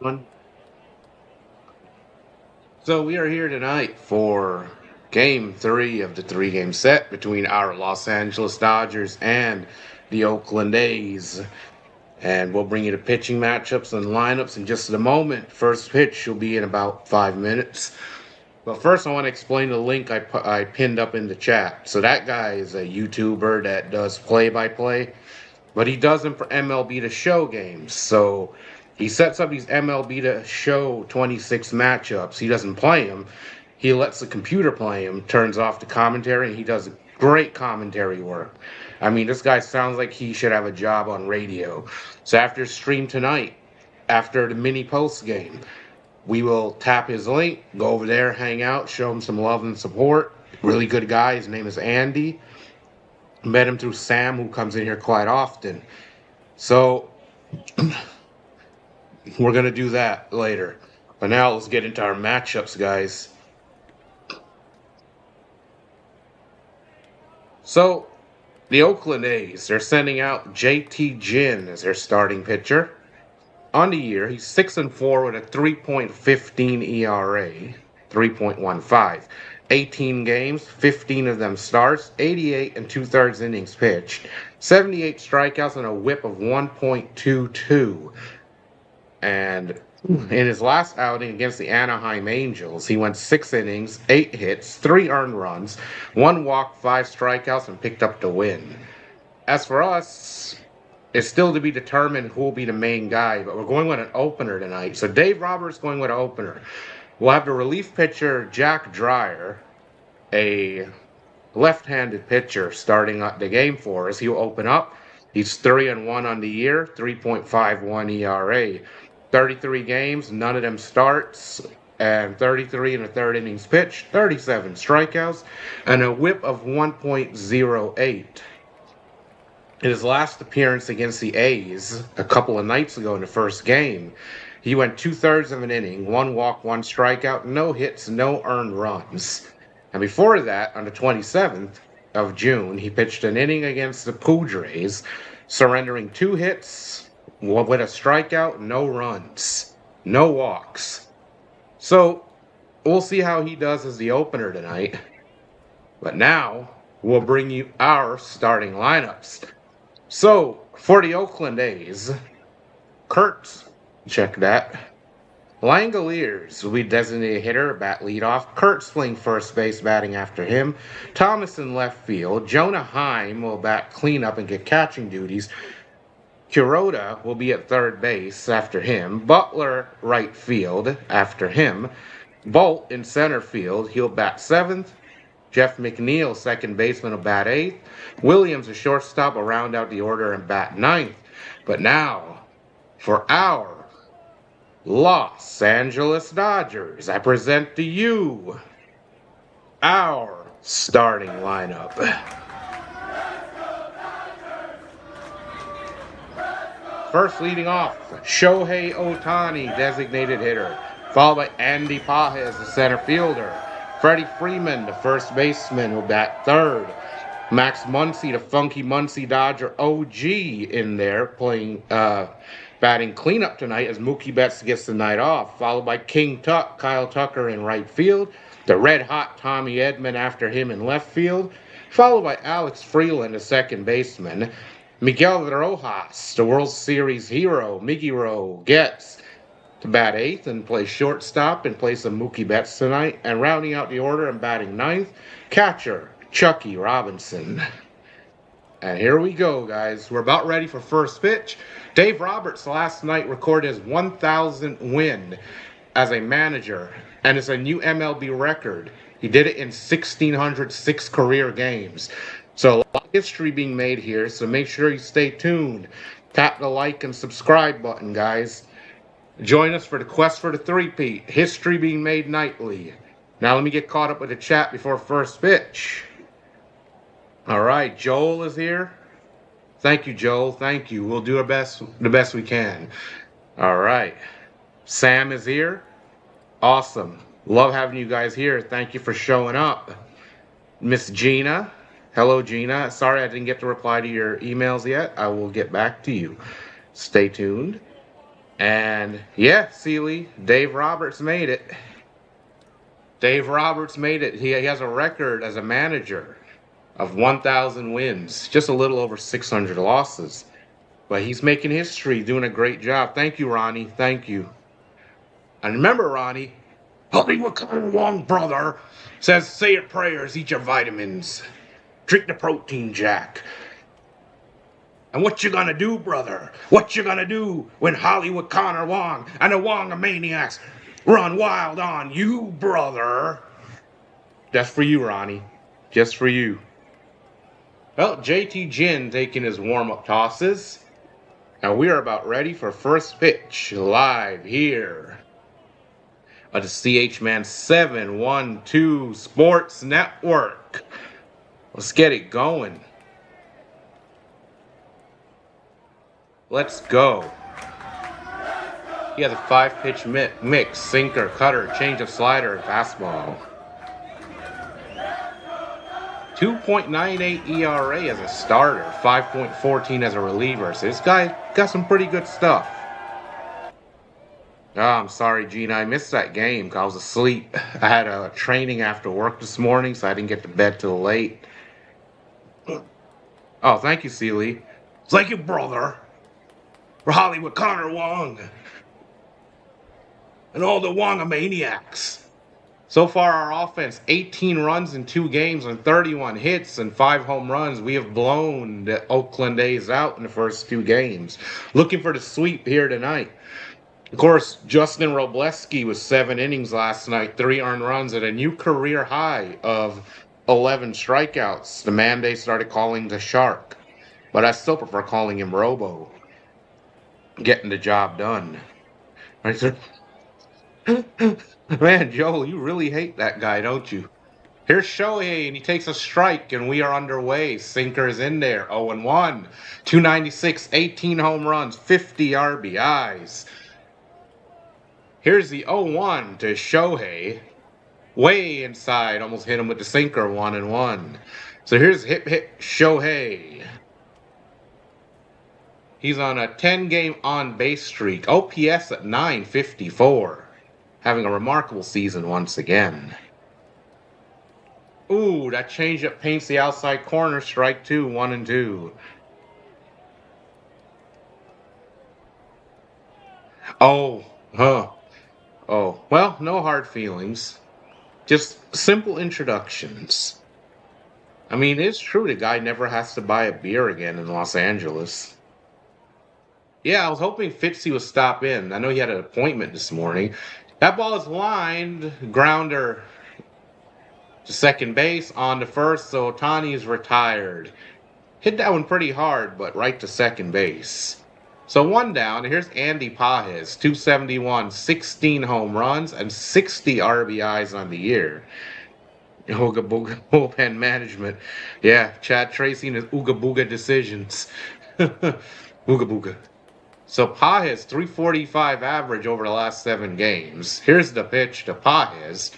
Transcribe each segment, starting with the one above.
One. So we are here tonight for Game 3 of the three-game set between our Los Angeles Dodgers and the Oakland A's. And we'll bring you the pitching matchups and lineups in just a moment. First pitch will be in about 5 minutes. But first, I want to explain the link I pinned up in the chat. So that guy is a YouTuber that does play-by-play, but he does them for MLB The Show games. So he sets up these MLB The Show 26 matchups. He doesn't play them. He lets the computer play them, turns off the commentary, and he does great commentary work. I mean, this guy sounds like he should have a job on radio. So after stream tonight, after the mini post game, we will tap his link, go over there, hang out, show him some love and support. Really good guy. His name is Andy. Met him through Sam, who comes in here quite often. So we're going to do that later. But now let's get into our matchups, guys. So the Oakland A's, they're sending out JT Ginn as their starting pitcher. On the year, he's 6-4 with a 3.15 ERA, 3.15. 18 games, 15 of them starts, 88 and 2/3 innings pitched, 78 strikeouts, and a whip of 1.22. And In his last outing against the Anaheim Angels, he went 6 innings, 8 hits, 3 earned runs, 1 walk, 5 strikeouts, and picked up the win. As for us, it's still to be determined who will be the main guy, but we're going with an opener tonight. So Dave Roberts going with an opener. We'll have the relief pitcher Jack Dreyer, a left-handed pitcher, starting up the game for us. He'll open up. He's 3-1 on the year, 3.51 ERA. 33 games, none of them starts, and 33 in the third innings pitched, 37 strikeouts, and a whip of 1.08. In his last appearance against the A's a couple of nights ago in the first game, he went 2/3 of an inning, 1 walk, 1 strikeout, no hits, no earned runs. And before that, on the 27th of June, he pitched an inning against the Padres, surrendering 2 hits with a strikeout, no runs, no walks. So we'll see how he does as the opener tonight. But now we'll bring you our starting lineups. So for the Oakland A's, Kurtz, check that. Langoliers will be designated hitter, bat leadoff. Kurtz playing first base, batting after him. Thomas in left field. Jonah Heim will bat cleanup and get catching duties. Kuroda will be at third base after him. Butler right field after him. Bolt in center field. He'll bat seventh. Jeff McNeil, second baseman, will bat eighth. Williams, a shortstop, will round out the order and bat ninth. But now, for our Los Angeles Dodgers, I present to you our starting lineup. First leading off, Shohei Ohtani, designated hitter, followed by Andy Pages, the center fielder. Freddie Freeman, the first baseman, will bat third. Max Muncy, the funky Muncy Dodger OG, in there playing batting cleanup tonight as Mookie Betts gets the night off, followed by King Tut, Kyle Tucker in right field, the red-hot Tommy Edman after him in left field, followed by Alex Freeland, the second baseman. Miguel Rojas, the World Series hero, Miggy Rowe, gets to bat eighth and play shortstop in place of Mookie Betts tonight. And rounding out the order and batting ninth, catcher Chucky Robinson. And here we go, guys. We're about ready for first pitch. Dave Roberts last night recorded his 1,000th win as a manager, and it's a new MLB record. He did it in 1,606 career games. So a lot of history being made here, so make sure you stay tuned. Tap the like and subscribe button, guys. Join us for the quest for the three-peat. History being made nightly. Now let me get caught up with the chat before first pitch. All right, Joel is here. Thank you, Joel. Thank you. We'll do our best, the best we can. All right. Sam is here. Awesome. Love having you guys here. Thank you for showing up. Miss Gina. Hello, Gina. Sorry I didn't get to reply to your emails yet. I will get back to you. Stay tuned. And yeah, Seeley, Dave Roberts made it. Dave Roberts made it. He has a record as a manager of 1,000 wins, just a little over 600 losses. But he's making history, doing a great job. Thank you, Ronnie. Thank you. And remember, Ronnie, Hollywood Connor Wong, brother, says, say your prayers, eat your vitamins, drink the protein, Jack. And what you gonna do, brother? What you gonna do when Hollywood Connor Wong and the Wong-a-maniacs run wild on you, brother? That's for you, Ronnie. Just for you. Well, JT Ginn taking his warm-up tosses. And we are about ready for first pitch live here at the CHman712 Sports Network. Let's get it going. Let's go. He has a 5-pitch mix, sinker, cutter, change-up slider, and fastball. 2.98 ERA as a starter, 5.14 as a reliever. So this guy got some pretty good stuff. Oh, I'm sorry, Gina. I missed that game because I was asleep. I had a training after work this morning, so I didn't get to bed till late. Oh, thank you, Seeley. Thank you, brother. For Hollywood Connor Wong. and all the Wangamaniacs. So far, our offense, 18 runs in 2 games and 31 hits and 5 home runs. We have blown the Oakland A's out in the first 2 games. Looking for the sweep here tonight. Of course, Justin Robleski was 7 innings last night, 3 earned runs, and a new career high of 11 strikeouts. The man they started calling the Shark, but I still prefer calling him Robo. Getting the job done. Right, sir? Man, Joel, you really hate that guy, don't you? Here's Shohei, and he takes a strike, and we are underway. Sinker is in there, 0-1. 296, 18 home runs, 50 RBIs. Here's the 0-1 to Shohei. Way inside, almost hit him with the sinker, 1-1. So here's hit Shohei. He's on a 10-game on-base streak. OPS at 954. Having a remarkable season once again. Ooh, that changeup paints the outside corner. Strike 2, 1-2. Oh, huh. Oh, well, no hard feelings. Just simple introductions. I mean, it's true the guy never has to buy a beer again in Los Angeles. Yeah, I was hoping Fitzy would stop in. I know he had an appointment this morning. That ball is lined. Grounder to second base on to first, so Otani is retired. Hit that one pretty hard, but right to second base. So 1 down. Here's Andy Pages, 271, 16 home runs, and 60 RBIs on the year. Ooga Booga bullpen management. Yeah, Chad Tracy and his Ooga Booga decisions. Ooga Booga. So Pages, 345 average over the last 7 games. Here's the pitch to Pages.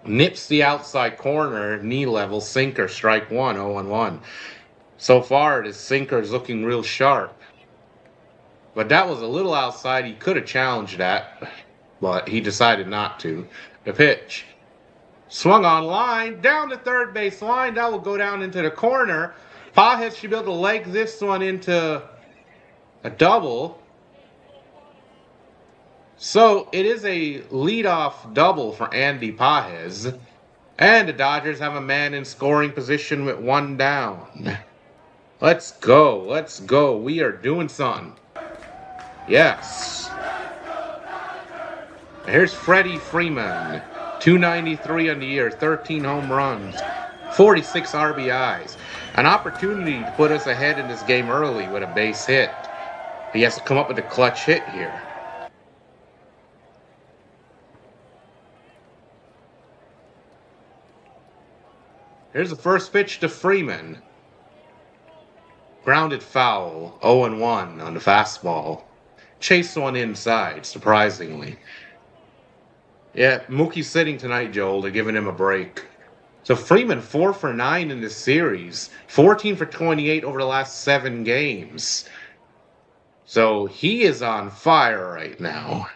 Nips the outside corner, knee level, sinker, strike 1, 0-1. So far, his sinker is looking real sharp. But that was a little outside. He could have challenged that, but he decided not to. The pitch. Swung on line, down the third base line. That will go down into the corner. Pages should be able to leg this one into a double. So it is a leadoff double for Andy Pages. And the Dodgers have a man in scoring position with 1 down. Let's go. Let's go. We are doing something. Yes. Here's Freddie Freeman. 293 on the year, 13 home runs, 46 RBIs. An opportunity to put us ahead in this game early with a base hit. He has to come up with a clutch hit here. Here's the first pitch to Freeman. Grounded foul, 0-1 on the fastball. Chased one inside, surprisingly. Yeah, Mookie's sitting tonight, Joel. They're giving him a break. So Freeman, 4 for 9 in this series. 14 for 28 over the last 7 games. So he is on fire right now.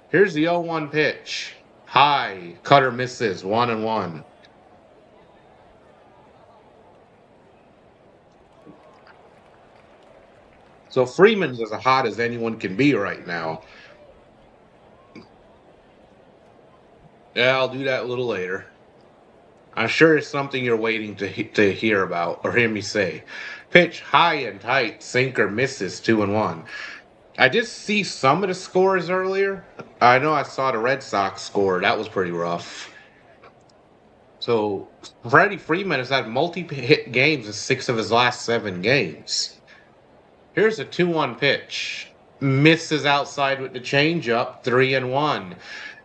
Here's the 0-1 pitch. High, cutter misses, 1-1. So Freeman's as hot as anyone can be right now. Yeah, I'll do that a little later. I'm sure it's something you're waiting to hear about or hear me say. Pitch high and tight, sinker misses, 2-1. I did see some of the scores earlier. I know I saw the Red Sox score. That was pretty rough. So Freddie Freeman has had multi-hit games in 6 of his last 7 games. Here's a 2-1 pitch. Misses outside with the changeup, 3-1.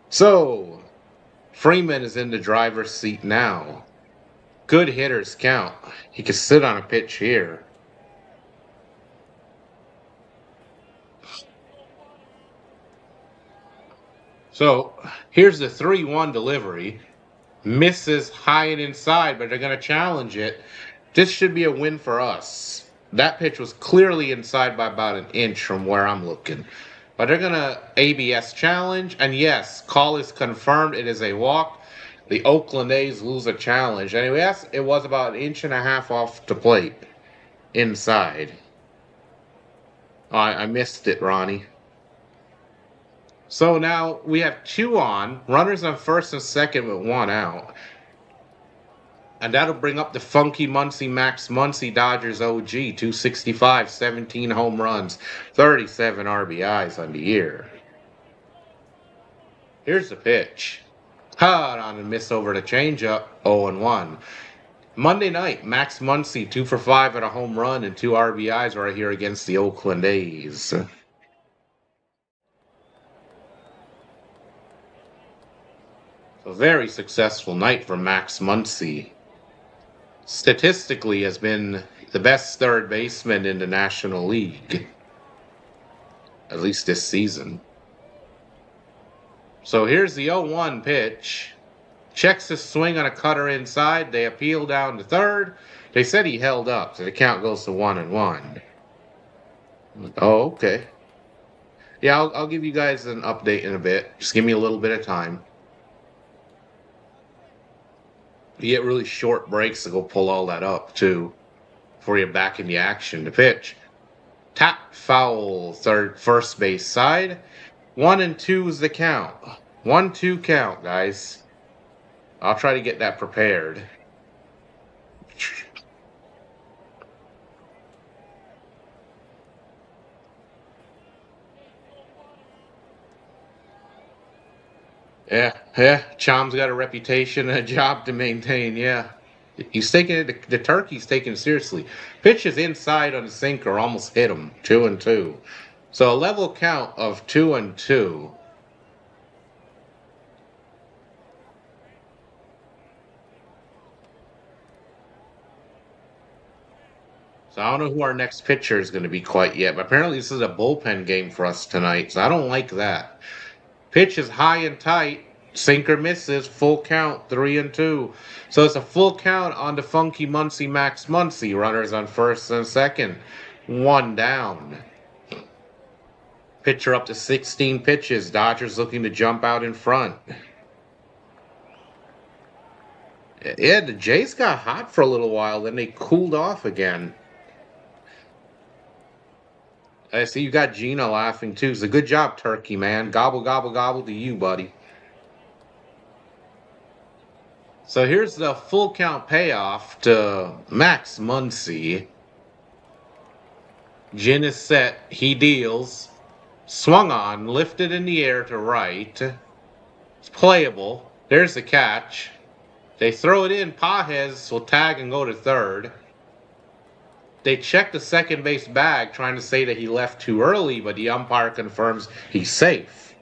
So Freeman is in the driver's seat now. Good hitters count. He can sit on a pitch here. So here's the 3-1 delivery. Misses high and inside, but they're going to challenge it. This should be a win for us. That pitch was clearly inside by about an inch from where I'm looking. But they're going to ABS challenge. And yes, call is confirmed. It is a walk. The Oakland A's lose a challenge. Anyway, yes, it was about 1.5 inches off the plate. Inside. Oh, I missed it, Ronnie. So now we have 2 on, runners on first and second with 1 out. And that'll bring up the funky Muncie Max Muncie Dodgers OG, 265, 17 home runs, 37 RBIs on the year. Here's the pitch. Hard on a miss over the changeup, 0-1. Monday night, Max Muncie, 2 for 5 and a home run and 2 RBIs right here against the Oakland A's. A very successful night for Max Muncie. Statistically has been the best third baseman in the National League, at least this season. So here's the 0-1 pitch. Checks his swing on a cutter inside. They appeal down to third. They said he held up, so the count goes to 1-1. Oh, okay. Yeah, I'll give you guys an update in a bit. Just give me a little bit of time. You get really short breaks to go pull all that up, too, before you're back in the action. The pitch. Tap, foul, first base side. 1-2 is the count. 1-2 count, guys. I'll try to get that prepared. Yeah. Chom's got a reputation and a job to maintain, yeah. He's taking it, the turkey's taking it seriously. Pitches inside on the sinker almost hit him, 2-2. So a level count of 2-2. So I don't know who our next pitcher is going to be quite yet, but apparently this is a bullpen game for us tonight, so I don't like that. Pitch is high and tight. Sinker misses. Full count. 3-2. So it's a full count on the funky Muncie Max Muncie. Runners on first and second. 1 down. Pitcher up to 16 pitches. Dodgers looking to jump out in front. Yeah, the Jays got hot for a little while, then they cooled off again. I see you got Gina laughing too. It's a good job, Turkey, man. Gobble, gobble, gobble to you, buddy. So here's the full count payoff to Max Muncie. Gin is set. He deals. Swung on. Lifted in the air to right. It's playable. There's the catch. They throw it in. Pajes will tag and go to third. They check the second base bag, trying to say that he left too early, but the umpire confirms he's safe.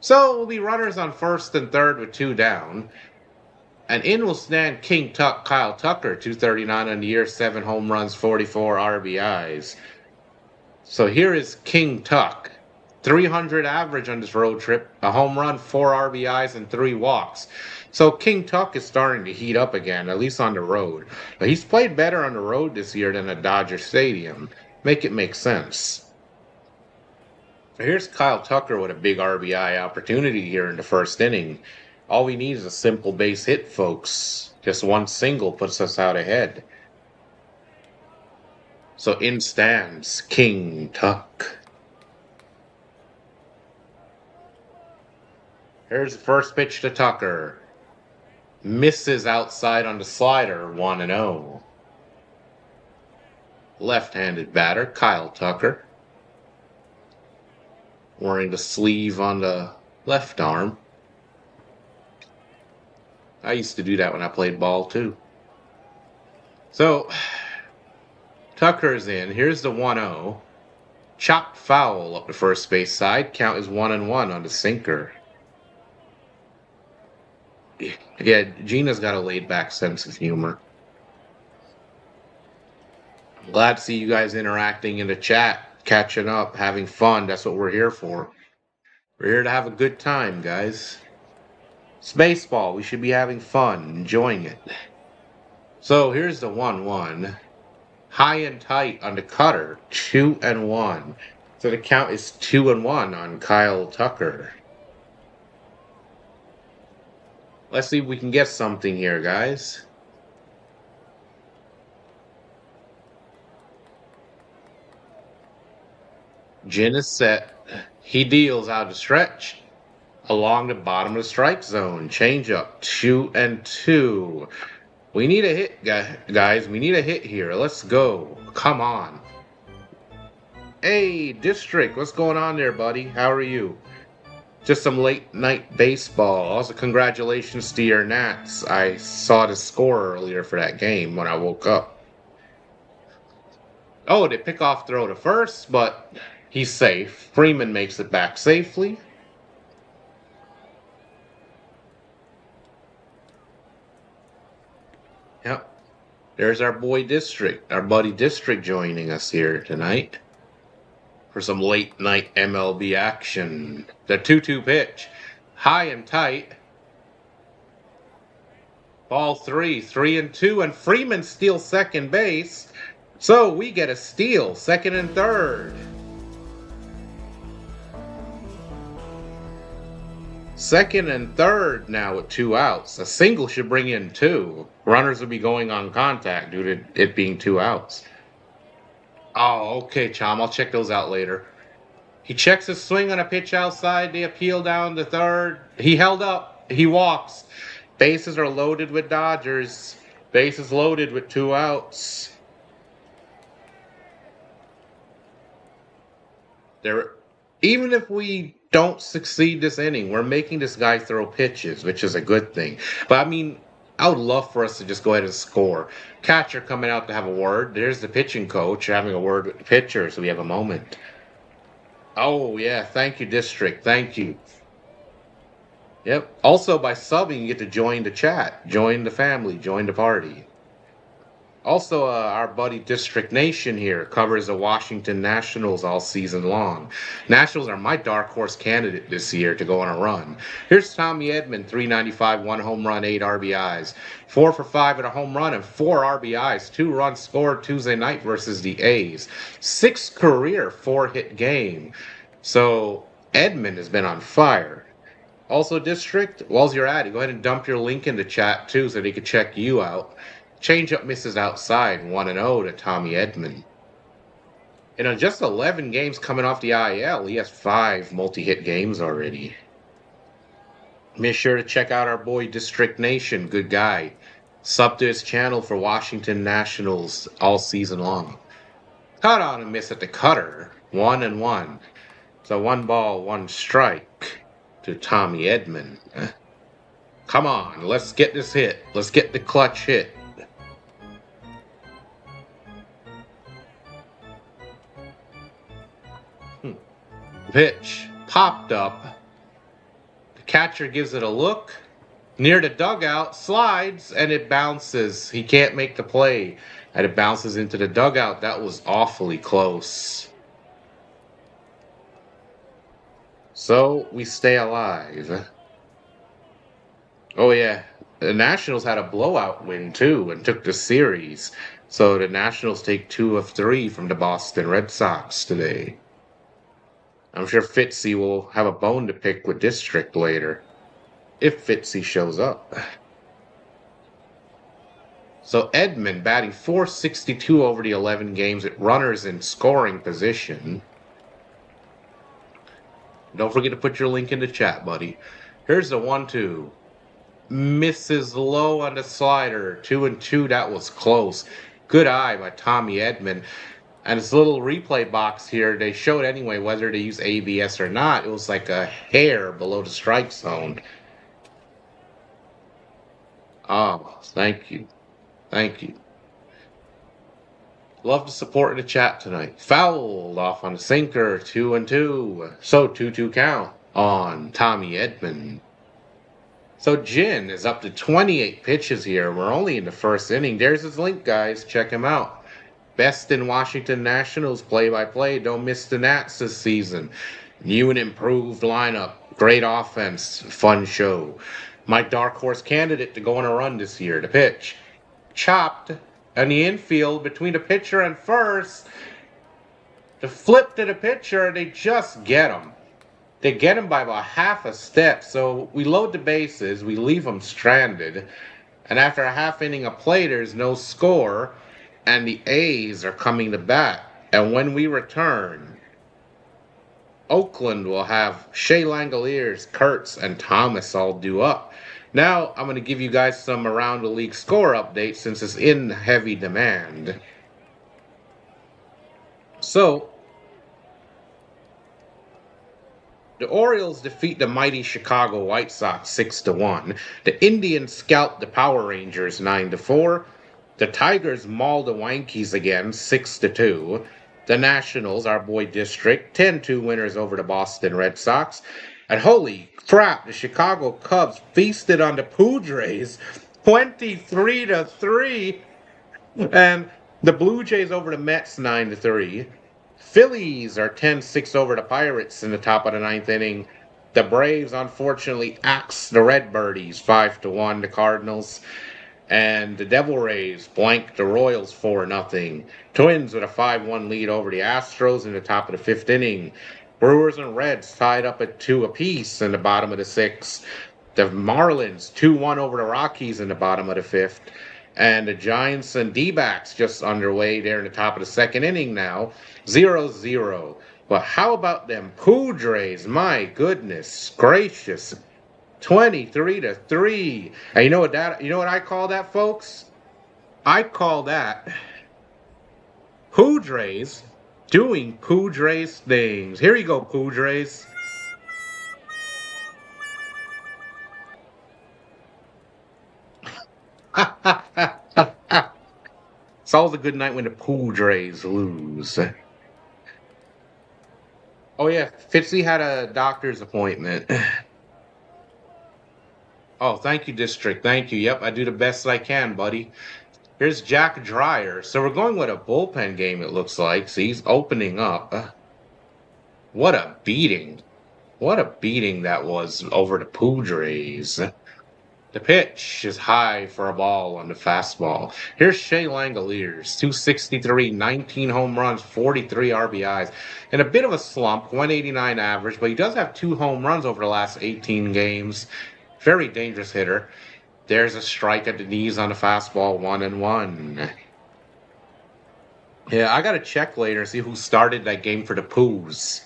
So it will be runners on first and third with 2 down. And in will stand King Tuck, Kyle Tucker, 239 on the year, 7 home runs, 44 RBIs. So here is King Tuck. 300 average on this road trip, a home run, 4 RBIs, and 3 walks. So King Tuck is starting to heat up again, at least on the road. But he's played better on the road this year than at Dodger Stadium. Make it make sense. Here's Kyle Tucker with a big RBI opportunity here in the first inning. All we need is a simple base hit, folks. Just one single puts us out ahead. So in stands King Tuck. Here's the first pitch to Tucker. Misses outside on the slider, 1-0. Left-handed batter, Kyle Tucker. Wearing the sleeve on the left arm. I used to do that when I played ball, too. So, Tucker's in. Here's the 1-0. Chopped foul up the first base side. Count is 1-1 on the sinker. Yeah, Gina's got a laid-back sense of humor. I'm glad to see you guys interacting in the chat, catching up, having fun. That's what we're here for. We're here to have a good time, guys. It's baseball. We should be having fun, enjoying it. So here's the 1-1. High and tight on the cutter, 2-1. So the count is 2-1 on Kyle Tucker. Let's see if we can get something here, guys. Gin is set. He deals out of stretch along the bottom of the strike zone. Change up 2-2. We need a hit, guys. We need a hit here. Let's go. Come on. Hey, District, what's going on there, buddy? How are you? Just some late night baseball. Also, congratulations to your Nats. I saw the score earlier for that game when I woke up. Oh, they pick off throw to first, but he's safe. Freeman makes it back safely. Yep. There's our boy District, our buddy District joining us here tonight for some late night MLB action. The 2-2 pitch. High and tight. Ball 3-2, and Freeman steals second base. So we get a steal, second and third. Second and third now with 2 outs. A single should bring in 2. Runners would be going on contact due to it being 2 outs. Oh, okay, Chom. I'll check those out later. He checks his swing on a pitch outside. They appeal down to third. He held up. He walks. Bases are loaded with Dodgers. Bases loaded with 2 outs. Even if we don't succeed this inning, we're making this guy throw pitches, which is a good thing. But I mean, I would love for us to just go ahead and score. Catcher coming out to have a word. There's the pitching coach having a word with the pitcher, so we have a moment. Oh, yeah. Thank you, District. Thank you. Yep. Also, by subbing, you get to join the chat, join the family, join the party. Also, our buddy District Nation here covers the Washington Nationals all season long. Nationals are my dark horse candidate this year to go on a run. Here's Tommy Edman, 395, 1 home run, 8 RBIs. 4 for 5 at a home run and 4 RBIs. 2 runs scored Tuesday night versus the A's. 6th career 4-hit game. So Edman has been on fire. Also, District, while you're at it, go ahead and dump your link in the chat too so they can check you out. Changeup misses outside, 1-0 to Tommy Edman. In just 11 games coming off the IL, he has 5 multi-hit games already. Make sure to check out our boy District Nation, good guy. Sub to his channel for Washington Nationals all season long. Cut on a miss at the cutter, 1-1. So 1 ball, 1 strike to Tommy Edman. Come on, let's get this hit. Let's get the clutch hit. Pitch popped up. The catcher gives it a look. Near the dugout, slides, and it bounces. He can't make the play. And it bounces into the dugout. That was awfully close. So we stay alive. Oh, yeah. The Nationals had a blowout win, too, and took the series. So the Nationals take 2 of 3 from the Boston Red Sox today. I'm sure Fitzy will have a bone to pick with District later, if Fitzy shows up. So Edman batting .462 over the 11 games with runners in scoring position. Don't forget to put your link in the chat, buddy. Here's the 1-2. Misses low on the slider. 2-2, that was close. Good eye by Tommy Edman. And this little replay box here, they showed anyway whether to use ABS or not. It was like a hair below the strike zone. Oh, thank you. Thank you. Love the support in the chat tonight. Fouled off on the sinker, 2-2. So 2-2 count on Tommy Edman. So Jin is up to 28 pitches here. We're only in the first inning. There's his link, guys. Check him out. Best in Washington Nationals play-by-play. Don't miss the Nats this season. New and improved lineup. Great offense. Fun show. My dark horse candidate to go on a run this year. The pitch. Chopped in the infield between the pitcher and first. The flip to the pitcher, and they just get him. They get him by about half a step. So we load the bases. We leave him stranded. And after a half inning of play, there's no score. And the A's are coming to bat. And when we return, Oakland will have Shea Langoliers, Kurtz, and Thomas all due up. Now, I'm going to give you guys some around the league score updates since it's in heavy demand. So, the Orioles defeat the mighty Chicago White Sox 6-1. The Indians scalp the Power Rangers 9-4. The Tigers maul the Yankees again 6-2. The Nationals, our boy district, 10-2 winners over the Boston Red Sox. And holy crap, the Chicago Cubs feasted on the Padres 23-3. And the Blue Jays over the Mets 9-3. Phillies are 10-6 over the Pirates in the top of the ninth inning. The Braves unfortunately axed the Redbirdies 5-1. The Cardinals and the Devil Rays blanked the Royals 4-0. Twins with a 5-1 lead over the Astros in the top of the fifth inning. Brewers and Reds tied up at 2 apiece in the bottom of the sixth. The Marlins 2-1 over the Rockies in the bottom of the fifth. And the Giants and D-backs just underway there in the top of the second inning now. 0-0. But how about them Padres? My goodness gracious. 23-3. And you know what I call that, folks? I call that Padres doing Padres things. Here you go, Padres. It's always a good night when the Padres lose. Oh yeah, Fitzy had a doctor's appointment. Oh, thank you, District. Thank you. Yep, I do the best I can, buddy. Here's Jack Dreyer. So we're going with a bullpen game, it looks like. So he's opening up. What a beating. What a beating that was over the Padres. The pitch is high for a ball on the fastball. Here's Shea Langoliers, 263, 19 home runs, 43 RBIs. In a bit of a slump, 189 average, but he does have 2 home runs over the last 18 games. Very dangerous hitter. There's a strike at the knees on the fastball, 1-1. Yeah, I got to check later and see who started that game for the Poos.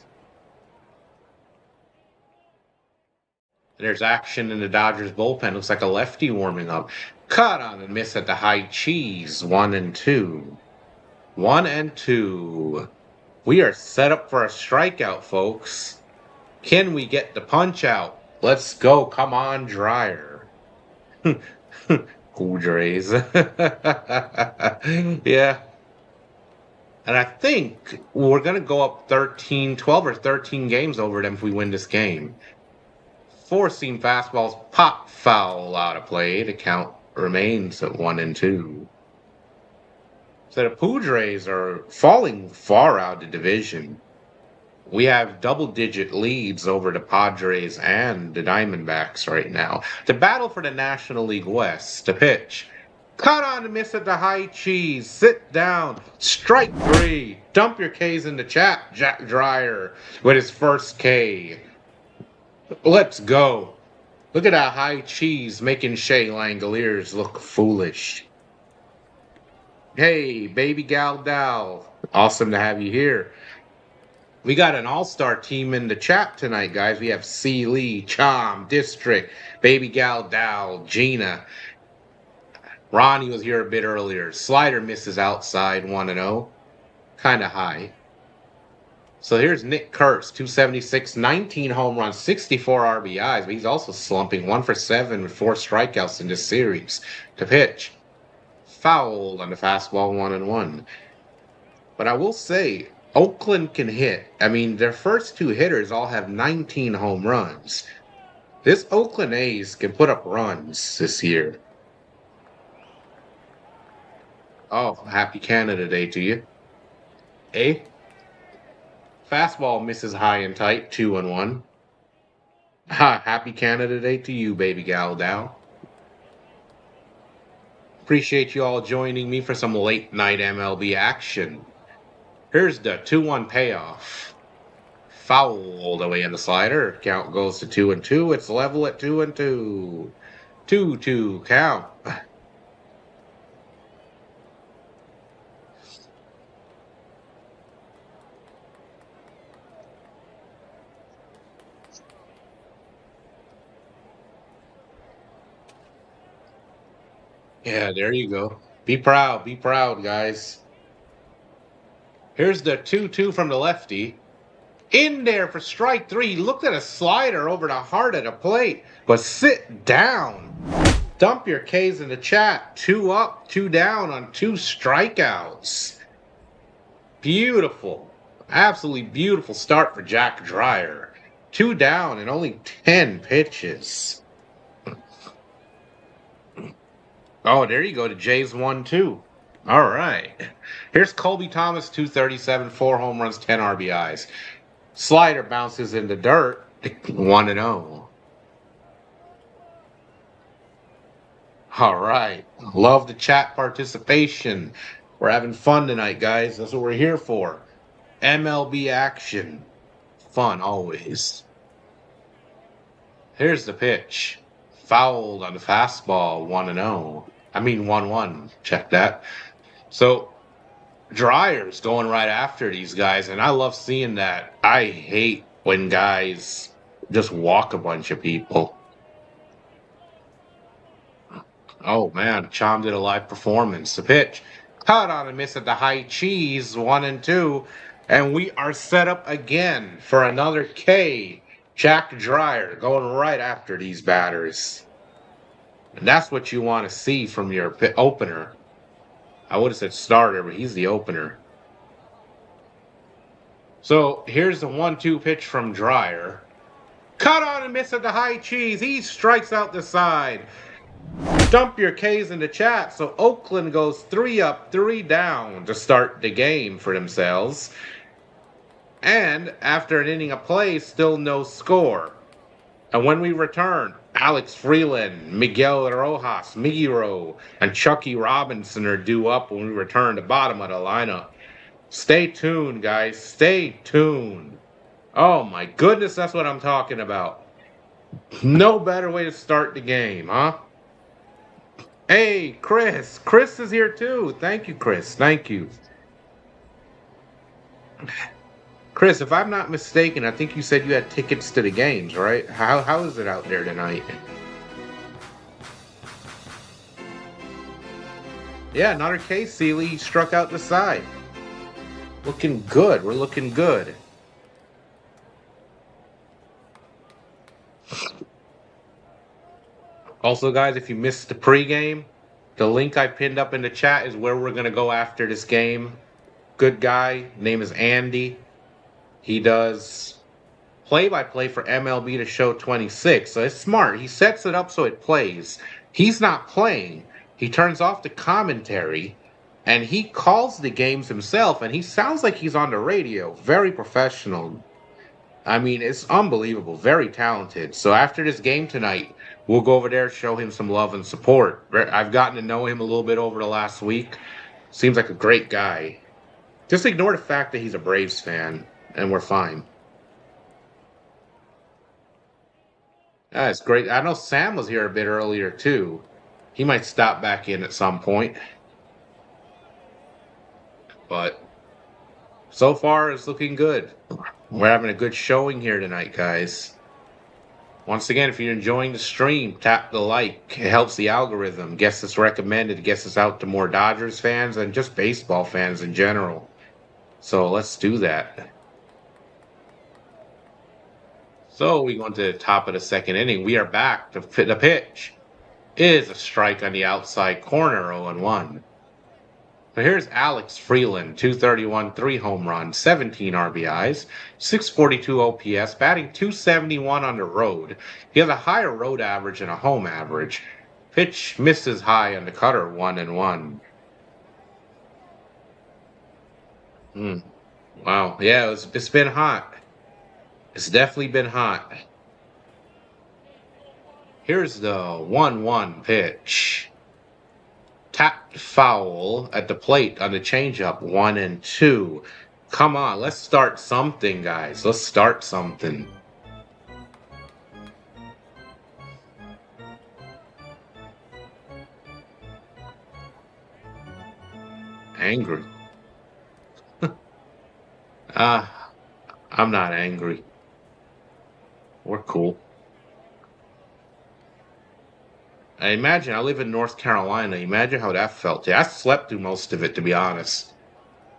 There's action in the Dodgers bullpen. Looks like a lefty warming up. Cut on and miss at the high cheese. 1-2. 1-2. We are set up for a strikeout, folks. Can we get the punch out? Let's go. Come on, Dreyer. Padres. Yeah. And I think we're going to go up 12 or 13 games over them if we win this game. 4-seam fastballs pop foul out of play. The count remains at 1-2. So the Padres are falling far out of the division. We have double-digit leads over the Padres and the Diamondbacks right now. The battle for the National League West. The pitch. Cut on the miss at the high cheese. Sit down. Strike 3. Dump your K's in the chat, Jack Dreyer, with his first K. Let's go. Look at that high cheese making Shea Langoliers look foolish. Hey, baby gal Dal. Awesome to have you here. We got an all-star team in the chat tonight, guys. We have C. Lee, Chom, District, baby gal Dal, Gina. Ronnie was here a bit earlier. Slider misses outside 1-0. Kind of high. So here's Nick Kurtz, 276, 19 home runs, 64 RBIs, but he's also slumping 1 for 7 with 4 strikeouts in this series. To pitch. Fouled on the fastball, 1-1. But I will say, Oakland can hit. I mean, their first 2 hitters all have 19 home runs. This Oakland A's can put up runs this year. Oh, happy Canada Day to you. Eh? Fastball misses high and tight, 2-1. Ha, happy Canada Day to you, baby gal Dow. Appreciate you all joining me for some late night MLB action. Here's the 2-1 payoff. Fouled away in the slider. Count goes to 2-2. It's level at 2-2. 2-2 count. Yeah, there you go. Be proud, guys. Here's the 2-2 from the lefty. In there for strike three. He looked at a slider over the heart of the plate, but sit down. Dump your K's in the chat. 2 up, 2 down on 2 strikeouts. Beautiful. Absolutely beautiful start for Jack Dreyer. 2 down and only 10 pitches. Oh, there you go to Jays 1-2. All right. Here's Colby Thomas, 237, 4 home runs, 10 RBIs. Slider bounces in the dirt, 1-0. All right. Love the chat participation. We're having fun tonight, guys. That's what we're here for. MLB action. Fun always. Here's the pitch. Fouled on the fastball, 1-0. I mean 1-1. Check that. So Dryer's going right after these guys, and I love seeing that. I hate when guys just walk a bunch of people. Oh man, Chom did a live performance. The pitch, caught on a miss at the high cheese, 1-2, and we are set up again for another K. Jack Dreyer going right after these batters. And that's what you want to see from your opener. I would have said starter, but he's the opener. So here's the 1-2 pitch from Dreyer. Cut on and miss at the high cheese. He strikes out the side. Dump your K's in the chat. So Oakland goes 3 up, 3 down to start the game for themselves. And after an inning of play, still no score. And when we return, Alex Freeland, Miguel Rojas, Migiro, and Chucky Robinson are due up when we return to bottom of the lineup. Stay tuned, guys. Stay tuned. Oh my goodness, that's what I'm talking about. No better way to start the game, huh? Hey, Chris. Chris is here too. Thank you, Chris. Thank you. Chris, if I'm not mistaken, I think you said you had tickets to the games, right? How is it out there tonight? Yeah, another case, Seeley struck out the side. Looking good. We're looking good. Also, guys, if you missed the pregame, the link I pinned up in the chat is where we're going to go after this game. Good guy. Name is Andy. He does play-by-play for MLB The Show 26. So it's smart. He sets it up so it plays. He's not playing. He turns off the commentary, and he calls the games himself, and he sounds like he's on the radio. Very professional. I mean, it's unbelievable. Very talented. So after this game tonight, we'll go over there, show him some love and support. I've gotten to know him a little bit over the last week. Seems like a great guy. Just ignore the fact that he's a Braves fan, and we're fine. That's great. I know Sam was here a bit earlier, too. He might stop back in at some point. But so far, it's looking good. We're having a good showing here tonight, guys. Once again, if you're enjoying the stream, tap the like. It helps the algorithm. Gets us recommended. Gets us out to more Dodgers fans and just baseball fans in general. So let's do that. So we go into the top of the second inning. We are back. The pitch is a strike on the outside corner, 0-1. So here's Alex Freeland, 231, 3 home runs, 17 RBIs, 642 OPS, batting 271 on the road. He has a higher road average and a home average. Pitch misses high on the cutter, 1-1. Wow. Yeah, it's been hot. It's definitely been hot. Here's the 1-1 pitch. Tapped foul at the plate on the changeup, 1-2. Come on, let's start something, guys. Let's start something. Angry. I'm not angry. We're cool. I imagine I live in North Carolina. Imagine how that felt. Yeah, I slept through most of it, to be honest.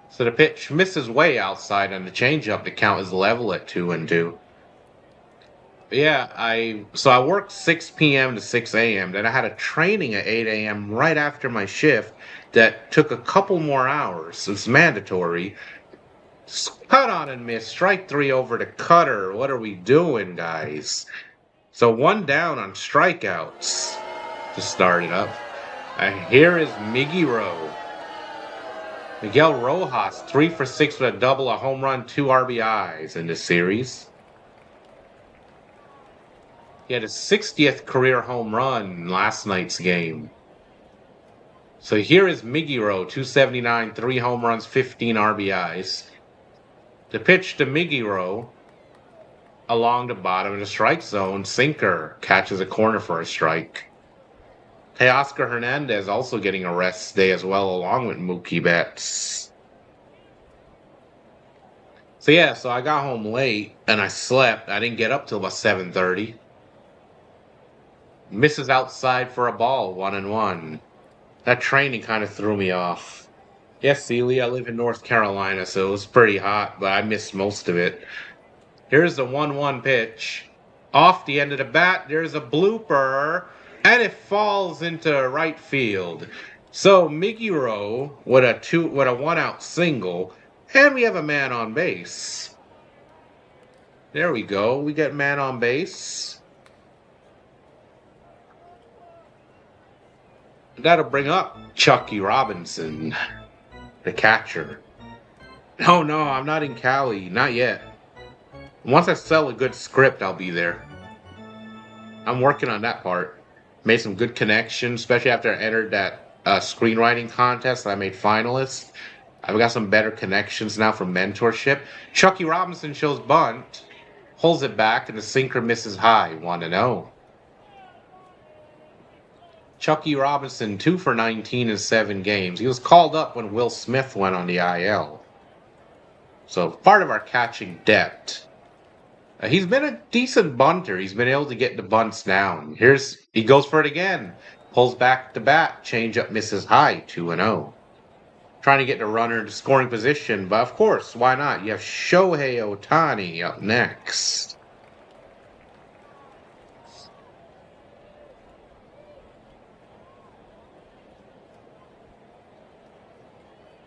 So the pitch misses way outside, and the changeup to count is level at 2-2. Yeah, I worked 6 p.m. to 6 a.m. Then I had a training at 8 a.m. right after my shift that took a couple more hours. It's mandatory. Cut on and miss. Strike three over to Cutter. What are we doing, guys? So one down on strikeouts to start it up. And here is Miggy Rowe. Miguel Rojas, 3 for 6 with a double, a home run, 2 RBIs in this series. He had his 60th career home run in last night's game. So here is Miggy Rowe, 279, 3 home runs, 15 RBIs. The pitch to Miggy Rowe along the bottom of the strike zone. Sinker catches a corner for a strike. Teoscar Hernandez also getting a rest day as well, along with Mookie Betts. So I got home late and I slept. I didn't get up till about 7:30. Misses outside for a ball, 1-1. That training kind of threw me off. Yes, Celia, I live in North Carolina, so it was pretty hot, but I missed most of it. Here's the 1-1 pitch. Off the end of the bat, there's a blooper, and it falls into right field. So Miggy Rowe with a one-out single, and we have a man on base. There we go. We get man on base. That'll bring up Chucky Robinson, the catcher. Oh no, I'm not in Cali. Not yet. Once I sell a good script, I'll be there. I'm working on that part. Made some good connections, especially after I entered that screenwriting contest that I made finalist. I've got some better connections now for mentorship. Chucky Robinson shows bunt, pulls it back, and the sinker misses high, 1-0. Chucky Robinson, 2 for 19 in 7 games. He was called up when Will Smith went on the IL. So part of our catching depth. He's been a decent bunter. He's been able to get the bunts down. He goes for it again. Pulls back the bat. Changeup misses high, 2-0. Trying to get the runner into scoring position, but of course, why not? You have Shohei Ohtani up next.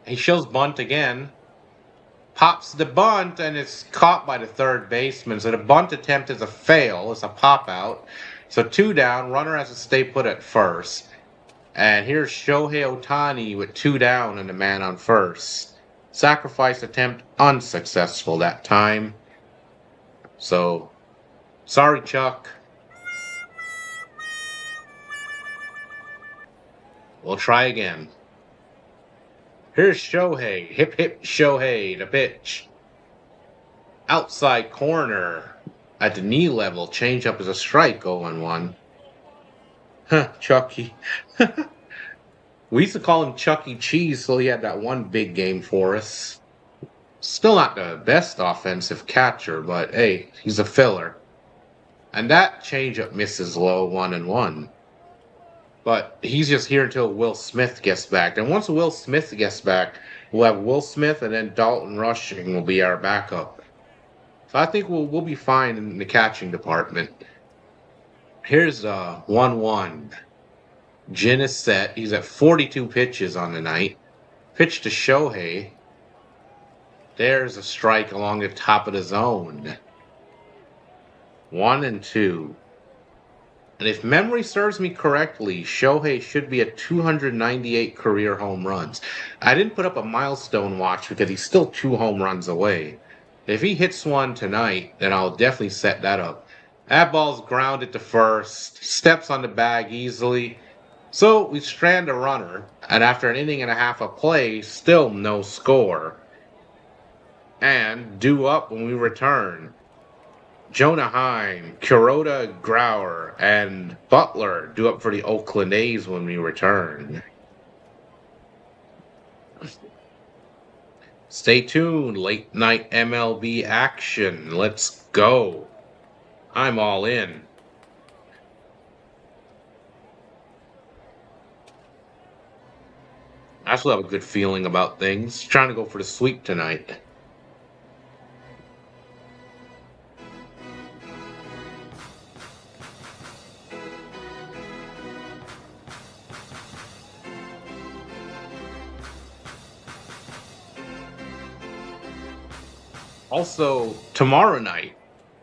He shows bunt again. Pops the bunt, and it's caught by the third baseman. So the bunt attempt is a fail. It's a pop out. So 2 down. Runner has to stay put at first. And here's Shohei Ohtani with 2 down and the man on first. Sacrifice attempt unsuccessful that time. So, sorry, Chuck. We'll try again. Here's Shohei. Hip, hip, Shohei. The pitch. Outside corner. At the knee level. Changeup is a strike. 0-1. Huh, Chucky. We used to call him Chuck E. Cheese, so he had that one big game for us. Still not the best offensive catcher, but hey, he's a filler. And that changeup misses low, 1-1. But he's just here until Will Smith gets back. And once Will Smith gets back, we'll have Will Smith and then Dalton Rushing will be our backup. So I think we'll be fine in the catching department. Here's 1-1. Jin is set. He's at 42 pitches on the night. Pitch to Shohei. There's a strike along the top of the zone. 1-2. And if memory serves me correctly, Shohei should be at 298 career home runs. I didn't put up a milestone watch because he's still 2 home runs away. If he hits one tonight, then I'll definitely set that up. That ball's grounded to first, steps on the bag easily. So we strand a runner, and after an inning and a half of play, still no score. And due up when we return. Jonah Heim, Kuroda Grauer, and Butler due up for the Oakland A's when we return. Stay tuned, late night MLB action. Let's go. I'm all in. I still have a good feeling about things. Trying to go for the sweep tonight. Also, tomorrow night,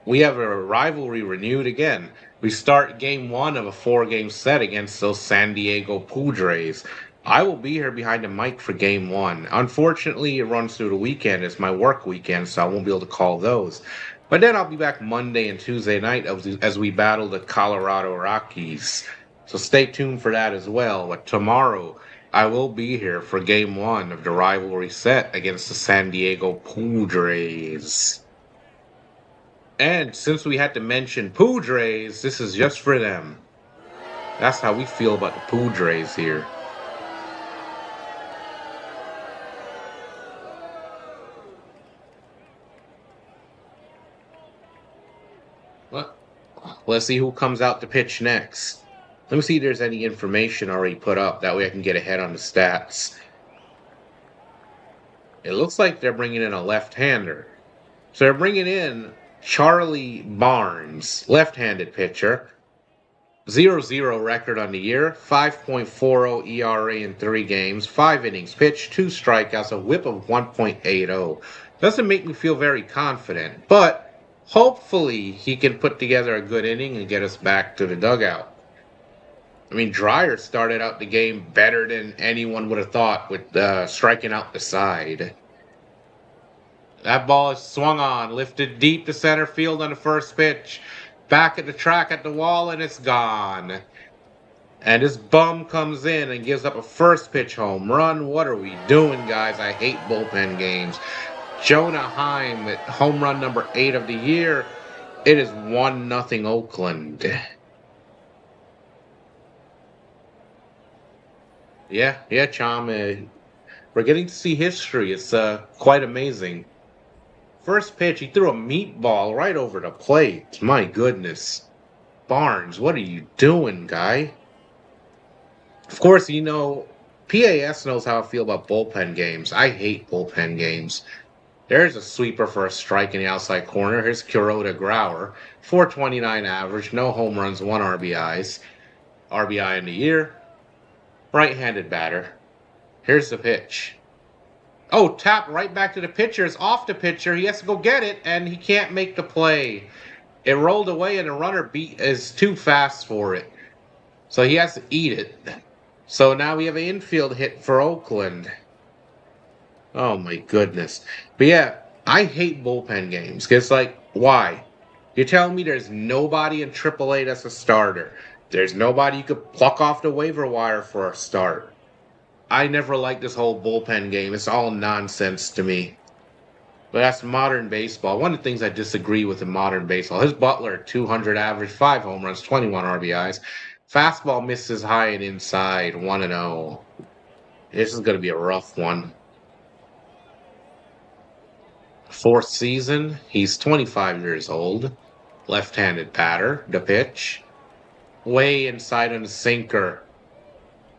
we have a rivalry renewed again. We start game one of a 4-game set against those San Diego Padres. I will be here behind the mic for game one. Unfortunately, it runs through the weekend. It's my work weekend, so I won't be able to call those. But then I'll be back Monday and Tuesday night as we battle the Colorado Rockies. So stay tuned for that as well. But tomorrow, I will be here for game one of the rivalry set against the San Diego Padres. And since we had to mention Padres, this is just for them. That's how we feel about the Padres here. Well, let's see who comes out to pitch next. Let me see if there's any information already put up. That way I can get ahead on the stats. It looks like they're bringing in a left-hander. So they're bringing in Charlie Barnes, left-handed pitcher. 0-0 record on the year, 5.40 ERA in 3 games, 5 innings pitched, 2 strikeouts, a whip of 1.80. Doesn't make me feel very confident, but hopefully he can put together a good inning and get us back to the dugout. I mean, Dreyer started out the game better than anyone would have thought with striking out the side. That ball is swung on, lifted deep to center field on the first pitch. Back at the track at the wall, and it's gone. And this bum comes in and gives up a first pitch home run. What are we doing, guys? I hate bullpen games. Jonah Heim at home run number 8 of the year. It is 1-0 Oakland. Yeah, Cham. We're getting to see history. It's quite amazing. First pitch, he threw a meatball right over the plate. My goodness. Barnes, what are you doing, guy? Of course, PAS knows how I feel about bullpen games. I hate bullpen games. There's a sweeper for a strike in the outside corner. Here's Kuroda Grauer. 429 average, no home runs, 1 RBIs. RBI in the year. Right-handed batter. Here's the pitch. Oh, tap right back to the pitcher. It's off the pitcher. He has to go get it, and he can't make the play. It rolled away, and the runner is too fast for it. So he has to eat it. So now we have an infield hit for Oakland. Oh, my goodness. But yeah, I hate bullpen games. Because, why? You're telling me there's nobody in AAA that's a starter. There's nobody you could pluck off the waiver wire for a start. I never liked this whole bullpen game. It's all nonsense to me. But that's modern baseball. One of the things I disagree with in modern baseball. His Butler, 200 average, 5 home runs, 21 RBIs. Fastball misses high and inside, 1-0. This is going to be a rough one. 4th season. He's 25 years old. Left-handed batter. The pitch. Way inside on the sinker.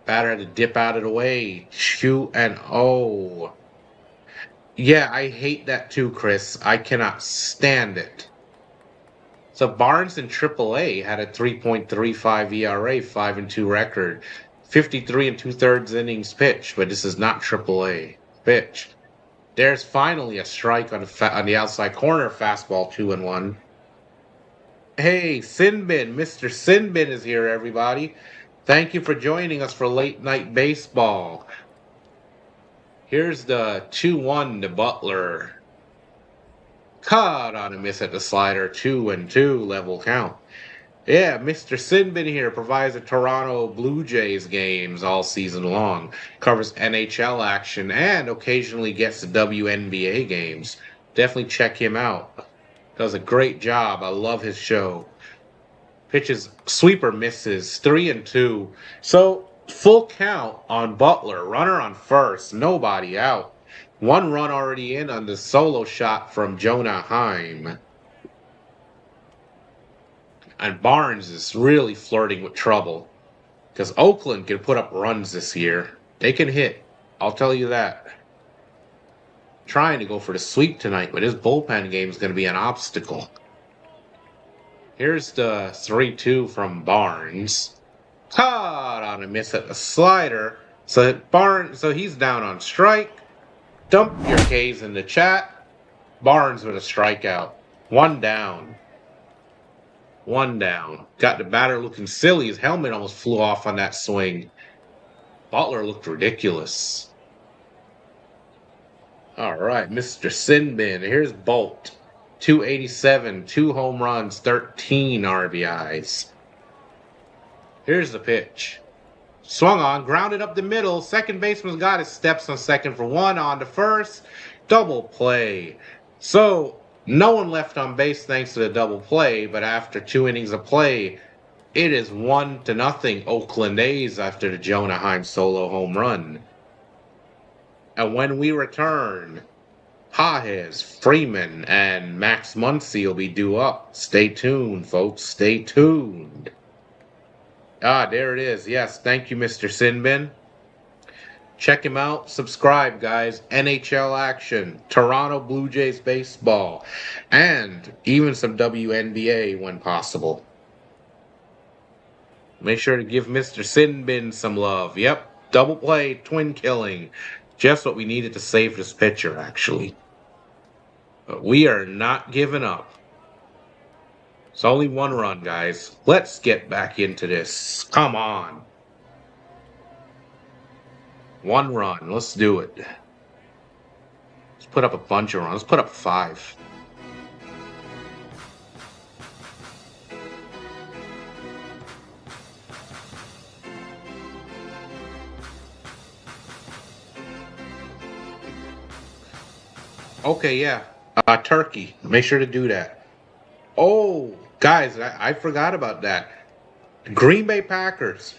Batter had to dip out of the way. Shoot and oh. Yeah, I hate that too, Chris. I cannot stand it. So Barnes in AAA had a 3.35 ERA, 5-2 record, 53 2/3 innings pitched, but this is not AAA pitch. There's finally a strike on the outside corner, fastball 2-1. Hey, Sinbin, Mr. Sinbin is here, everybody. Thank you for joining us for Late Night Baseball. Here's the 2-1 to Butler. Caught on a miss at the slider, 2-2 level count. Yeah, Mr. Sinbin here provides the Toronto Blue Jays games all season long. Covers NHL action and occasionally gets the WNBA games. Definitely check him out. Does a great job. I love his show. Pitches, sweeper misses, 3-2. So, full count on Butler. Runner on first, nobody out. 1 run already in on the solo shot from Jonah Heim. And Barnes is really flirting with trouble. Because Oakland can put up runs this year. They can hit. I'll tell you that. Trying to go for the sweep tonight, but his bullpen game is going to be an obstacle. Here's the 3-2 from Barnes. Caught on a miss at the slider. So he's down on strike. Dump your K's in the chat. Barnes with a strikeout. One down. One down. Got the batter looking silly. His helmet almost flew off on that swing. Butler looked ridiculous. All right, Mr. Sinbin. Here's Bolt. 287, 2 home runs, 13 RBIs. Here's the pitch. Swung on, grounded up the middle. Second baseman's got his steps on second for one, on to first. Double play. So, no one left on base thanks to the double play, but after 2 innings of play, it is 1-0 Oakland A's after the Jonah Heim solo home run. And when we return, Pages, Freeman, and Max Muncy will be due up. Stay tuned, folks. Stay tuned. Ah, there it is. Yes, thank you, Mr. Sinbin. Check him out. Subscribe, guys. NHL action, Toronto Blue Jays baseball, and even some WNBA when possible. Make sure to give Mr. Sinbin some love. Yep, double play, twin killing. Just what we needed to save this pitcher, actually. But we are not giving up. It's only 1 run, guys. Let's get back into this. Come on. 1 run. Let's do it. Let's put up a bunch of runs. Let's put up 5. Okay, yeah. Turkey. Make sure to do that. Oh, guys, I forgot about that. Green Bay Packers.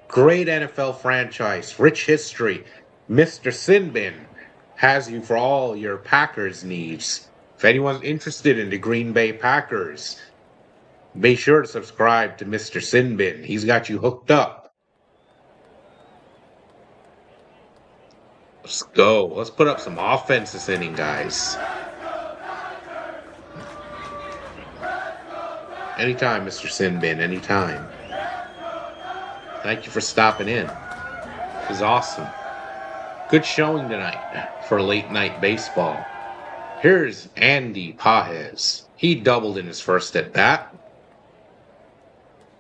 Great NFL franchise. Rich history. Mr. Sinbin has you for all your Packers needs. If anyone's interested in the Green Bay Packers, be sure to subscribe to Mr. Sinbin. He's got you hooked up. Let's go. Let's put up some offense this inning, guys. Anytime, Mr. Sinbin, anytime. Thank you for stopping in. This is awesome. Good showing tonight for late night baseball. Here's Andy Pages. He doubled in his first at bat.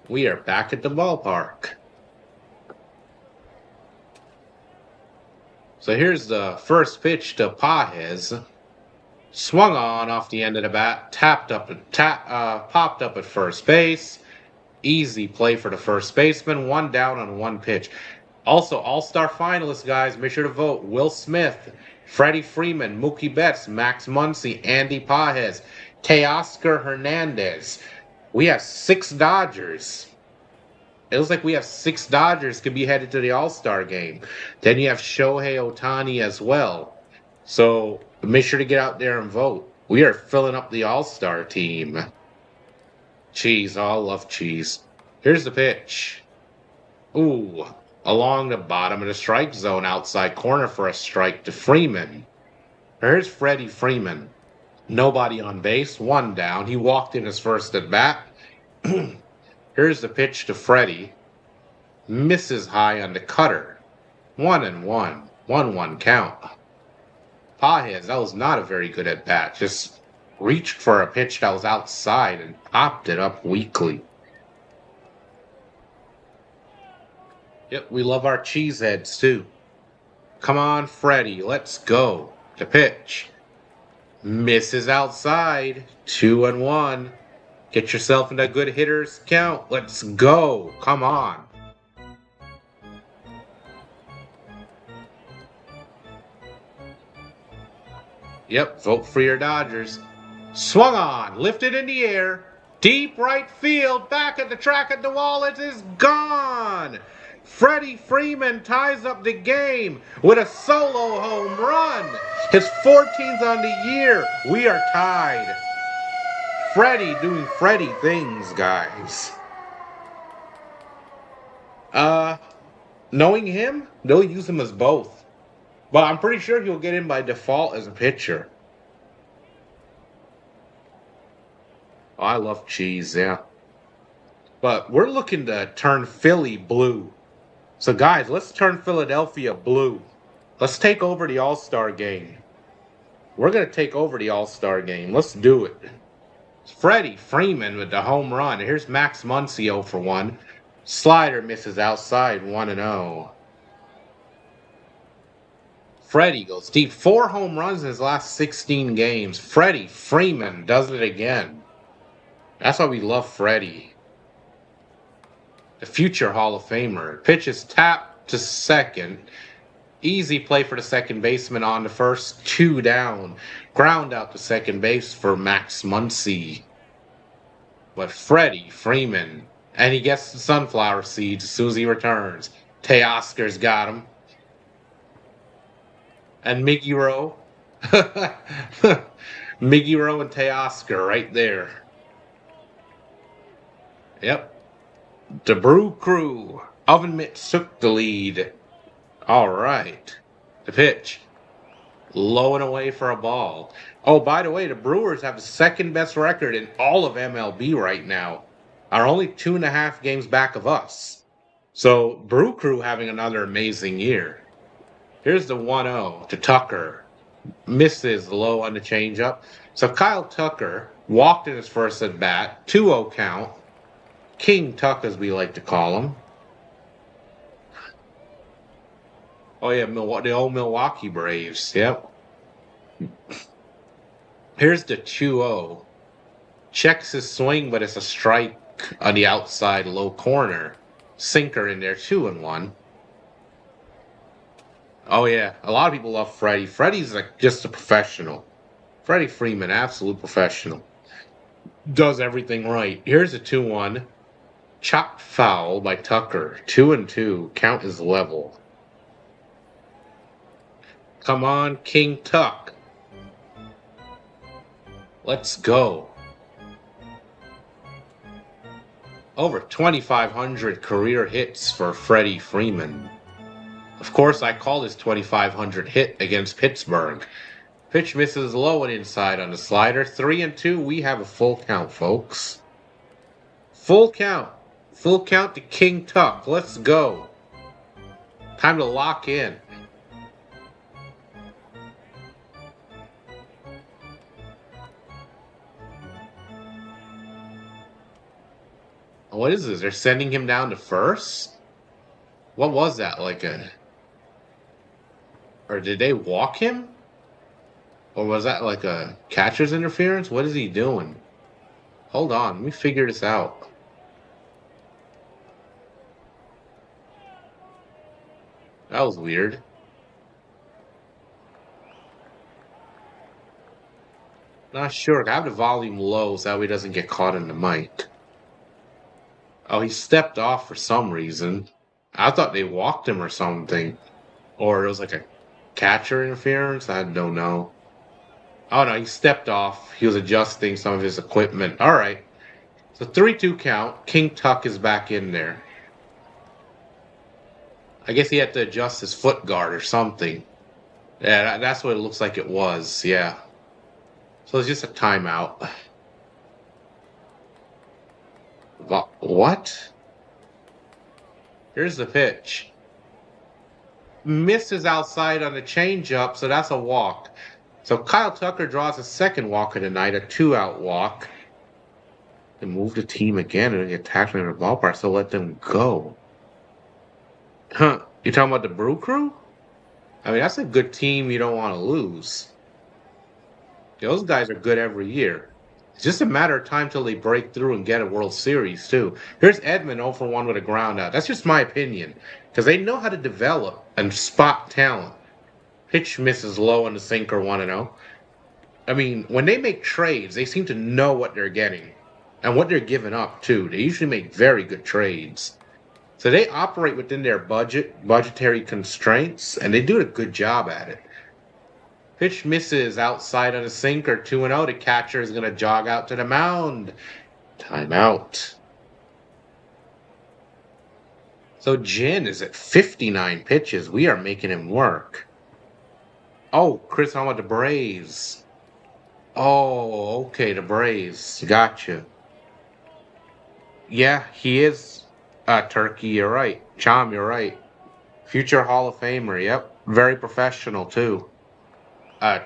We are back at the ballpark. So here's the first pitch to Pages. Swung on off the end of the bat, popped up at first base. Easy play for the first baseman. 1 down on 1 pitch. Also, all-star finalists, guys. Make sure to vote. Will Smith, Freddie Freeman, Mookie Betts, Max Muncy, Andy Pages, Teoscar Hernandez. We have 6 Dodgers. It looks like we have 6 Dodgers could be headed to the All-Star game. Then you have Shohei Ohtani as well. So make sure to get out there and vote. We are filling up the All-Star team. Cheese. Oh, I love cheese. Here's the pitch. Ooh. Along the bottom of the strike zone, outside corner for a strike to Freeman. Here's Freddie Freeman. Nobody on base. 1 down. He walked in his first at bat. Here's the pitch to Freddie. Misses high on the cutter. 1-1. 1-1 count. Pages, that was not a very good at bat. Just reached for a pitch that was outside and popped it up weakly. Yep, we love our cheeseheads too. Come on, Freddie, let's go. The pitch. Misses outside. 2-1. Get yourself in a good hitter's count. Let's go. Come on. Yep, vote for your Dodgers. Swung on, lifted in the air, deep right field, back at the track at the wall, it is gone! Freddie Freeman ties up the game with a solo home run. His 14th on the year. We are tied. Freddie doing Freddie things, guys. Knowing him, they'll use him as both. But I'm pretty sure he'll get in by default as a pitcher. Oh, I love cheese, yeah. But we're looking to turn Philly blue. So, guys, let's turn Philadelphia blue. Let's take over the All-Star game. We're going to take over the All-Star game. Let's do it. Freddie Freeman with the home run. Here's Max Muncy 0 for 1. Slider misses outside 1-0. Freddie goes deep. 4 home runs in his last 16 games. Freddie Freeman does it again. That's why we love Freddie. The future Hall of Famer. Pitches tapped to second. Easy play for the second baseman on the first. 2 down. Ground out to second base for Max Muncy. But Freddie Freeman. And he gets the sunflower seeds as soon as he returns. Teoscar's got him. And Miggy Rowe. Miggy Rowe and Teoscar right there. Yep. The Brew Crew. Oven Mitts took the lead. All right. The pitch. Low and away for a ball. Oh, by the way, the Brewers have the second best record in all of MLB right now. Are only 2.5 games back of us. So, Brew Crew having another amazing year. Here's the 1-0 to Tucker. Misses low on the changeup. So, Kyle Tucker walked in his first at bat. 2-0 count. King Tuck, as we like to call him. Oh, yeah, the old Milwaukee Braves. Yep. Here's the 2-0. Checks his swing, but it's a strike on the outside low corner. Sinker in there, 2-1. Oh, yeah. A lot of people love Freddie. Freddie's like just a professional. Freddie Freeman, absolute professional. Does everything right. Here's a 2-1. Chopped foul by Tucker. 2-2. Count is level. Come on, King Tuck. Let's go. Over 2,500 career hits for Freddie Freeman. Of course, I call this 2,500 hit against Pittsburgh. Pitch misses low and inside on the slider. 3-2. We have a full count, folks. Full count. Full count to King Tuck. Let's go. Time to lock in. What is this? They're sending him down to first? What was that? Or did they walk him? Or was that like a catcher's interference? What is he doing? Hold on, let me figure this out. That was weird. Not sure. I have the volume low so that way he doesn't get caught in the mic. Oh, he stepped off for some reason. I thought they walked him or something. Or it was like a catcher interference. I don't know. Oh, no, he stepped off. He was adjusting some of his equipment. All right. So 3-2 count. King Tuck is back in there. I guess he had to adjust his foot guard or something. Yeah, that's what it looks like it was. Yeah. So it's just a timeout. What? Here's the pitch. Misses outside on the changeup, so that's a walk. So Kyle Tucker draws a second walk of the night, a 2-out walk. They move the team again and get tackled in the ballpark, so let them go. Huh? You talking about the Brew Crew? I mean, that's a good team you don't want to lose. Those guys are good every year. It's just a matter of time till they break through and get a World Series, too. Here's Edman 0 for 1 with a ground out. That's just my opinion. Because they know how to develop and spot talent. Pitch misses low on the sinker 1-0. I mean, when they make trades, they seem to know what they're getting. And what they're giving up, too. They usually make very good trades. So they operate within their budgetary constraints, and they do a good job at it. Pitch misses outside on a sinker, 2-0. The catcher is going to jog out to the mound. Timeout. So Jin is at 59 pitches. We are making him work. Oh, Chris, how about the Braves? Oh, okay, the Braves. Gotcha. Yeah, he is Turkey. You're right. Chom, you're right. Future Hall of Famer. Yep. Very professional, too.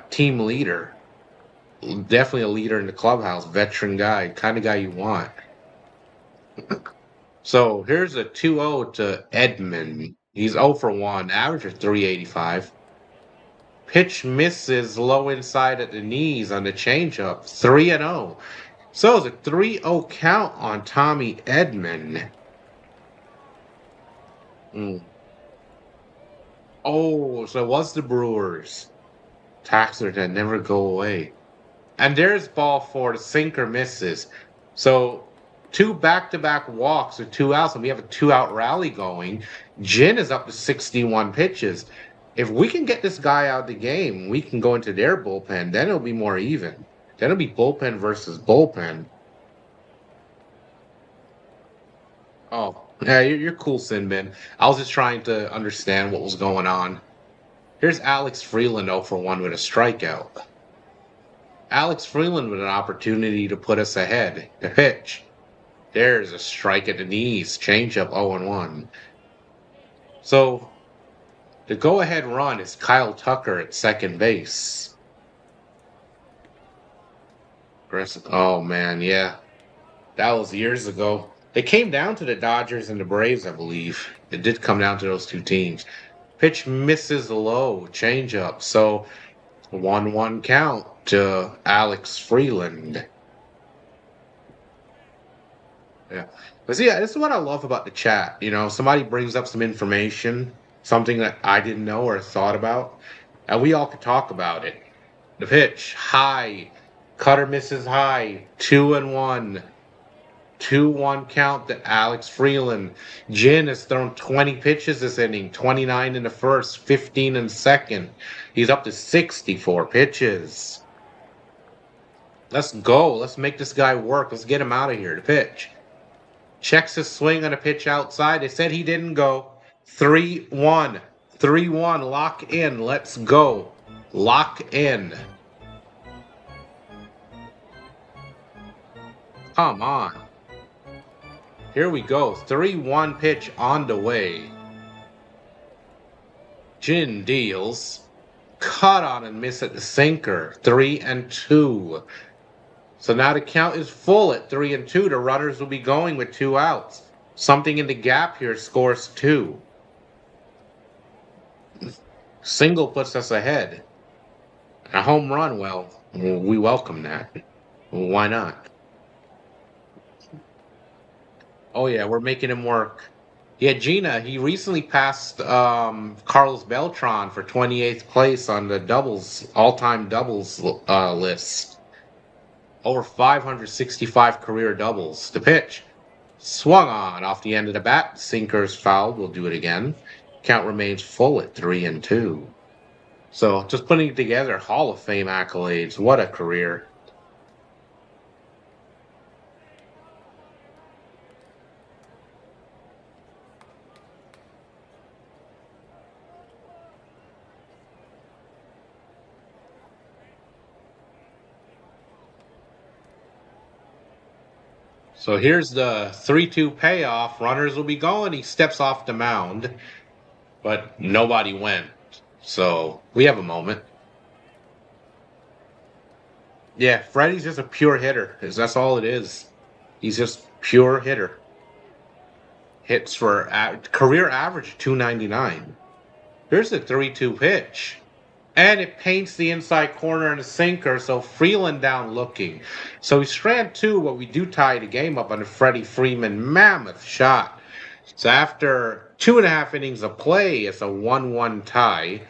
Team leader. Definitely a leader in the clubhouse. Veteran guy. Kind of guy you want. So here's a 2-0 to Edmund. He's 0 for 1. Average of 385. Pitch misses low inside at the knees on the changeup. 3-0. So it's a 3-0 count on Tommy Edman. Mm. Oh, so it was the Brewers. Taxer that never go away. And there's ball four. The sinker misses. So two back-to-back walks with 2 outs, and we have a 2-out rally going. Jin is up to 61 pitches. If we can get this guy out of the game, we can go into their bullpen. Then it'll be more even. Then it'll be bullpen versus bullpen. Oh, yeah, you're cool, Sinbin. I was just trying to understand what was going on. Here's Alex Freeland 0 for 1 with a strikeout. Alex Freeland with an opportunity to put us ahead. The pitch. There's a strike at the knees. Changeup 0-1. So the go-ahead run is Kyle Tucker at second base. Oh, man, yeah. That was years ago. It came down to the Dodgers and the Braves, I believe. It did come down to those two teams. Pitch misses low, changeup. So 1-1 count to Alex Freeland. Yeah. But see, this is what I love about the chat. You know, somebody brings up some information, something that I didn't know or thought about, and we all could talk about it. The pitch, high. Cutter misses high. 2-1. 2-1 count to Alex Freeland. Jin has thrown 20 pitches this inning, 29 in the first, 15 in the second. He's up to 64 pitches. Let's go. Let's make this guy work. Let's get him out of here. The pitch. Checks his swing on a pitch outside. They said he didn't go. 3-1. 3-1. Lock in. Let's go. Lock in. Come on. Here we go. 3-1 pitch on the way. Jin deals. Cut on and miss at the sinker. 3-2. So now the count is full at 3-2. The runners will be going with 2 outs. Something in the gap here scores 2. Single puts us ahead. A home run, well, we welcome that. Why not? Oh, yeah, we're making him work. Yeah, Gina, he recently passed Carlos Beltran for 28th place on the doubles, all-time doubles list. Over 565 career doubles. The pitch. Swung on off the end of the bat. Sinker's fouled. We'll do it again. Count remains full at 3-2. So just putting it together, Hall of Fame accolades. What a career. So here's the 3-2 payoff. Runners will be going. He steps off the mound, but nobody went. So we have a moment. Yeah, Freddie's just a pure hitter. That's all it is. He's just pure hitter. Hits for career average 299. Here's the 3-2 pitch. And it paints the inside corner and the sinker, so Freeland down looking. So we strand 2, but we do tie the game up on a Freddie Freeman mammoth shot. So after 2.5 innings of play, it's a 1-1 tie.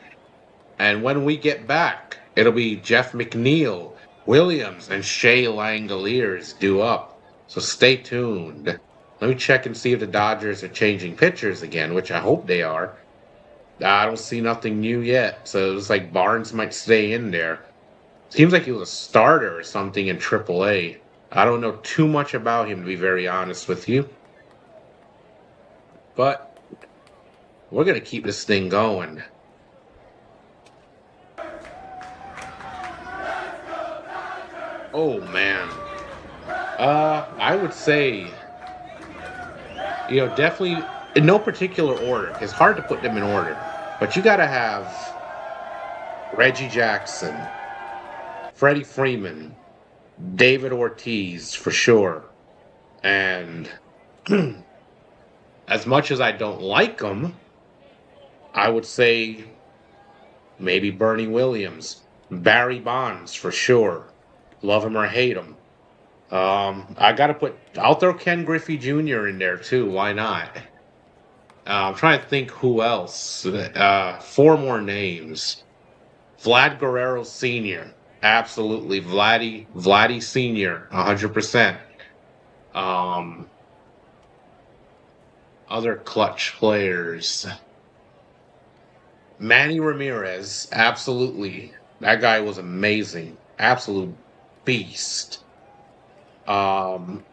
And when we get back, it'll be Jeff McNeil, Williams, and Shea Langoliers due up. So stay tuned. Let me check and see if the Dodgers are changing pitchers again, which I hope they are. I don't see nothing new yet, so it was like Barnes might stay in there. Seems like he was a starter or something in AAA. I don't know too much about him, to be very honest with you. But We're going to keep this thing going. Oh, man. I would say, definitely in no particular order. It's hard to put them in order. But you got to have Reggie Jackson, Freddie Freeman, David Ortiz for sure. And as much as I don't like them, I would say maybe Bernie Williams, Barry Bonds for sure. Love him or hate him. I'll throw Ken Griffey Jr. in there too. Why not? I'm trying to think who else. Four more names. Vlad Guerrero Sr. Absolutely. Vladdy Sr. 100%. Other clutch players. Manny Ramirez. Absolutely. That guy was amazing. Absolute beast. Um,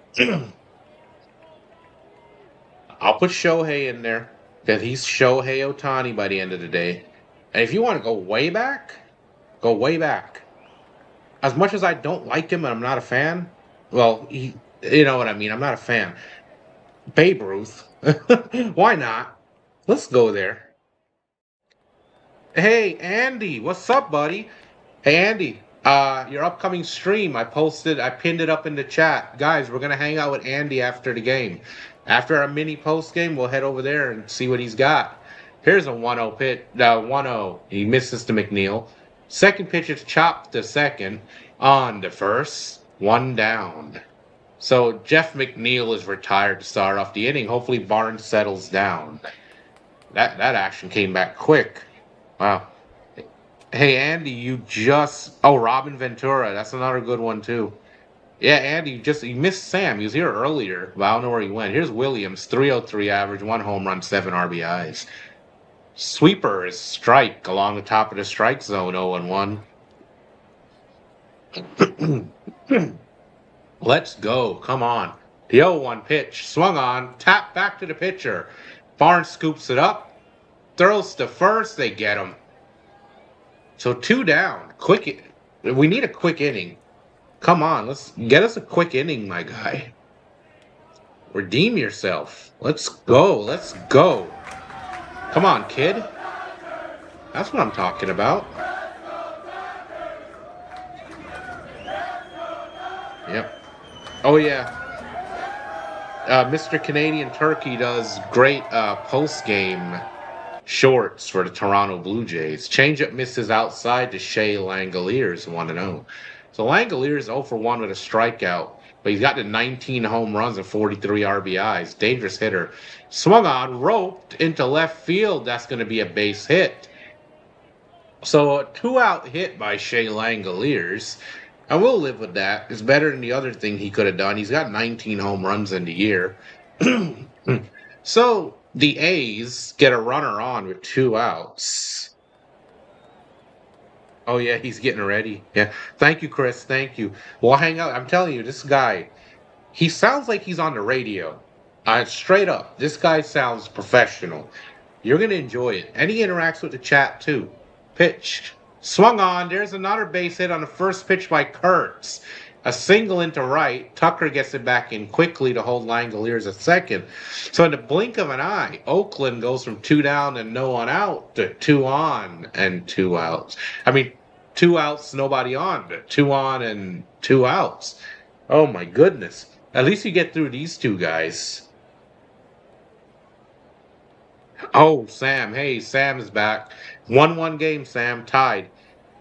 I'll put Shohei in there because he's Shohei Ohtani by the end of the day. And if you want to go way back, go way back. As much as I don't like him and I'm not a fan, well, you know what I mean. I'm not a fan. Babe Ruth. Why not? Let's go there. Hey, Andy, what's up, buddy? Hey, Andy, your upcoming stream, I pinned it up in the chat. Guys, we're going to hang out with Andy after the game. After our mini post game, we'll head over there and see what he's got. Here's a 1-0 pitch. 1-0. He misses to McNeil. Second pitch is chopped to second. On to first. One down. So Jeff McNeil is retired to start off the inning. Hopefully Barnes settles down. That action came back quick. Wow. Hey, Andy, Robin Ventura. That's another good one, too. Yeah, Andy, you missed Sam. He was here earlier, but I don't know where he went. Here's Williams, 303 average, 1 home run, 7 RBIs. Sweeper is strike along the top of the strike zone, 0-1. Let's go. Come on. The 0-1 pitch. Swung on. Tap back to the pitcher. Barnes scoops it up. Throws to first. They get him. So 2 down. We need a quick inning. Come on. Let's get us a quick inning, my guy. Redeem yourself. Let's go. Let's go. Come on, kid. That's what I'm talking about. Yep. Oh, yeah. Mr. Canadian Turkey does great post-game shorts for the Toronto Blue Jays. Changeup misses outside to Shea Langoliers, 1-0. So Langoliers 0 for 1 with a strikeout, but he's got the 19 home runs and 43 RBIs. Dangerous hitter. Swung on, roped into left field. That's going to be a base hit. So a 2-out hit by Shea Langoliers. I will live with that. It's better than the other thing he could have done. He's got 19 home runs in the year. So the A's get a runner on with 2 outs. Oh, yeah, he's getting ready. Yeah. Thank you, Chris. Thank you. We'll hang out. I'm telling you, this guy, he sounds like he's on the radio. Straight up. This guy sounds professional. You're going to enjoy it. And he interacts with the chat, too. Pitch. Swung on. There's another base hit on the first pitch by Kurtz. A single into right. Tucker gets it back in quickly to hold Langoliers at second. So in the blink of an eye, Oakland goes from 2 down and no one out to 2 on and 2 outs. I mean, 2 outs, nobody on, to 2 on and 2 outs. Oh my goodness. At least you get through these 2 guys. Oh, Sam. Hey, Sam is back. 1-1 game, Sam. Tied.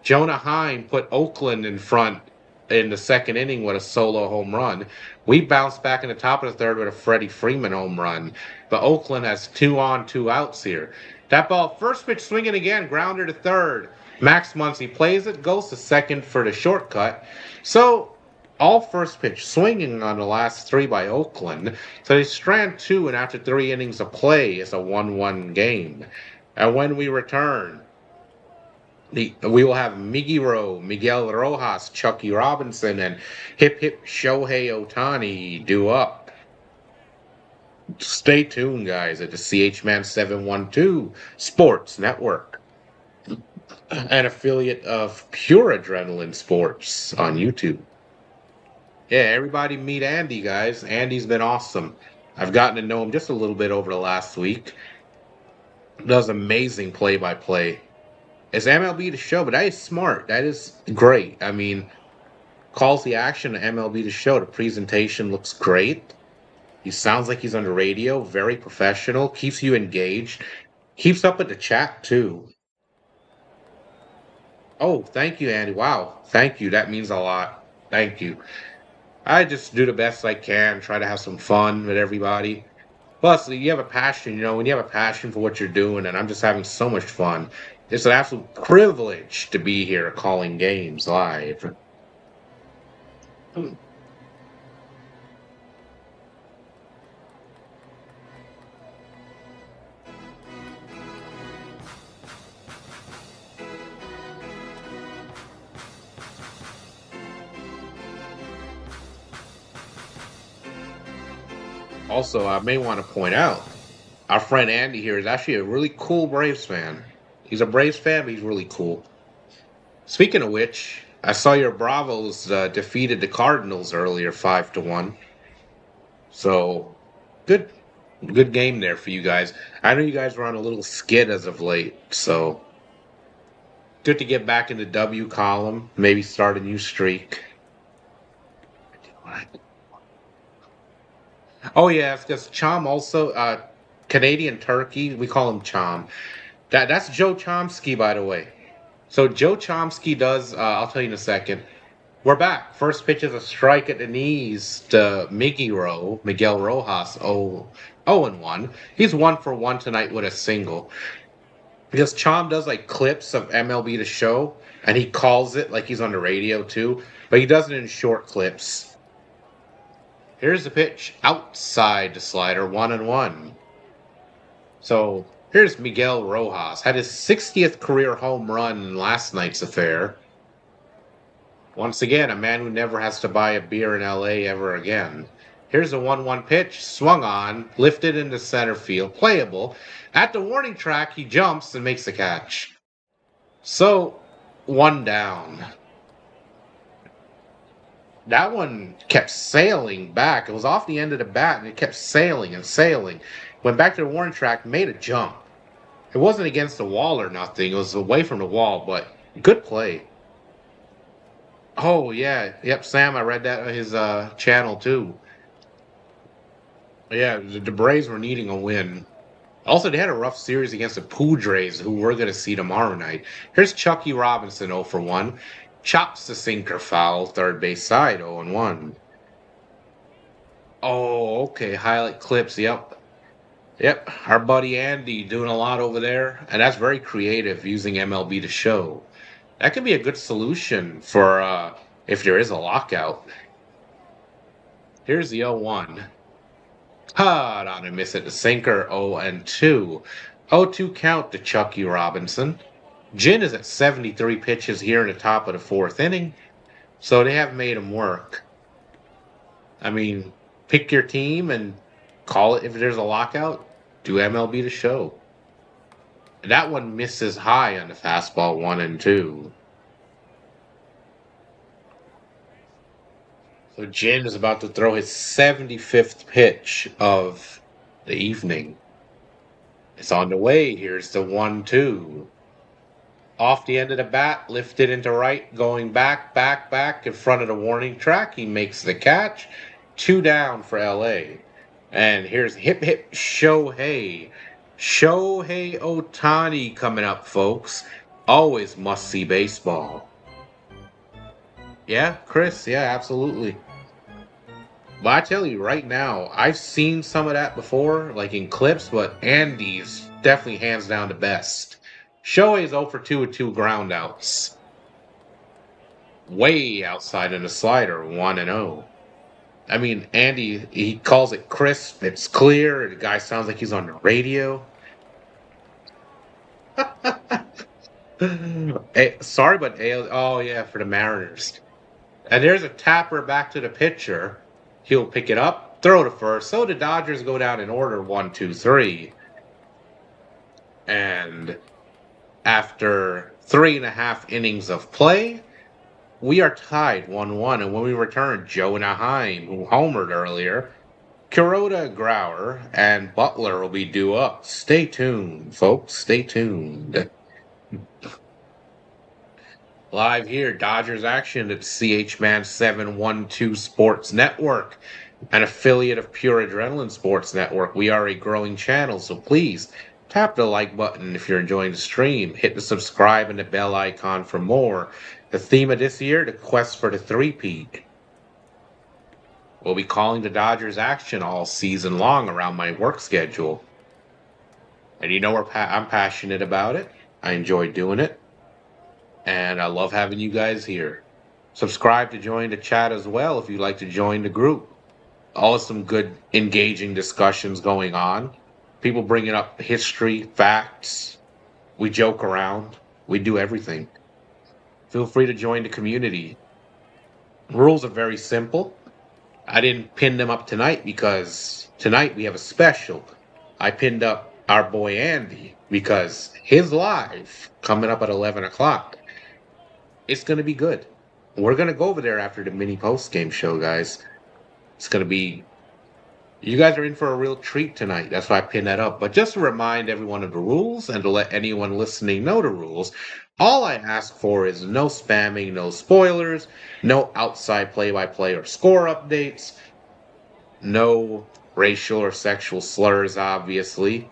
Jonah Heim put Oakland in front in the second inning with a solo home run. We bounced back in the top of the third with a Freddie Freeman home run. But Oakland has 2 on, 2 outs here. That ball, first pitch swinging again, grounder to third. Max Muncy plays it, goes to second for the shortcut. So all first pitch swinging on the last 3 by Oakland. So they strand 2, and after 3 innings of play, it's a 1-1 game. And when we return, we will have Miggy Rowe, Miguel Rojas, Chucky Robinson, and Hip Hip Shohei Ohtani due up. Stay tuned, guys, at the CHman712 Sports Network, an affiliate of Pure Adrenaline Sports on YouTube. Yeah, everybody meet Andy, guys. Andy's been awesome. I've gotten to know him just a little bit over the last week. Does amazing play-by-play. It's MLB The Show, but that is smart. That is great. I mean, calls the action to MLB The Show. The presentation looks great. He sounds like he's on the radio, very professional, keeps you engaged, keeps up with the chat too. Oh, thank you, Andy. Wow. Thank you. That means a lot. Thank you. I just do the best I can, try to have some fun with everybody. Plus, you have a passion, when you have a passion for what you're doing, and I'm just having so much fun. It's an absolute privilege to be here calling games live. Also, I may want to point out, our friend Andy here is actually a really cool Braves fan. He's a Braves fan, but he's really cool. Speaking of which, I saw your Bravos defeated the Cardinals earlier, 5-1. So, good, good game there for you guys. I know you guys were on a little skid as of late, so good to get back in the W column. Maybe start a new streak. Oh yeah, because Chom also Canadian turkey. We call him Chom. That's Joe Chomsky, by the way. So Joe Chomsky does. I'll tell you in a second. We're back. First pitch is a strike at the knees to Miguel Rojas. 0-1. He's 1 for 1 tonight with a single. Because Chom does like clips of MLB The Show, and he calls it like he's on the radio too, but he does it in short clips. Here's the pitch outside the slider, 1-1. So here's Miguel Rojas. Had his 60th career home run in last night's affair. Once again, a man who never has to buy a beer in LA ever again. Here's a 1-1 pitch, swung on, lifted into center field, playable. At the warning track, he jumps and makes the catch. So, 1 down. That one kept sailing back. It was off the end of the bat, and it kept sailing and sailing. Went back to the warning track, made a jump. It wasn't against the wall or nothing. It was away from the wall, but good play. Oh, yeah. Yep, Sam, I read that on his channel, too. Yeah, the Braves were needing a win. Also, they had a rough series against the Padres, who we're going to see tomorrow night. Here's Chucky Robinson, 0 for 1. Chops the sinker foul, third base side, 0-1. Oh, okay. Highlight clips. Yep. Yep. Our buddy Andy doing a lot over there. And that's very creative using MLB The Show. That could be a good solution for if there is a lockout. Here's the 0-1. Hard on a miss at the sinker, 0-2. 0-2 count to Chucky Robinson. Jin is at 73 pitches here in the top of the fourth inning, so they have made him work. I mean, pick your team and call it if there's a lockout. Do MLB The Show. That one misses high on the fastball, 1-2. So Jin is about to throw his 75th pitch of the evening. It's on the way. Here's the 1-2. Off the end of the bat, lifted into right, going back in front of the warning track. He makes the catch. 2 down for LA. And here's hip hip Shohei. Shohei Ohtani coming up, folks. Always must see baseball. Yeah, Chris, yeah, absolutely. But I tell you right now, I've seen some of that before, like in clips, but Andy's definitely hands down the best. Shohei is 0 for 2 with 2 groundouts. Way outside in the slider, 1-0. I mean, Andy, he calls it crisp, it's clear, the guy sounds like he's on the radio. Hey, sorry, but oh yeah, for the Mariners. And there's a tapper back to the pitcher. He'll pick it up, throw to first. So the Dodgers go down in order 1, 2, 3. And after 3.5 innings of play, we are tied 1-1. And when we return, Jonah Heim, who homered earlier, Kuroda, Grauer, and Butler will be due up. Stay tuned, folks. Stay tuned. Live here, Dodgers action at CHman712 Sports Network, an affiliate of Pure Adrenaline Sports Network. We are a growing channel, so please tap the like button if you're enjoying the stream. Hit the subscribe and the bell icon for more. The theme of this year, the quest for the three-peat. We'll be calling the Dodgers action all season long around my work schedule. And you know I'm passionate about it. I enjoy doing it. And I love having you guys here. Subscribe to join the chat as well if you'd like to join the group. Always some good, engaging discussions going on. People bringing up history, facts. We joke around. We do everything. Feel free to join the community. Rules are very simple. I didn't pin them up tonight because tonight we have a special. I pinned up our boy Andy because his live coming up at 11 o'clock. It's going to be good. We're going to go over there after the mini post-game show, guys. It's going to be... You guys are in for a real treat tonight. That's why I pinned that up. But just to remind everyone of the rules and to let anyone listening know the rules, all I ask for is no spamming, no spoilers, no outside play-by-play or score updates, no racial or sexual slurs, obviously,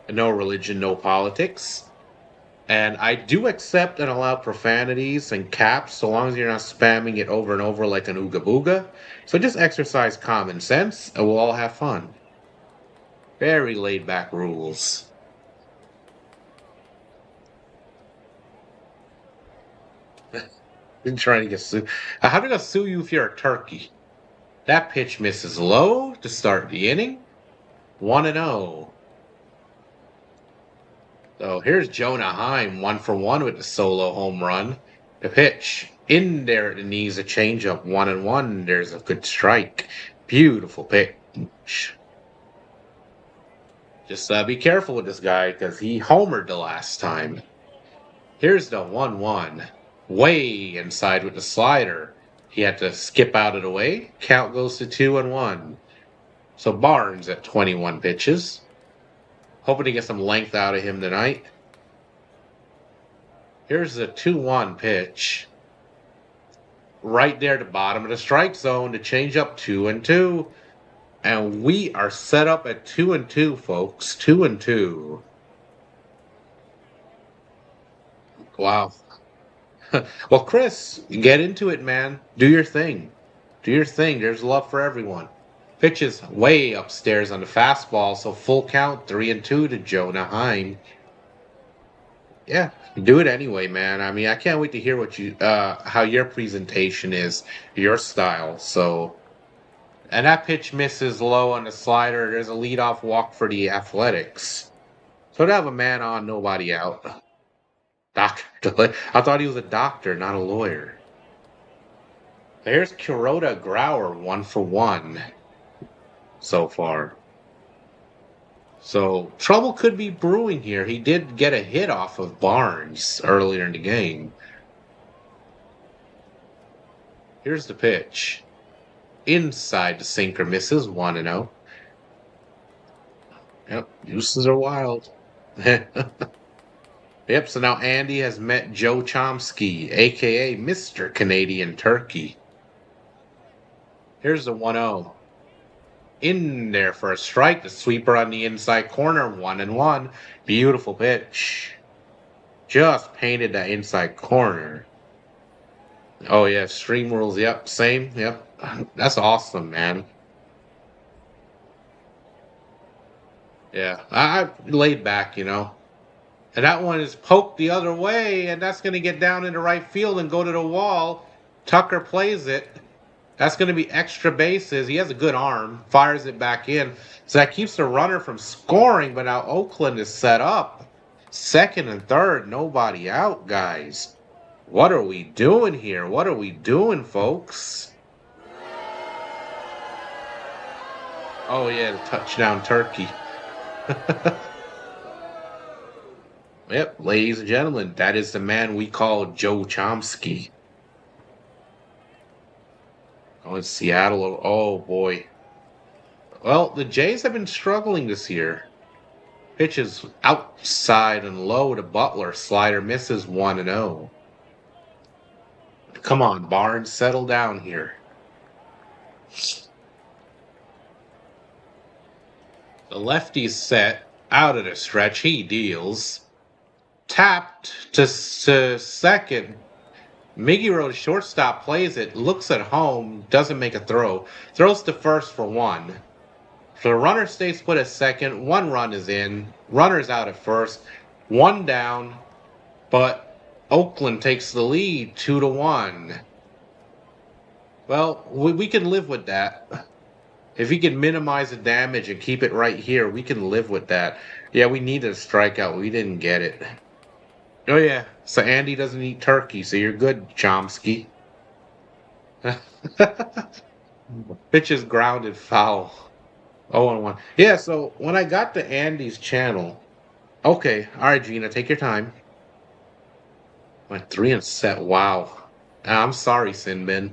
no religion, no politics. And I do accept and allow profanities and caps so long as you're not spamming it over and over like an ooga booga. So just exercise common sense and we'll all have fun. Very laid back rules. Been trying to get sued. How did I sue you if you're a turkey? That pitch misses low to start the inning. 1-0. So here's Jonah Heim, 1-for-1 with the solo home run. The pitch in there at the knees, a changeup, 1-1. There's a good strike. Beautiful pitch. Just be careful with this guy because he homered the last time. Here's the 1-1. Way inside with the slider. He had to skip out of the way. Count goes to 2-1. So Barnes at 21 pitches. Hoping to get some length out of him tonight. Here's the 2-1 pitch. Right there at the bottom of the strike zone to change up 2-2. And we are set up at 2-2, folks. 2-2. Wow. Well, Chris, get into it, man. Do your thing. Do your thing. There's love for everyone. Pitch is way upstairs on the fastball, so full count, 3-2 to Jonah Heim. Yeah, do it anyway, man. I mean, I can't wait to hear what you, how your presentation is, your style. So, and that pitch misses low on the slider. There's a leadoff walk for the Athletics. So to have a man on, nobody out. Doctor, I thought he was a doctor, not a lawyer. There's Kuroda, Grauer, 1-for-1. So far. So trouble could be brewing here. He did get a hit off of Barnes earlier in the game. Here's the pitch. Inside the sinker, misses 1-0. Yep, uses are wild. Yep, so now Andy has met Joe Chomsky, a.k.a. Mr. Canadian Turkey. Here's the 1-0. In there for a strike. The sweeper on the inside corner. 1-1. Beautiful pitch. Just painted that inside corner. Oh, yeah. Stream rules. Yep. Same. Yep. That's awesome, man. Yeah. I laid back, you know. And that one is poked the other way, and that's going to get down into right field and go to the wall. Tucker plays it. That's going to be extra bases. He has a good arm. Fires it back in. So that keeps the runner from scoring. But now Oakland is set up. Second and third. Nobody out, guys. What are we doing here? What are we doing, folks? Oh, yeah, the touchdown turkey. Yep, ladies and gentlemen, that is the man we call Joe Chomsky. Oh, in Seattle. Oh, boy. Well, the Jays have been struggling this year. Pitches outside and low to Butler. Slider misses 1-0. Come on, Barnes, settle down here. The lefty's set out of the stretch. He deals. Tapped to second. Miggy Road shortstop plays it, looks at home, doesn't make a throw. Throws to first for one. So the runner stays put at second. One run is in. Runner's out at first. One down. But Oakland takes the lead 2-1. Well, we can live with that. If he can minimize the damage and keep it right here, we can live with that. Yeah, we needed a strikeout. We didn't get it. Oh, yeah. So Andy doesn't eat turkey, so you're good, Chomsky. Pitch is grounded foul. 0-1. Yeah, so when I got to Andy's channel, okay, all right, Gina, take your time. Went 3 and set. Wow. I'm sorry, Sinbin.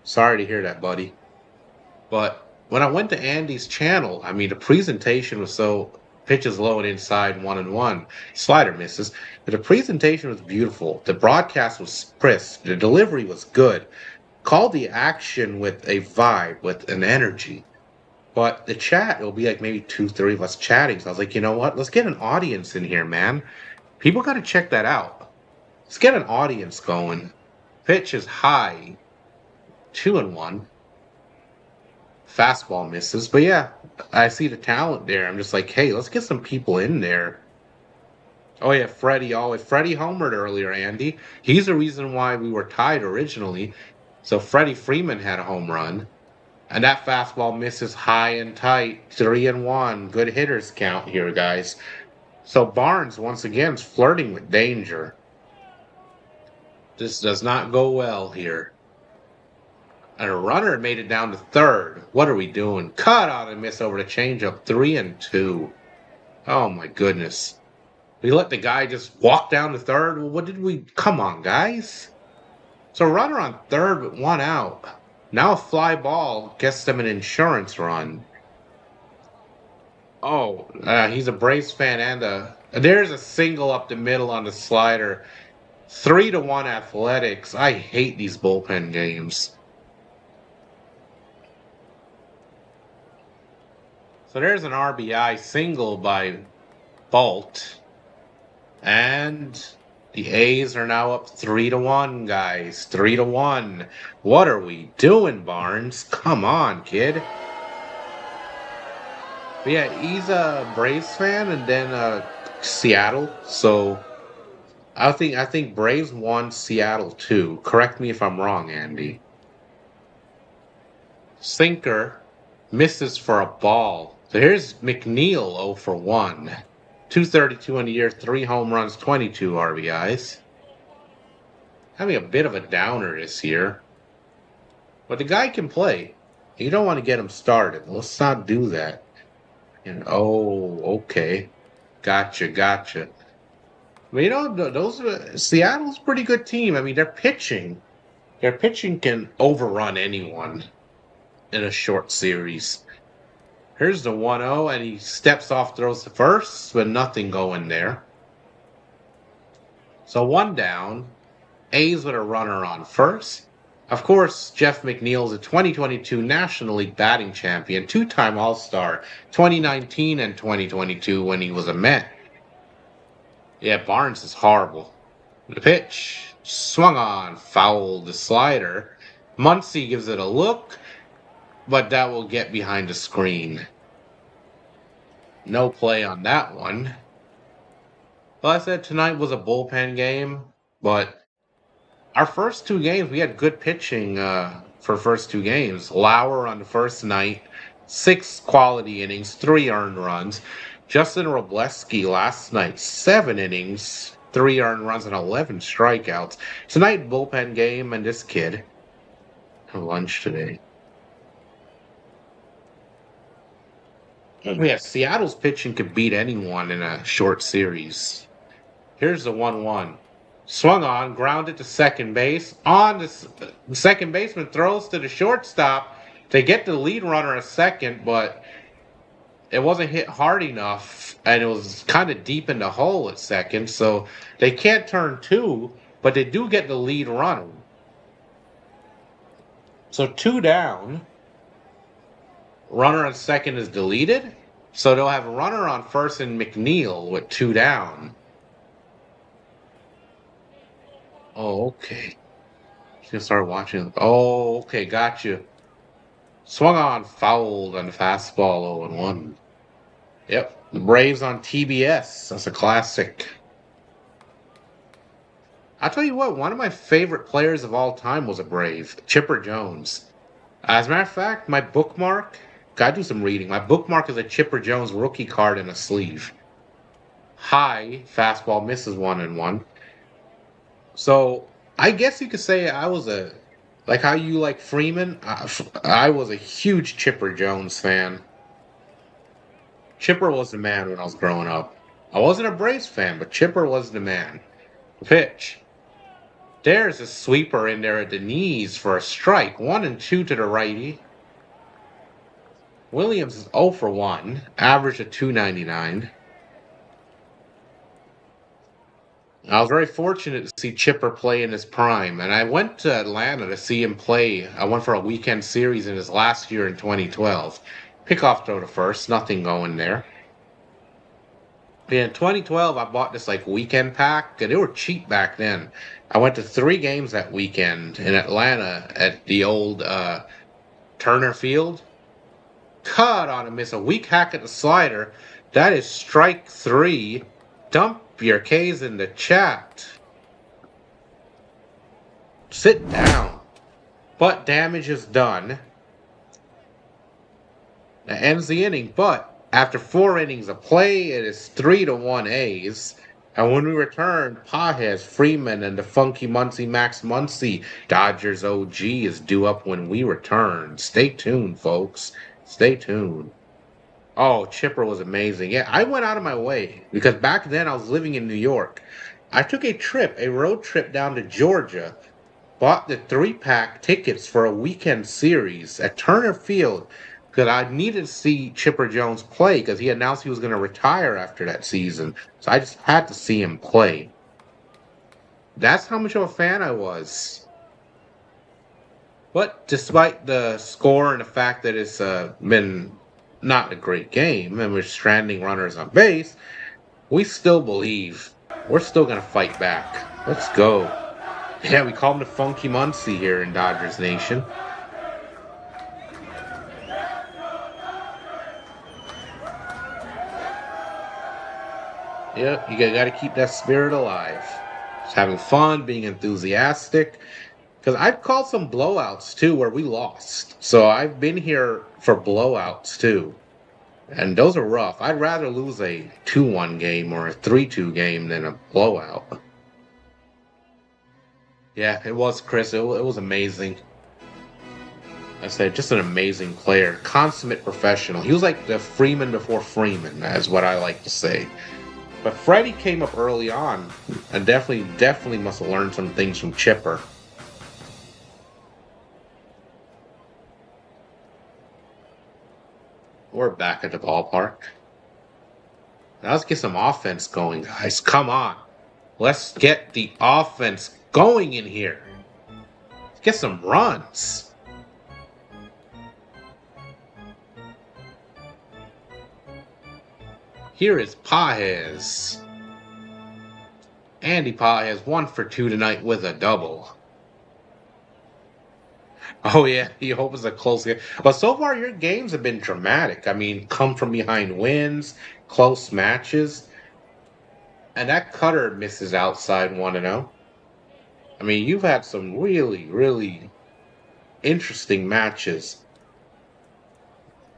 Sorry to hear that, buddy. But when I went to Andy's channel, I mean, the presentation was so pitches low and inside 1-1. Slider misses. But the presentation was beautiful. The broadcast was crisp. The delivery was good. Called the action with a vibe, with an energy. But the chat, it'll be like maybe 2, 3 of us chatting. So I was like, you know what? Let's get an audience in here, man. People got to check that out. Let's get an audience going. Pitch is high. 2-1. Fastball misses. But yeah, I see the talent there. I'm just like, hey, let's get some people in there. Oh yeah, Freddie always. Freddie homered earlier, Andy. He's the reason why we were tied originally. So Freddie Freeman had a home run. And that fastball misses high and tight. 3-1. Good hitters count here, guys. So Barnes, once again, is flirting with danger. This does not go well here. And a runner made it down to third. What are we doing? Cut out and miss over the changeup. 3-2. Oh my goodness. We let the guy just walk down to third? Well, what did we... Come on, guys. So runner on third with 1 out. Now a fly ball gets them an insurance run. Oh, he's a Braves fan and there's a single up the middle on the slider. 3-1 Athletics. I hate these bullpen games. So there's an RBI single by Bolt. And the A's are now up 3-1, guys. 3-1. What are we doing, Barnes? Come on, kid. But yeah, he's a Braves fan and then Seattle. So I think Braves won Seattle too. Correct me if I'm wrong, Andy. Sinker misses for a ball. So here's McNeil 0 for 1. 232 in the year, 3 home runs, 22 RBIs. Having a bit of a downer this year. But the guy can play. You don't want to get him started. Let's not do that. And okay. Gotcha. But you know, Seattle's a pretty good team. I mean, their pitching can overrun anyone in a short series. Here's the 1-0, and he steps off, throws to first, but nothing going there. So 1 down. A's with a runner on first. Of course, Jeff McNeil is a 2022 National League batting champion, 2-time All-Star, 2019 and 2022 when he was a Met. Yeah, Barnes is horrible. The pitch swung on, fouled the slider. Muncy gives it a look, but that will get behind the screen. No play on that one. Well, I said tonight was a bullpen game, but our first 2 games, we had good pitching for first 2 games. Lauer on the first night, 6 quality innings, 3 earned runs. Justin Robleski last night, 7 innings, 3 earned runs, and 11 strikeouts. Tonight, bullpen game, and this kid had lunch today. Yeah, Seattle's pitching could beat anyone in a short series. Here's the 1-1. Swung on, grounded to second base. The second baseman throws to the shortstop. They get the lead runner a second, but it wasn't hit hard enough, and it was kind of deep in the hole at second, so they can't turn two, but they do get the lead runner. So two down, runner on second is deleted, so they'll have a runner on first and McNeil with two down. Oh, okay. Just gonna start watching. Oh, okay, got you. Swung on, fouled on the fastball 0-1. Yep, the Braves on TBS. That's a classic. I'll tell you what, one of my favorite players of all time was a Brave, Chipper Jones. As a matter of fact, my bookmark, gotta do some reading. My bookmark is a Chipper Jones rookie card in a sleeve. High, fastball misses 1-1. So I guess you could say like how you like Freeman, I was a huge Chipper Jones fan. Chipper was the man when I was growing up. I wasn't a Braves fan, but Chipper was the man. Pitch. There's a sweeper in there at the knees for a strike. 1-2 to the righty. Williams is 0 for 1, average of 299. I was very fortunate to see Chipper play in his prime, and I went to Atlanta to see him play. I went for a weekend series in his last year in 2012. Pickoff throw to first, nothing going there. In 2012, I bought this like weekend pack, and they were cheap back then. I went to 3 games that weekend in Atlanta at the old Turner Field. Cut on a miss, a weak hack at the slider. That is strike 3. Dump your K's in the chat. Sit down. But damage is done. That ends the inning, but after 4 innings of play, it is 3-1 A's. And when we return, Pajes, Freeman, and the funky Muncie Max Muncie Dodgers OG is due up when we return. Stay tuned, folks. Stay tuned. Oh, Chipper was amazing. Yeah, I went out of my way because back then I was living in New York. I took a road trip down to Georgia, bought the 3-pack tickets for a weekend series at Turner Field because I needed to see Chipper Jones play because he announced he was going to retire after that season. So I just had to see him play. That's how much of a fan I was. But despite the score and the fact that it's been not a great game and we're stranding runners on base, we still believe. We're still going to fight back. Let's go. Yeah, we call him the Funky Muncie here in Dodgers Nation. Yep, you got to keep that spirit alive. Just having fun, being enthusiastic. Because I've called some blowouts too where we lost. So I've been here for blowouts too. And those are rough. I'd rather lose a 2-1 game or a 3-2 game than a blowout. Yeah, it was, Chris. It was amazing. I said, just an amazing player. Consummate professional. He was like the Freeman before Freeman, is what I like to say. But Freddie came up early on and definitely must have learned some things from Chipper. We're back at the ballpark. Now let's get some offense going, guys. Come on. Let's get the offense going in here. Let's get some runs. Here is Pajes. Andy Pajes 1 for 2 tonight with a double. Oh, yeah, he hopes it's a close game. But so far, your games have been dramatic. I mean, come from behind wins, close matches. And that cutter misses outside 1-0. I mean, you've had some really interesting matches.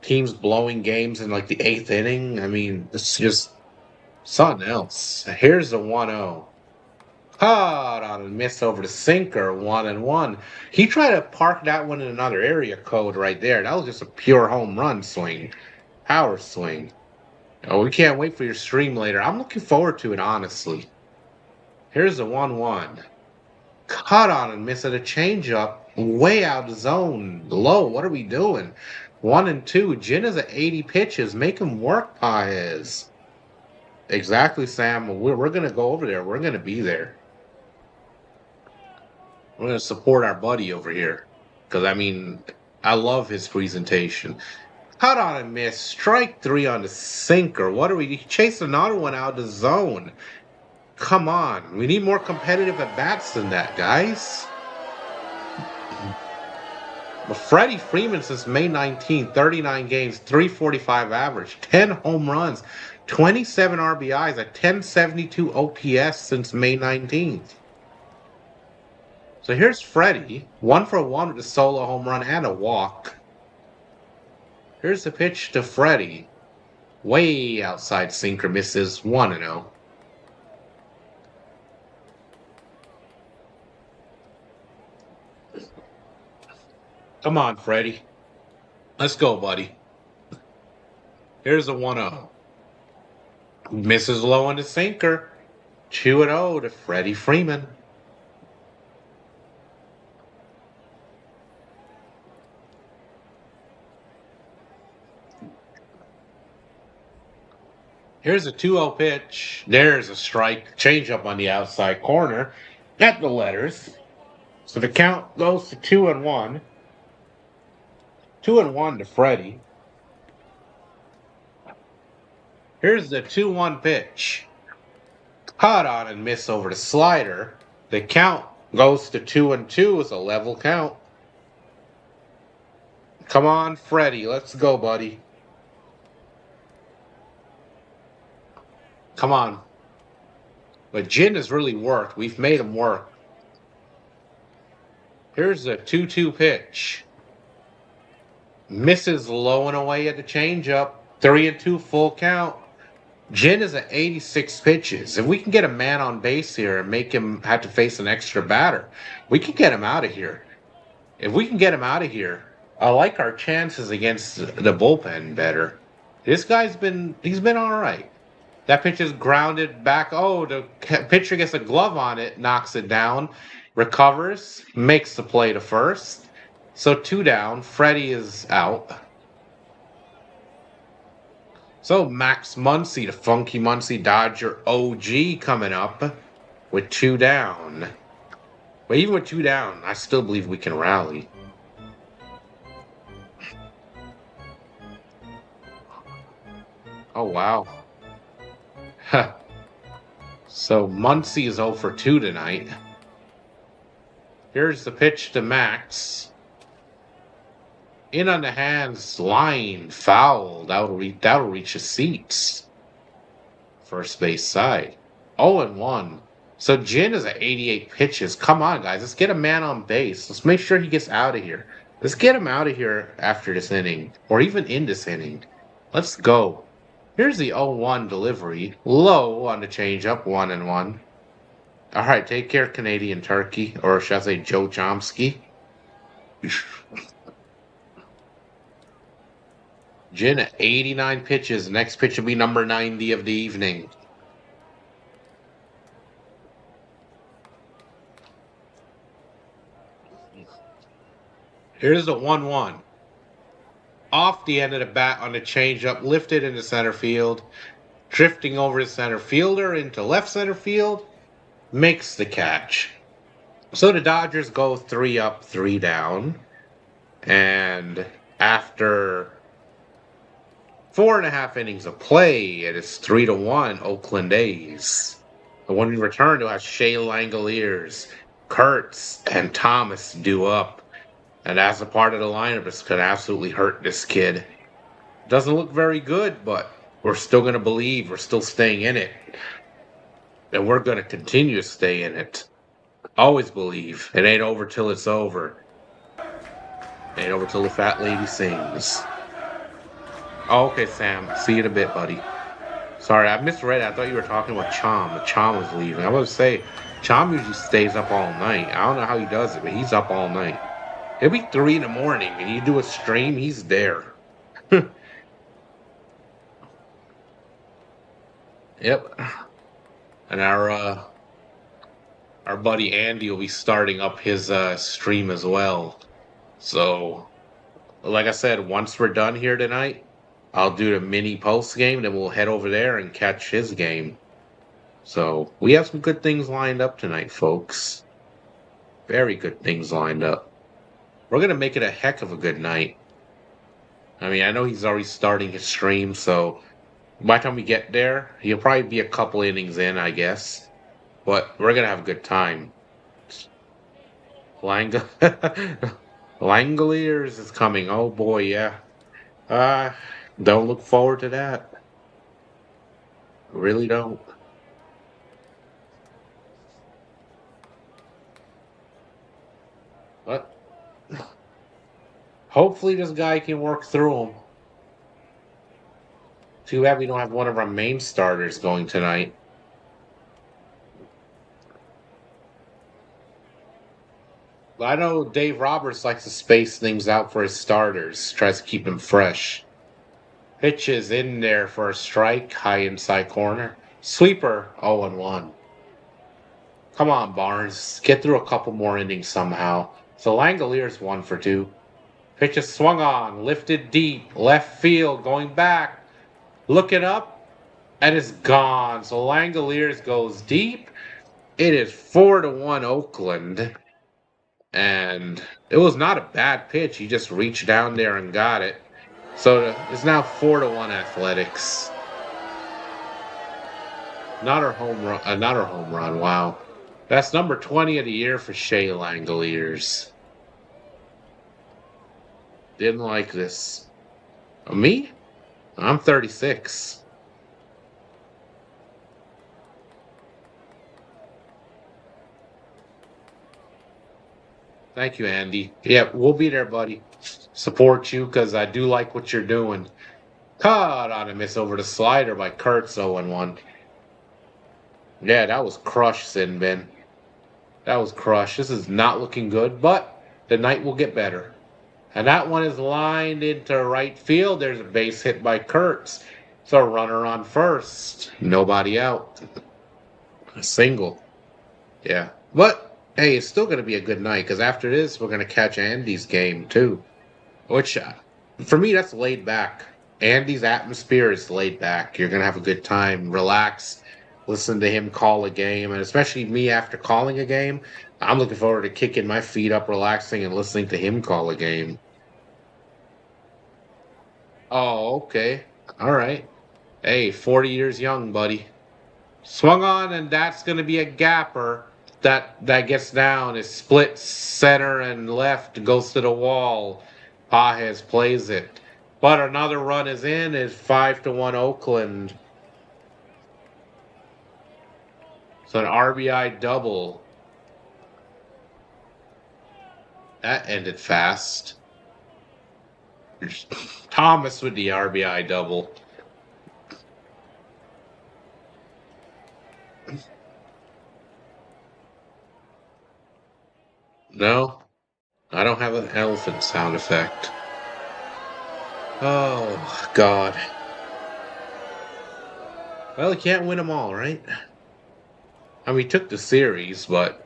Teams blowing games in like the 8th inning. I mean, it's just something else. Here's the 1-0. Caught on a miss over the sinker, 1-1. He tried to park that one in another area code right there. That was just a pure home run swing. Power swing. Oh, we can't wait for your stream later. I'm looking forward to it, honestly. Here's a 1-1. Cut on and miss at a changeup. Way out of zone. Low. What are we doing? 1-2. Jin is at 80 pitches. Make him work, Paez. Exactly, Sam. We're going to go over there. We're going to be there. We're going to support our buddy over here. Because, I mean, I love his presentation. Cut on and miss. Strike 3 on the sinker. What are we? He chased another one out of the zone. Come on. We need more competitive at-bats than that, guys. But Freddie Freeman since May 19th, 39 games, 345 average, 10 home runs, 27 RBIs, a 1072 OPS since May 19th. So here's Freddie, 1-for-1 with a solo home run and a walk. Here's the pitch to Freddie. Way outside sinker, misses 1-0. Come on, Freddie. Let's go, buddy. Here's a 1-0. Misses low on the sinker. 2-0 to Freddie Freeman. Here's a 2-0 pitch. There's a strike. Changeup on the outside corner. At the letters. So the count goes to 2-1. 2-1 to Freddie. Here's the 2-1 pitch. Caught on and miss over the slider. The count goes to 2-2. It's a level count. Come on, Freddie. Let's go, buddy. Come on. But Jin has really worked. We've made him work. Here's the 2-2 pitch. Misses low and away at the changeup. 3-2 full count. Jin is at 86 pitches. If we can get a man on base here and make him have to face an extra batter, we can get him out of here. If we can get him out of here, I like our chances against the bullpen better. This guy's he's been all right. That pitch is grounded back. Oh, the pitcher gets a glove on it, knocks it down, recovers, makes the play to first. So 2 down. Freddie is out. So Max Muncy, the funky Muncy Dodger OG, coming up with 2 down. But even with 2 down, I still believe we can rally. Oh, wow. So Muncy is 0-for-2 tonight. Here's the pitch to Max. In on the hands, line, foul. That'll reach the seats. First base side. 0-1. So Jin is at 88 pitches. Come on, guys. Let's get a man on base. Let's make sure he gets out of here. Let's get him out of here after this inning. Or even in this inning. Let's go. Here's the 0-1 delivery. Low on the changeup. 1-1. All right, take care, Canadian Turkey. Or should I say Joe Chomsky? Jin at 89 pitches. Next pitch will be number 90 of the evening. Here's the 1-1. Off the end of the bat on the changeup, lifted into center field, drifting over the center fielder into left center field, makes the catch. So the Dodgers go 3 up, 3 down, and after 4.5 innings of play, it is 3-1 Oakland A's. And when we return to have Shea Langoliers, Kurtz, and Thomas due up. And as a part of the lineup, this could absolutely hurt this kid. Doesn't look very good, but we're still going to believe. We're still staying in it. And we're going to continue to stay in it. Always believe. It ain't over till it's over. Ain't over till the fat lady sings. Oh, okay, Sam. See you in a bit, buddy. Sorry, I misread it. I thought you were talking about Chom. Chom was leaving. I was going to say, Chom usually stays up all night. I don't know how he does it, but he's up all night. It'll be 3 in the morning, and you do a stream, he's there. Yep. And our buddy Andy will be starting up his stream as well. So, like I said, once we're done here tonight, I'll do the mini post game, then we'll head over there and catch his game. So, we have some good things lined up tonight, folks. Very good things lined up. We're going to make it a heck of a good night. I mean, I know he's already starting his stream, so by the time we get there, he'll probably be a couple innings in, I guess. But we're going to have a good time. Langoliers is coming. Oh boy, yeah. Don't look forward to that. Really don't. But hopefully this guy can work through them. Too bad we don't have one of our main starters going tonight. But I know Dave Roberts likes to space things out for his starters, tries to keep them fresh. Pitch is in there for a strike, high inside corner. Sweeper, 0-1. Come on, Barnes. Get through a couple more innings somehow. So Langoliers 1 for 2. Pitch is swung on, lifted deep, left field, going back. Looking up, and it's gone. So Langoliers goes deep. It is 4-1 Oakland. And it was not a bad pitch. He just reached down there and got it. So it's now 4-1 Athletics. Not our home run. Not our home run. Wow, that's number 20 of the year for Shea Langoliers. Didn't like this. Me? I'm 36. Thank you, Andy. Yeah, we'll be there, buddy. Support you because I do like what you're doing. Caught on a miss over the slider by Kurtz 0-1. Yeah, that was crushed, Sin Bin. That was crushed. This is not looking good, but the night will get better. And that one is lined into right field. There's a base hit by Kurtz. So runner on first. Nobody out. A single. Yeah. But, hey, it's still going to be a good night because after this, we're going to catch Andy's game, too. Which, for me, that's laid back. Andy's atmosphere is laid back. You're going to have a good time. Relax. Listen to him call a game. And especially me after calling a game, I'm looking forward to kicking my feet up, relaxing, and listening to him call a game. Oh, okay. All right. Hey, 40 years young, buddy. Swung on, and that's going to be a gapper. That gets down. Is split center and left, goes to the wall. Pajes plays it. But another run is in. It's 5-1 Oakland. So an RBI double. That ended fast. Thomas with the RBI double. No, I don't have an elephant sound effect. Oh, God. Well, you can't win them all, right? I mean, he took the series, but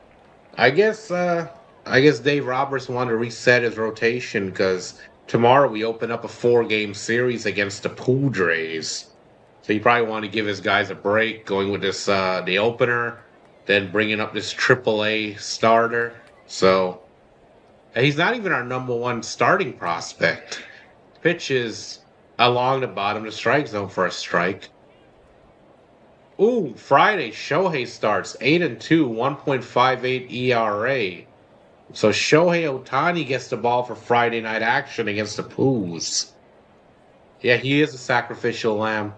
I guess Dave Roberts wanted to reset his rotation because tomorrow we open up a 4-game series against the Padres. So you probably want to give his guys a break, going with this the opener, then bringing up this AAA starter. So he's not even our number one starting prospect. Pitch is along the bottom of the strike zone for a strike. Ooh, Friday, Shohei starts 8-2, 1.58 ERA. So Shohei Ohtani gets the ball for Friday night action against the Poos. Yeah, he is a sacrificial lamb.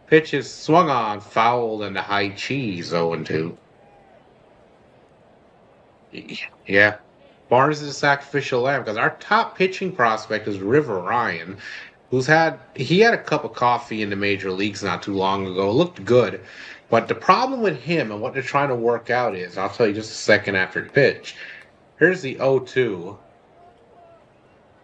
Pitch is swung on, fouled, and the high cheese 0-2. Yeah, Barnes is a sacrificial lamb because our top pitching prospect is River Ryan, he had a cup of coffee in the major leagues not too long ago. Looked good. But the problem with him and what they're trying to work out is, I'll tell you just a second after the pitch. Here's the 0-2.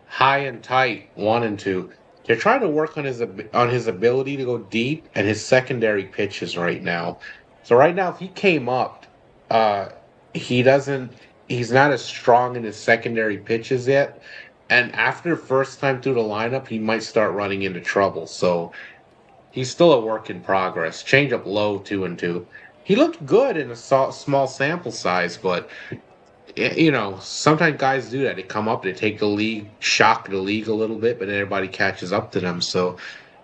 High and tight, 1-2. They're trying to work on his ability to go deep and his secondary pitches right now. So right now, if he came up, uh, he doesn't. He's not as strong in his secondary pitches yet. And after first time through the lineup, he might start running into trouble. So he's still a work in progress. Change up low 2-2. He looked good in a small sample size, but sometimes guys do that. They come up, they take the league, shock the league a little bit, but then everybody catches up to them. So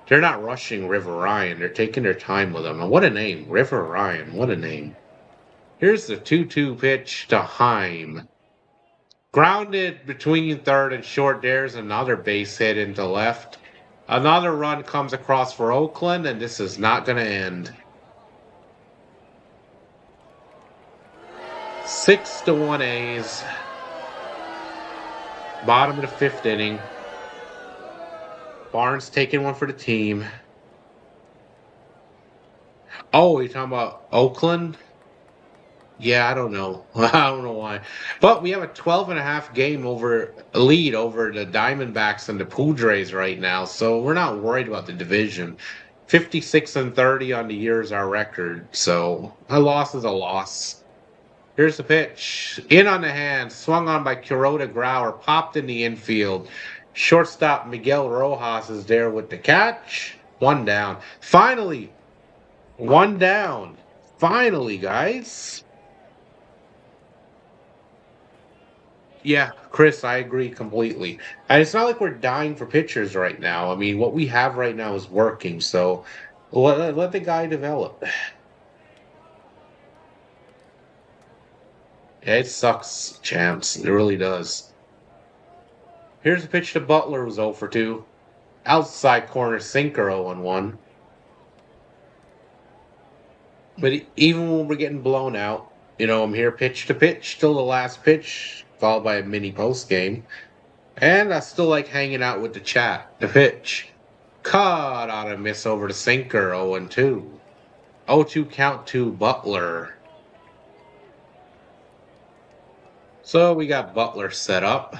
they're not rushing River Ryan. They're taking their time with him. And what a name, River Ryan. What a name. Here's the 2-2 pitch to Heim. Grounded between third and short. There's another base hit into left. Another run comes across for Oakland, and this is not going to end. 6-1 A's. Bottom of the fifth inning. Barnes taking one for the team. Oh, you're talking about Oakland? Yeah, I don't know. I don't know why. But we have a 12.5 game lead over the Diamondbacks and the Padres right now, so we're not worried about the division. 56-30 on the year is our record, so a loss is a loss. Here's the pitch. In on the hand, swung on by Kuroda Grauer, popped in the infield. Shortstop Miguel Rojas is there with the catch. One down. Finally, one down. Finally, guys. Yeah, Chris, I agree completely. And it's not like we're dying for pitchers right now. I mean, what we have right now is working, so let the guy develop. Yeah, it sucks, champs. It really does. Here's a pitch to Butler, who's 0 for 2. Outside corner sinker 0-1. But even when we're getting blown out, I'm here pitch to pitch till the last pitch, followed by a mini post game. And I still like hanging out with the chat. The pitch. Caught on a miss over the sinker 0-2. 0-2 count to Butler. So we got Butler set up.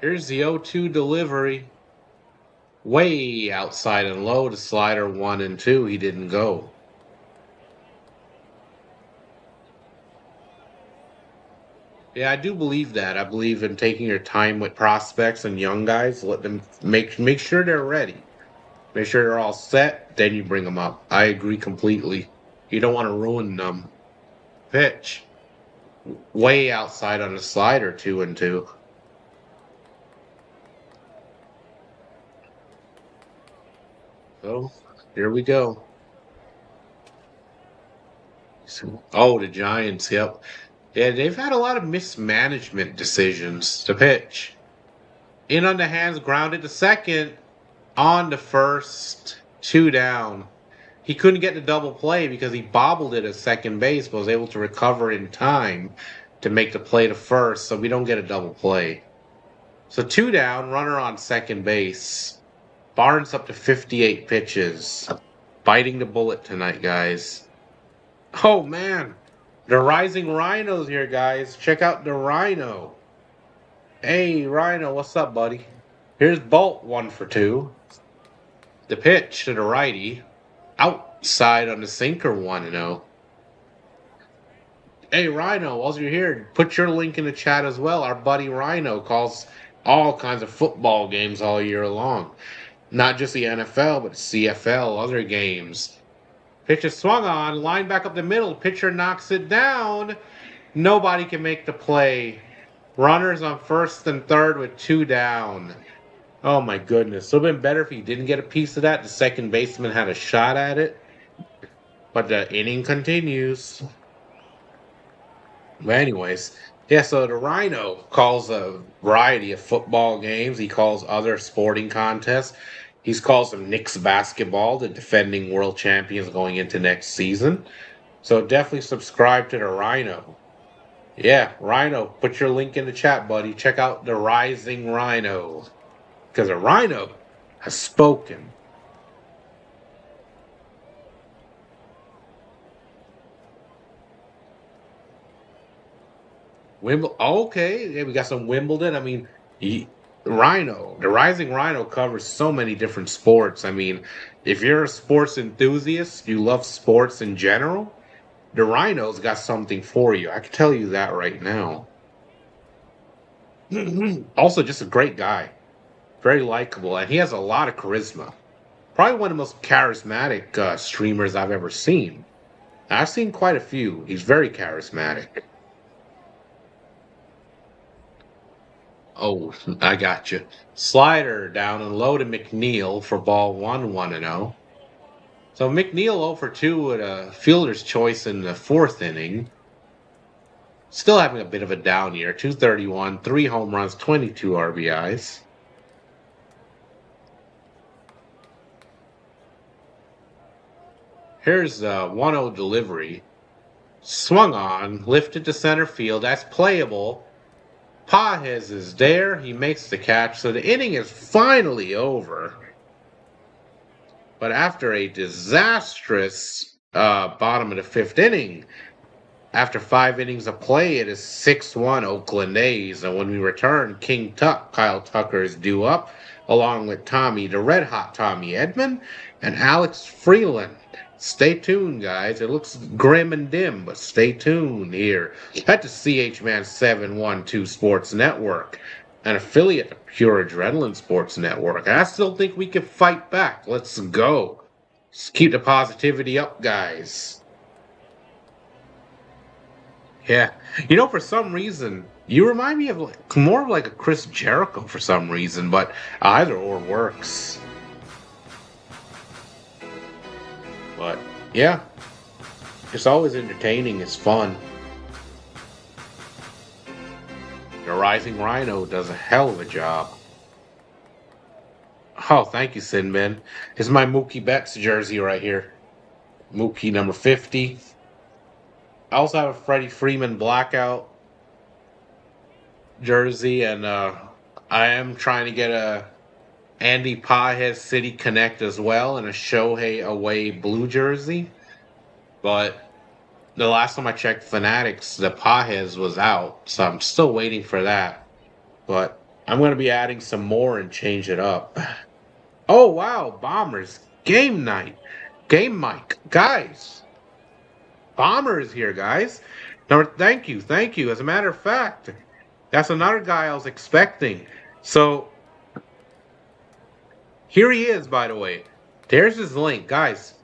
Here's the 0-2 delivery. Way outside and low to slider 1-2. He didn't go. Yeah, I do believe that. I believe in taking your time with prospects and young guys. Let them make sure they're ready. Make sure they're all set. Then you bring them up. I agree completely. You don't want to ruin them. Pitch. Way outside on the slider 2-2. So here we go. Oh, the Giants. Yep. Yeah, they've had a lot of mismanagement decisions. The pitch. In on the hands, grounded to second. On the first. 2 down. He couldn't get the double play because he bobbled it at second base, but was able to recover in time to make the play to first, so we don't get a double play. So 2 down, runner on second base. Barnes up to 58 pitches. Biting the bullet tonight, guys. Oh, man. The Rising Rhinos here, guys. Check out the Rhino. Hey, Rhino, what's up, buddy? Here's Bolt, 1 for 2. The pitch to the righty. Outside on the sinker 1-0. Hey, Rhino, while you're here, put your link in the chat as well. Our buddy Rhino calls all kinds of football games all year long. Not just the NFL, but CFL, other games. Pitch is swung on, line back up the middle. Pitcher knocks it down. Nobody can make the play. Runners on first and third with 2 down. Oh my goodness. It would have been better if he didn't get a piece of that. The second baseman had a shot at it. But the inning continues. But anyways, yeah, so the Rhino calls a variety of football games. He calls other sporting contests. He calls them Knicks basketball, the defending world champions going into next season. So definitely subscribe to the Rhino. Yeah, Rhino, put your link in the chat, buddy. Check out the Rising Rhino. Because the Rhino has spoken. Okay, yeah, we got some Wimbledon. I mean, Rhino, the Rising Rhino covers so many different sports. I mean, if you're a sports enthusiast, you love sports in general, the Rhino's got something for you. I can tell you that right now. Also, just a great guy, very likable, and he has a lot of charisma. Probably one of the most charismatic streamers I've ever seen. I've seen quite a few. He's very charismatic. Oh, I got you. Slider down and low to McNeil for ball 1-0. So McNeil 0 for 2 with a fielder's choice in the fourth inning. Still having a bit of a down year. 231, 3 home runs, 22 RBIs. Here's a 1-0 delivery. Swung on, lifted to center field. That's playable. Pajes is there. He makes the catch. So the inning is finally over. But after a disastrous bottom of the fifth inning, after 5 innings of play, it is 6-1 Oakland A's. And when we return, Kyle Tucker is due up, along with Tommy, the red hot Tommy Edman, and Alex Freeland. Stay tuned, guys. It looks grim and dim, but stay tuned here at the CHman712 Sports Network, an affiliate of Pure Adrenaline Sports Network. And I still think we can fight back. Let's go. Just keep the positivity up, guys. Yeah. For some reason, you remind me of more of like a Chris Jericho for some reason, but either or works. But yeah, it's always entertaining. It's fun. The Rising Rhino does a hell of a job. Oh, thank you, Sinbin. This is my Mookie Betts jersey right here. Mookie number 50. I also have a Freddie Freeman blackout jersey, and I am trying to get a Andy Pajes City Connect as well, and a Shohei away blue jersey. But the last time I checked Fanatics, the Pajes was out, so I'm still waiting for that. But I'm going to be adding some more and change it up. Oh, wow, Bombers. Game night. Game mic. Guys, Bomber is here, guys. No, thank you, thank you. As a matter of fact, that's another guy I was expecting. So here he is, by the way. There's his link, guys.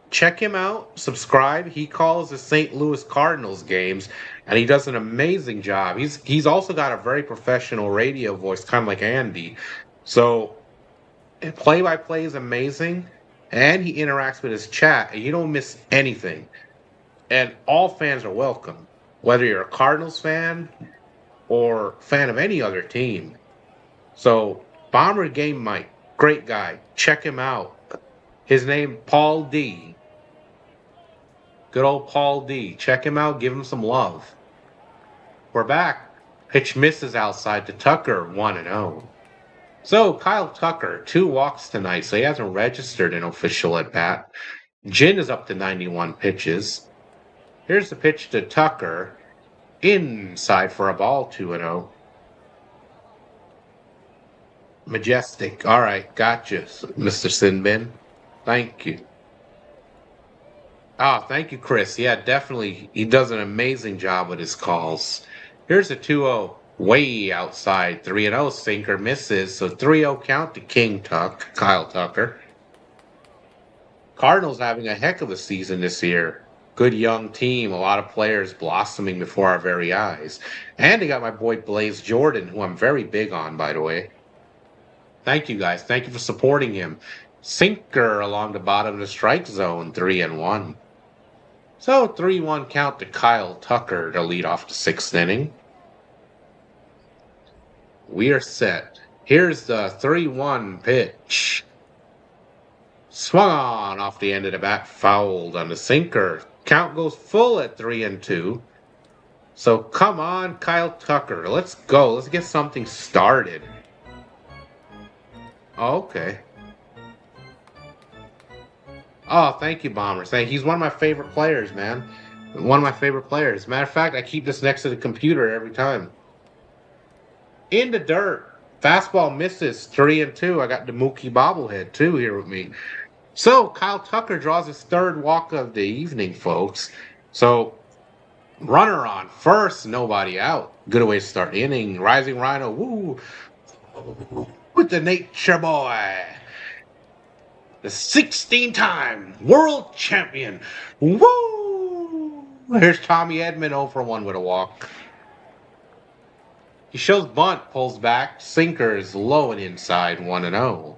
Check him out. Subscribe. He calls the St. Louis Cardinals games, and he does an amazing job. He's also got a very professional radio voice, kind of like Andy. So play-by-play is amazing, and he interacts with his chat, and you don't miss anything. And all fans are welcome, whether you're a Cardinals fan or fan of any other team. So, Bomber Game Mike, great guy. Check him out. His name, Paul D. Good old Paul D. Check him out. Give him some love. We're back. Pitch misses outside to Tucker, 1-0. So, Kyle Tucker, 2 walks tonight, so he hasn't registered an official at bat. Jin is up to 91 pitches. Here's the pitch to Tucker. Inside for a ball, 2-0. Majestic. All right, gotcha, Mr. Sinbin. Thank you. Thank you, Chris. Yeah, definitely. He does an amazing job with his calls. Here's a 2-0. Way outside. 3-0. Sinker misses. So 3-0 count to Kyle Tucker. Cardinals having a heck of a season this year. Good young team. A lot of players blossoming before our very eyes. And they got my boy Blaze Jordan, who I'm very big on, by the way. Thank you, guys. Thank you for supporting him. Sinker along the bottom of the strike zone, 3-1. So 3-1 count to Kyle Tucker to lead off the 6th inning. We are set. Here's the 3-1 pitch. Swung on off the end of the bat, fouled on the sinker. Count goes full at 3-2. So come on, Kyle Tucker. Let's go. Let's get something started. Oh, okay. Oh, thank you, Bombers. He's one of my favorite players, man. One of my favorite players. Matter of fact, I keep this next to the computer every time. In the dirt. Fastball misses 3-2. I got the Mookie bobblehead too here with me. So Kyle Tucker draws his third walk of the evening, folks. So runner on first, nobody out. Good way to start the inning. Rising Rhino, woo, with the nature boy. The 16-time world champion. Woo! Here's Tommy Edman 0 for 1 with a walk. He shows bunt, pulls back, sinker is low and inside, 1-0.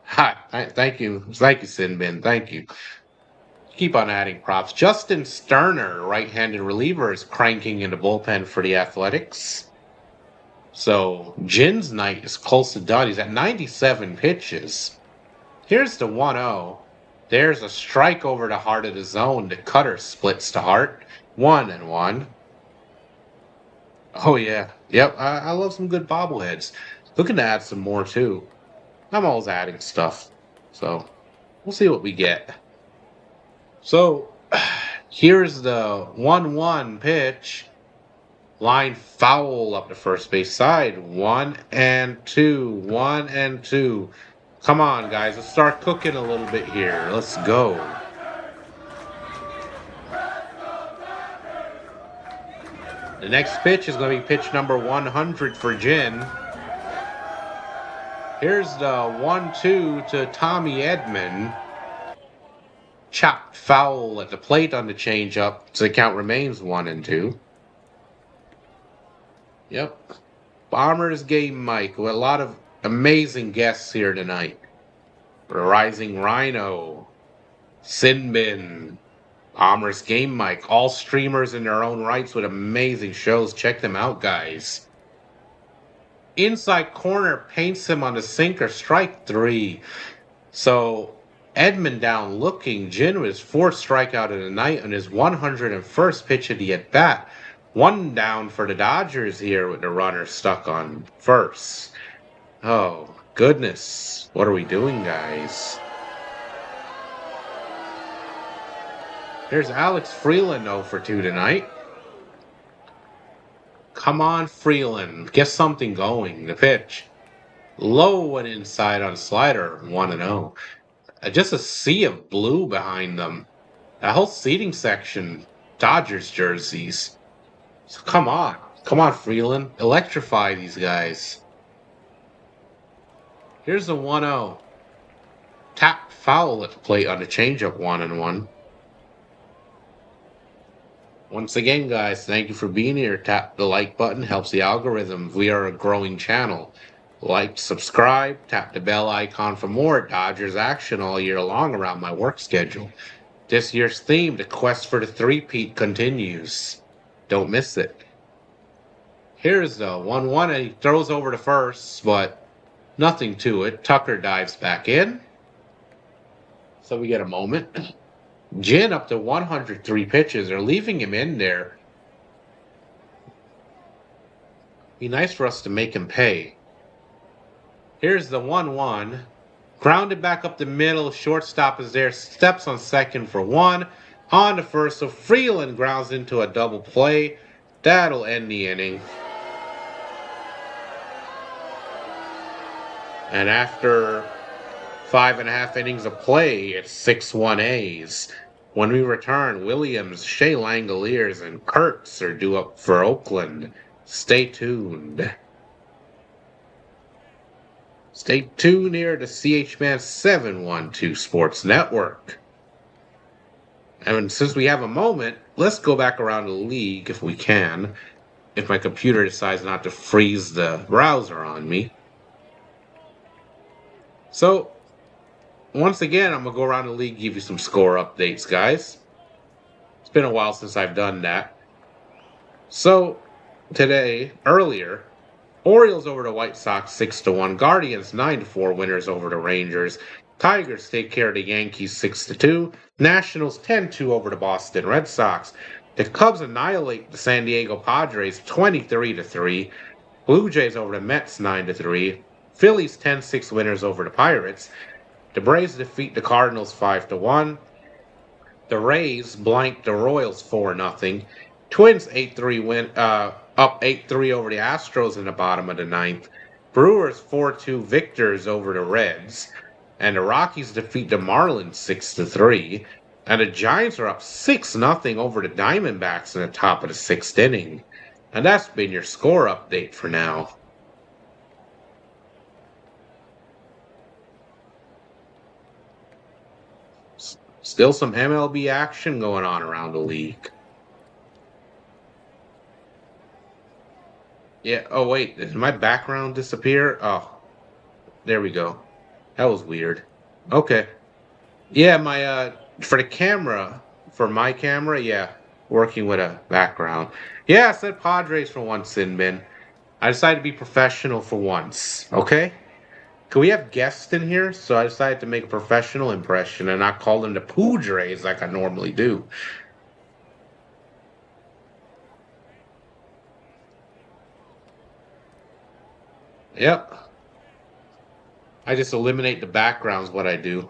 Hi, thank you, Sinbin, thank you. Keep on adding props. Justin Sterner, right-handed reliever, is cranking in the bullpen for the Athletics. So Jin's night is close to done. He's at 97 pitches. Here's the 1-0. There's a strike over the heart of the zone. The cutter splits the heart. 1-1. Oh, yeah. Yep, I love some good bobbleheads. Looking to add some more, too. I'm always adding stuff. So, we'll see what we get. So, here's the 1-1 pitch. Line foul up the first base side. 1-2. 1-2. Come on, guys. Let's start cooking a little bit here. Let's go. The next pitch is going to be pitch number 100 for Jin. Here's the 1-2 to Tommy Edman. Chopped foul at the plate on the changeup, so the count remains 1-2. Yep. Bombers game Mike with a lot of amazing guests here tonight. Rising Rhino, Sinbin, Bombers game Mike, all streamers in their own rights with amazing shows. Check them out, guys. Inside corner paints him on the sinker, strike 3. So Edman down looking. Jin with his 4th strikeout of the night on his 101st pitch of the at-bat. 1 down for the Dodgers here with the runner stuck on first. Oh, goodness. What are we doing, guys? There's Alex Freeland 0 for 2 tonight. Come on, Freeland. Get something going. The pitch. Low and inside on slider. 1-0. Just a sea of blue behind them. That whole seating section. Dodgers jerseys. So come on. Come on, Freeland. Electrify these guys. Here's the 1-0. Tap foul at the plate on the changeup. 1-1. Once again, guys, thank you for being here. Tap the like button. Helps the algorithm. We are a growing channel. Like, subscribe, tap the bell icon for more Dodgers action all year long around my work schedule. This year's theme, the quest for the threepeat, continues. Don't miss it. Here's the 1-1, and he throws over to first, but nothing to it. Tucker dives back in. So we get a moment. Jin up to 103 pitches. They're leaving him in there. Be nice for us to make him pay. Here's the 1-1. Grounded back up the middle. Shortstop is there. Steps on second for 1. On to first. So Freeland grounds into a double play. That'll end the inning. And after 5.5 innings of play, it's 6-1 A's. When we return, Williams, Shea Langoliers, and Kurtz are due up for Oakland. Stay tuned. Stay tuned here to CHman712 Sports Network. And since we have a moment, let's go back around the league if we can. If my computer decides not to freeze the browser on me. So, once again, I'm going to go around the league, give you some score updates, guys. It's been a while since I've done that. So, earlier, Orioles over the White Sox 6-1. Guardians 9-4 winners over the Rangers. Tigers take care of the Yankees 6-2. Nationals 10-2 over the Boston Red Sox. The Cubs annihilate the San Diego Padres 23-3. Blue Jays over the Mets 9-3. Phillies 10-6 winners over the Pirates. The Braves defeat the Cardinals 5-1. The Rays blanked the Royals 4-0. Twins 8-3 win up 8-3 over the Astros in the bottom of the ninth. Brewers 4-2 victors over the Reds. And the Rockies defeat the Marlins 6-3. And the Giants are up 6-0 over the Diamondbacks in the top of the sixth inning. And that's been your score update for now. Still some MLB action going on around the league. Yeah, oh wait, did my background disappear? Oh, there we go. That was weird. Okay. Yeah, my for the camera, for my camera, yeah, working with a background. Yeah, I said Padres for once, Sinbin. I decided to be professional for once. Okay? Can we have guests in here? So I decided to make a professional impression and not call them the Padres like I normally do. Yep. I just eliminate the backgrounds, what I do.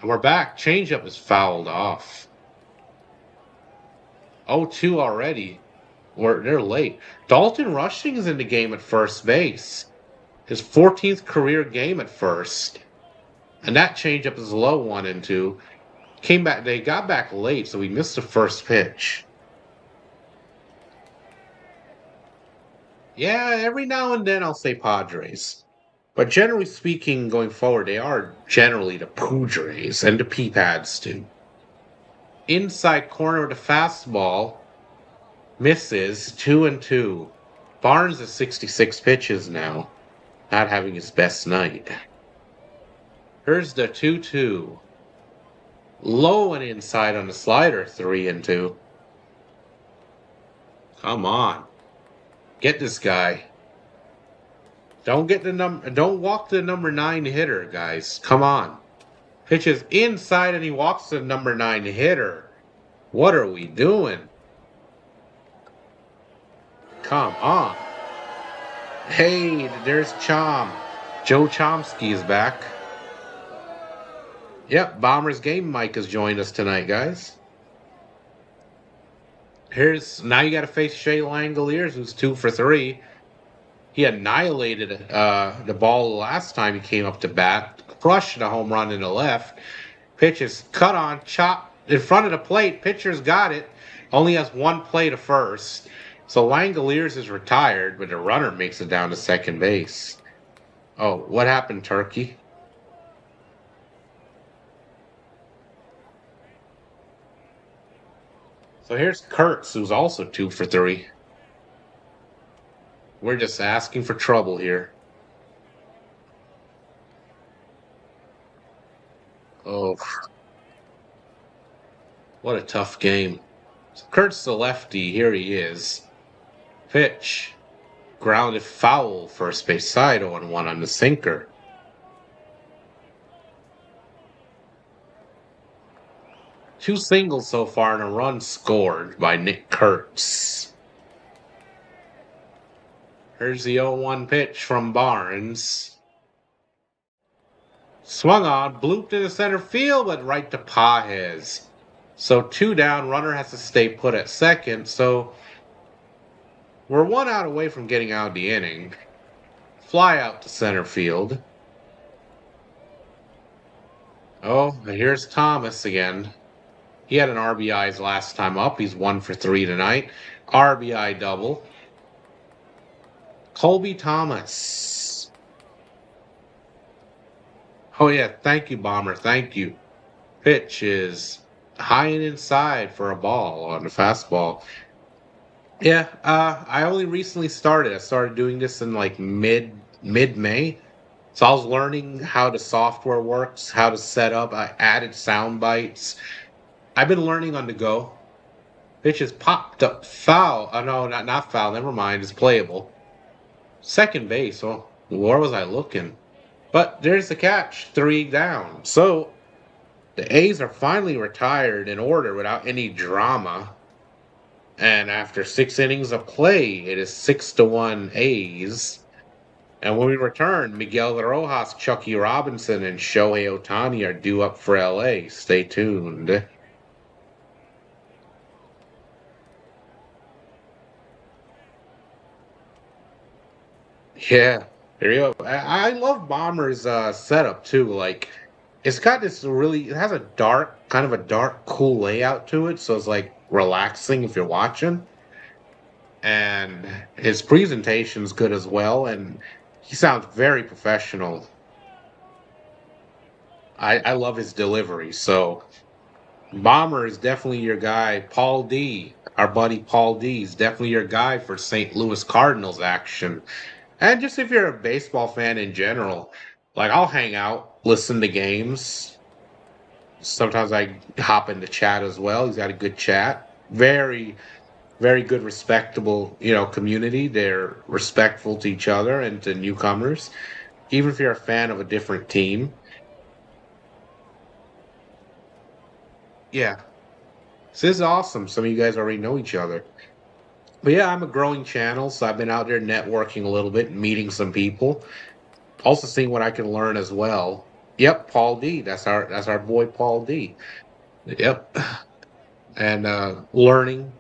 And we're back. Changeup is fouled off. 0-2 already. They're late. Dalton Rushing is in the game at first base. His 14th career game at first. And that changeup is low 1-2. Came back. They got back late, so we missed the first pitch. Yeah, every now and then I'll say Padres. But generally speaking, going forward, they are generally the Padres and the P-Pads too. Inside corner of the fastball. Misses 2-2. Barnes is 66 pitches now. Not having his best night. Here's the 2-2. Low and inside on the slider, 3-2. Come on. Get this guy. Don't walk the number 9 hitter, guys. Come on. Pitches inside and he walks the number 9 hitter. What are we doing? Come on. Hey, there's Chom. Joe Chomsky is back. Yep, Bombers Game Mike has joined us tonight, guys. Now you got to face Shea Langoliers, who's 2 for 3. He annihilated the ball last time he came up to bat. Crushed a home run in the left. Pitch is cut on, chopped in front of the plate. Pitcher's got it. Only has one play to first. So Langoliers is retired, but the runner makes it down to second base. Oh, what happened, Turkey? So here's Kurtz, who's also 2 for 3. We're just asking for trouble here. Oh, what a tough game. So Kurt's the lefty. Here he is. Pitch. Grounded foul, first base side, 0-1 on the sinker. Two singles so far and a run scored by Nick Kurtz. Here's the 0-1 pitch from Barnes. Swung on, blooped into center field, but right to Pajes. So 2 down, runner has to stay put at second, so we're 1 out away from getting out of the inning. Fly out to center field. Oh, and here's Thomas again. He had an RBIs last time up. He's 1 for 3 tonight. RBI double. Colby Thomas. Oh, yeah. Thank you, Bomber. Thank you. Pitch is high and inside for a ball on the fastball. Yeah, I only recently started. I started doing this in like mid-May. So I was learning how the software works, how to set up. I added sound bites. I've been learning on the go. Pitch is popped up. Foul. Oh, no, not foul. Never mind. It's playable. Second base. Oh, where was I looking? But there's the catch. 3 down. So the A's are finally retired in order without any drama. And after 6 innings of play, it is 6-1 A's. And when we return, Miguel Rojas, Chucky Robinson, and Shohei Ohtani are due up for LA. Stay tuned. Yeah, there you go. I love Bomber's setup too. Like, it's got this really, it has a dark, kind of a dark, cool layout to it. So it's like relaxing if you're watching. And his presentation's good as well. And he sounds very professional. I love his delivery. So Bomber is definitely your guy. Paul D, our buddy Paul D, is definitely your guy for St. Louis Cardinals action. And just if you're a baseball fan in general, like I'll hang out, listen to games. Sometimes I hop into chat as well. He's got a good chat. Very, very good, respectable, community. They're respectful to each other and to newcomers. Even if you're a fan of a different team. Yeah. So this is awesome. Some of you guys already know each other. But yeah, I'm a growing channel, so I've been out there networking a little bit, meeting some people. Also seeing what I can learn as well. Yep, Paul D. That's our boy Paul D. Yep. And learning,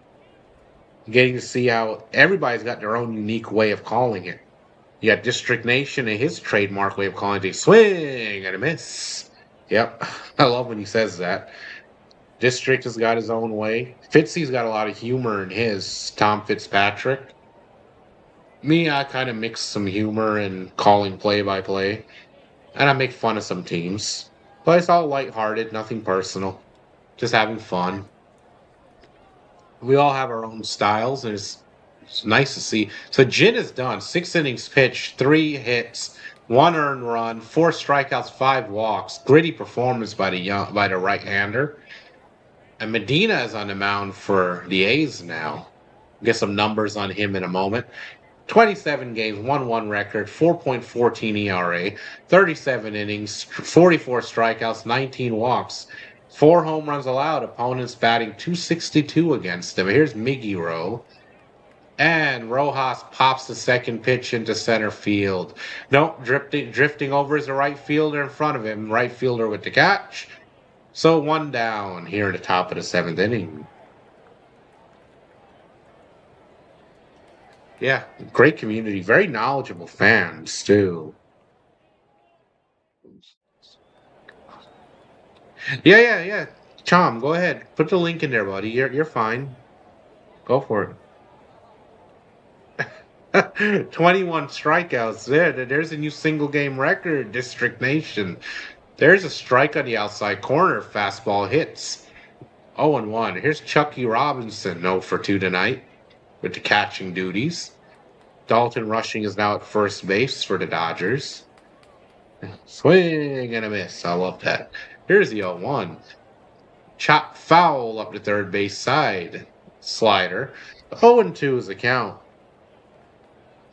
getting to see how everybody's got their own unique way of calling it. You got District Nation and his trademark way of calling it a swing and a miss. Yep. I love when he says that. District has got his own way. Fitzy's got a lot of humor in his, Tom Fitzpatrick. Me, I kind of mix some humor and calling play by play. And I make fun of some teams. But it's all lighthearted, nothing personal. Just having fun. We all have our own styles, and it's nice to see. So Jin is done. 6 innings pitched, 3 hits, 1 earned run, 4 strikeouts, 5 walks. Gritty performance by the right-hander. And Medina is on the mound for the A's now. Get some numbers on him in a moment. 27 games, 1-1 record, 4.14 ERA, 37 innings, 44 strikeouts, 19 walks, 4 home runs allowed. Opponents batting 262 against him. Here's Miggy Rowe. And Rojas pops the second pitch into center field. Nope, drifting over is a right fielder in front of him. Right fielder with the catch. So 1 down here in the top of the 7th inning. Yeah, great community, very knowledgeable fans too. Yeah, yeah, yeah. Chom, go ahead. Put the link in there, buddy. You're fine. Go for it. 21 strikeouts there. There's a new single game record, District Nation. There's a strike on the outside corner. Fastball hits. 0-1. Here's Chucky Robinson, 0 for 2 tonight with the catching duties. Dalton Rushing is now at first base for the Dodgers. Swing and a miss. I love that. Here's the 0-1. Chop foul up the third base side. Slider. 0-2 is the count.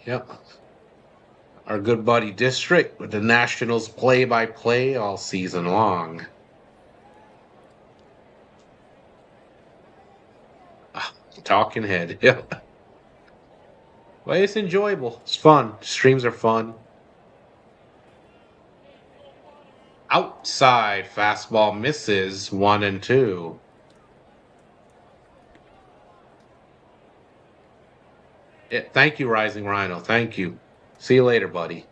Yep. Our good buddy District with the Nationals play-by-play all season long. Talking head. Yep. Well, it's enjoyable. It's fun. Streams are fun. Outside fastball misses 1-2. Yeah, thank you, Rising Rhino. Thank you. See you later, buddy.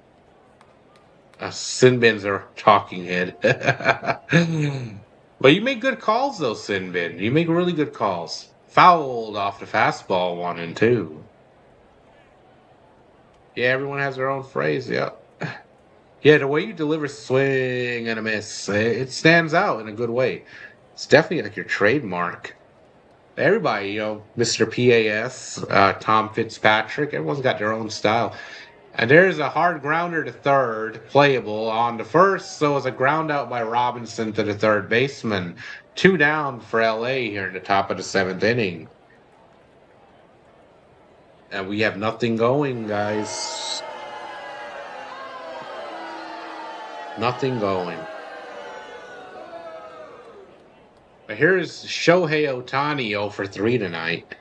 Sinbin's our talking head. But you make good calls, though, Sinbin. You make really good calls. Fouled off the fastball 1-2. Yeah, everyone has their own phrase. Yeah. Yeah, the way you deliver swing and a miss, it stands out in a good way. It's definitely like your trademark. Everybody, Mr. PAS, Tom Fitzpatrick, everyone's got their own style. And there's a hard grounder to third, playable on the first, so it's a ground out by Robinson to the third baseman. 2 down for LA here in the top of the 7th inning. And we have nothing going, guys. Nothing going. But here's Shohei Ohtani 0 for 3 tonight.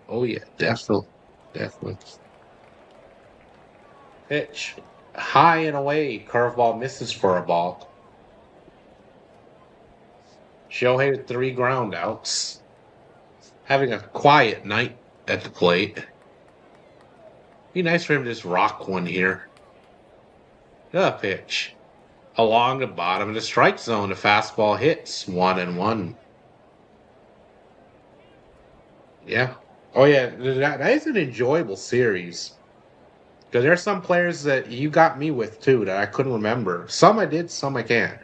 Oh, yeah, definitely. Definitely. Pitch. High and away. Curveball misses for a ball. Shohei with 3 ground outs. Having a quiet night at the plate. Be nice for him to just rock one here. The pitch. Along the bottom of the strike zone, the fastball hits 1-1. Yeah. Oh, yeah. That is an enjoyable series. Because there's some players that you got me with, too, that I couldn't remember. Some I did, some I can't.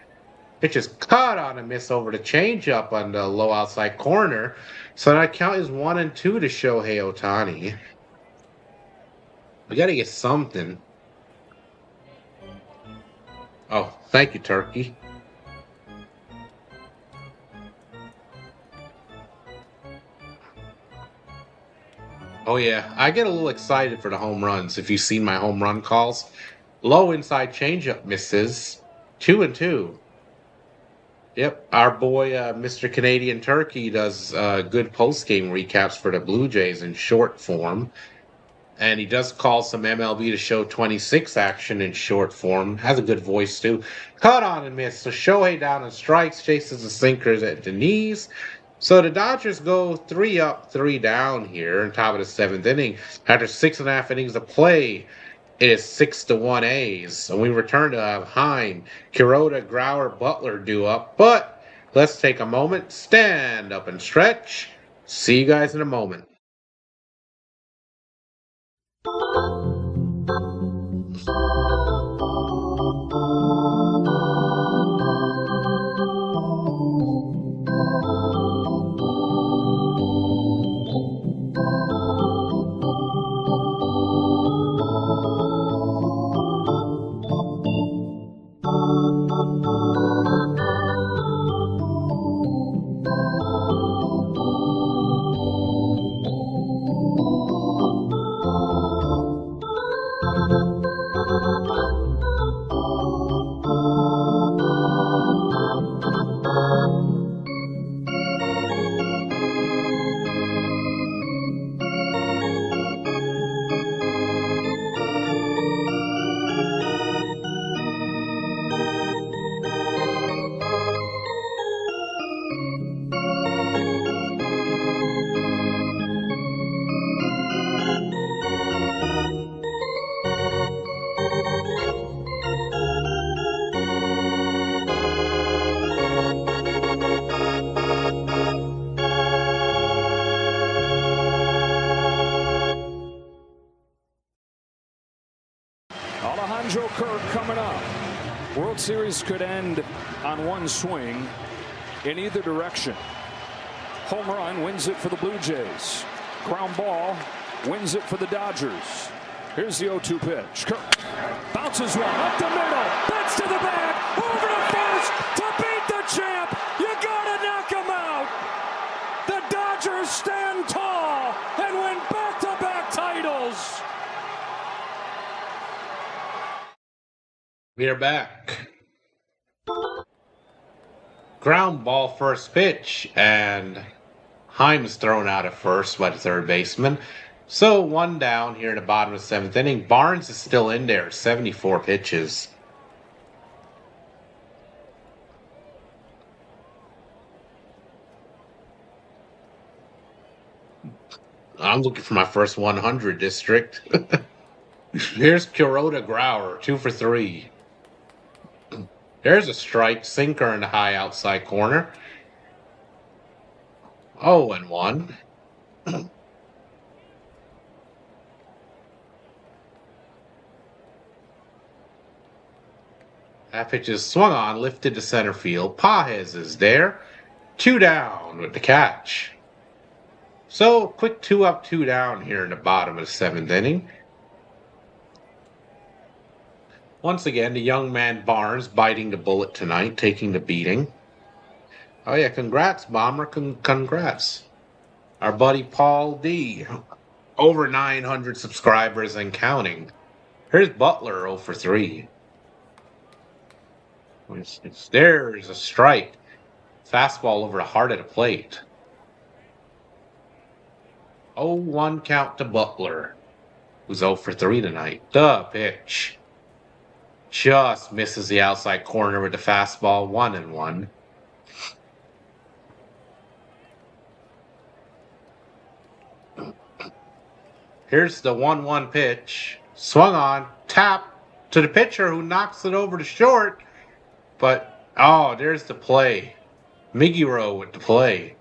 Pitch is cut on a miss over the changeup on the low outside corner. So that count is 1-2 to Shohei Ohtani. We got to get something. Oh, thank you, Turkey. Oh, yeah. I get a little excited for the home runs if you've seen my home run calls. Low inside changeup misses. 2-2. Yep. Our boy, Mr. Canadian Turkey, does good post-game recaps for the Blue Jays in short form. And he does call some MLB to show 26 action in short form. Has a good voice, too. Caught on and missed. So Shohei down on strikes, chases the sinkers at the knees. So the Dodgers go 3 up, 3 down here in top of the 7th inning. After 6.5 innings of play, it is 6-1 A's. And we return to have Heim, Kuroda, Grauer, Butler due up. But let's take a moment, stand up and stretch. See you guys in a moment. Coming up, World Series could end on one swing in either direction. Home run wins it for the Blue Jays. Ground ball wins it for the Dodgers. Here's the 0-2 pitch. Kirk bounces one up the middle. Bats to the bag. Over to first to beat the champ. You gotta knock him out. The Dodgers stand tall and win back-to-back titles. We are back. Ground ball first pitch, and Heim's thrown out at first by the third baseman. So 1 down here in the bottom of the 7th inning. Barnes is still in there, 74 pitches. I'm looking for my first 100 district. Here's Kuroda Grauer, 2 for 3. There's a strike, sinker in the high outside corner. 0-1. That pitch is swung on, lifted to center field. Pages is there. 2 down with the catch. So, quick 2 up, 2 down here in the bottom of the 7th inning. Once again, the young man Barnes biting the bullet tonight, taking the beating. Oh yeah, congrats, Bomber, congrats. Our buddy Paul D, over 900 subscribers and counting. Here's Butler, 0 for 3. There's a strike. Fastball over the heart of the plate. 0-1 count to Butler. who's 0 for 3 tonight. The pitch. Just misses the outside corner with the fastball, 1-1. Here's the 1-1 pitch. Swung on, tap to the pitcher who knocks it over to short. But, oh, there's the play. Miguro with the play.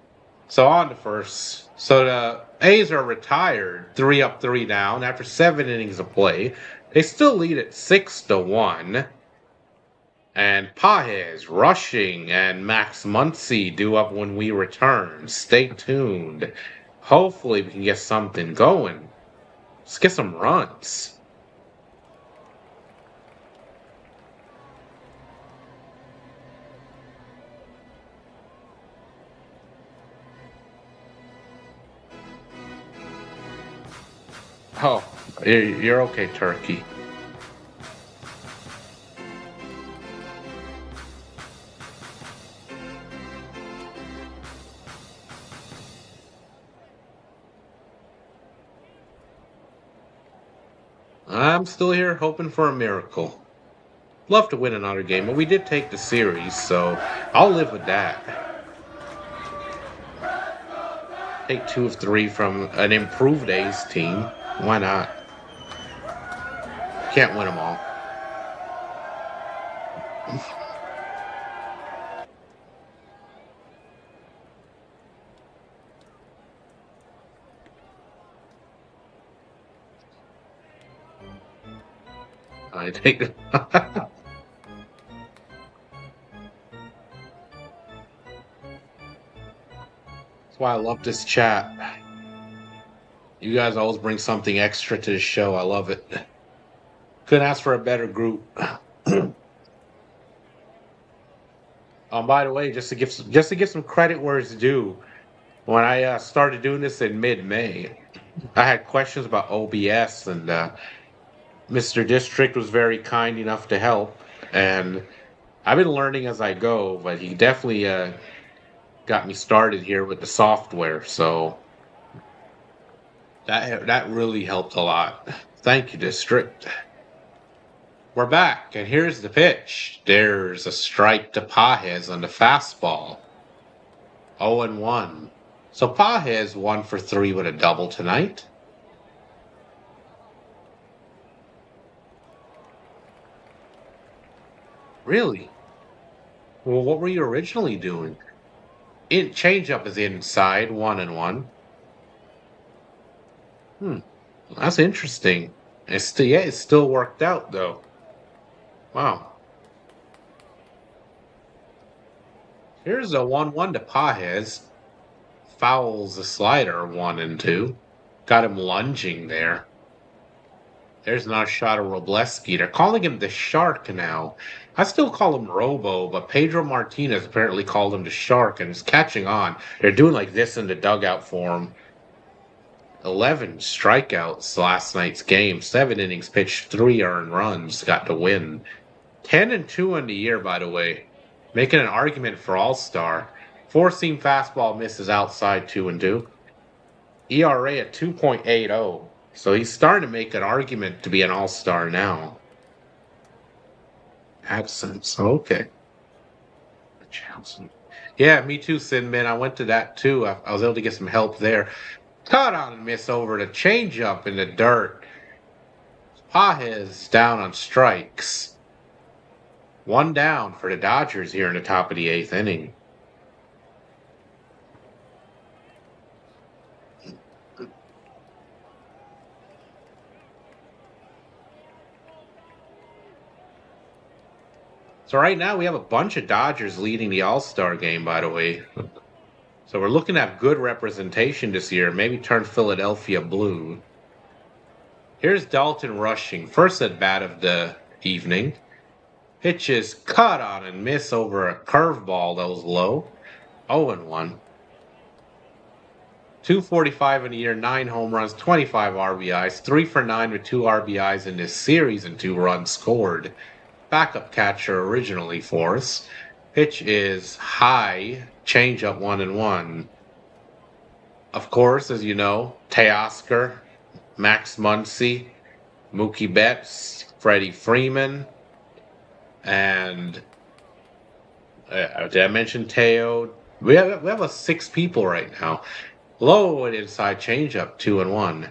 So on to first. So the A's are retired, 3 up, 3 down after 7 innings of play. They still lead at 6-1. And Pages rushing and Max Muncy due up when we return. Stay tuned. Hopefully we can get something going. Let's get some runs. Oh, you're okay, Turkey. I'm still here hoping for a miracle. Love to win another game, but we did take the series, so I'll live with that. Take 2 of 3 from an improved A's team. Why not? Can't win them all. I think. That's why I love this chat. You guys always bring something extra to the show. I love it. Couldn't ask for a better group. By the way, just to give some credit where it's due, when I started doing this in mid-May, I had questions about OBS, and Mr. District was very kind enough to help. And I've been learning as I go, but he definitely got me started here with the software, so that really helped a lot. Thank you, District. We're back, and here's the pitch. There's a strike to Pages on the fastball. 0-1. So Pages 1 for 3 with a double tonight. Really? Well, what were you originally doing? Changeup is inside, 1-1. That's interesting. It's still worked out though. Wow. Here's a 1-1 to Pages. Fouls the slider 1-2. Got him lunging there. There's another shot of Robleski. They're calling him the Shark now. I still call him Robo, but Pedro Martinez apparently called him the Shark, and it's catching on. They're doing like this in the dugout for him. 11 strikeouts last night's game. 7 innings pitched, 3 earned runs. Got the win. 10-2 on the year, by the way. Making an argument for All-Star. 4-seam fastball misses outside 2-2. ERA at 2.80. So he's starting to make an argument to be an All-Star now. Absence. Okay. Yeah, me too, Sinman. I went to that too. I was able to get some help there. Cut on and miss over the changeup in the dirt. Pages down on strikes. 1 down for the Dodgers here in the top of the 8th inning. So right now we have a bunch of Dodgers leading the All-Star game, by the way. So we're looking at good representation this year. Maybe turn Philadelphia blue. Here's Dalton rushing. First at bat of the evening. Pitch is cut on and miss over a curveball that was low. 0-1. 245 in a year, 9 home runs, 25 RBIs. 3 for 9 with 2 RBIs in this series and 2 runs scored. Backup catcher originally for us. Pitch is high, changeup 1-1. Of course, as you know, Teoscar, Max Muncy, Mookie Betts, Freddie Freeman, and did I mention Teo? We have a 6 people right now. Low and inside changeup, 2-1.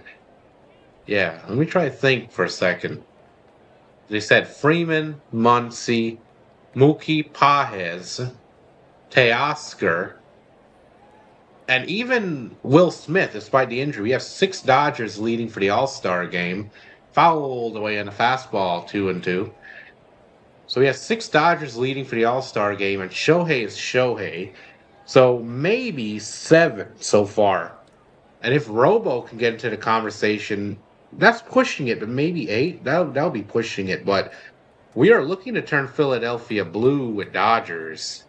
Yeah, let me try to think for a second. They said Freeman, Muncy, Mookie Pajes, Teoscar, and even Will Smith, despite the injury. We have 6 Dodgers leading for the All-Star game. Fouled away on a fastball, 2-2. So we have 6 Dodgers leading for the All-Star game, and Shohei is Shohei. So maybe 7 so far. And if Robo can get into the conversation, that's pushing it, but maybe 8. That'll be pushing it. But we are looking to turn Philadelphia blue with Dodgers.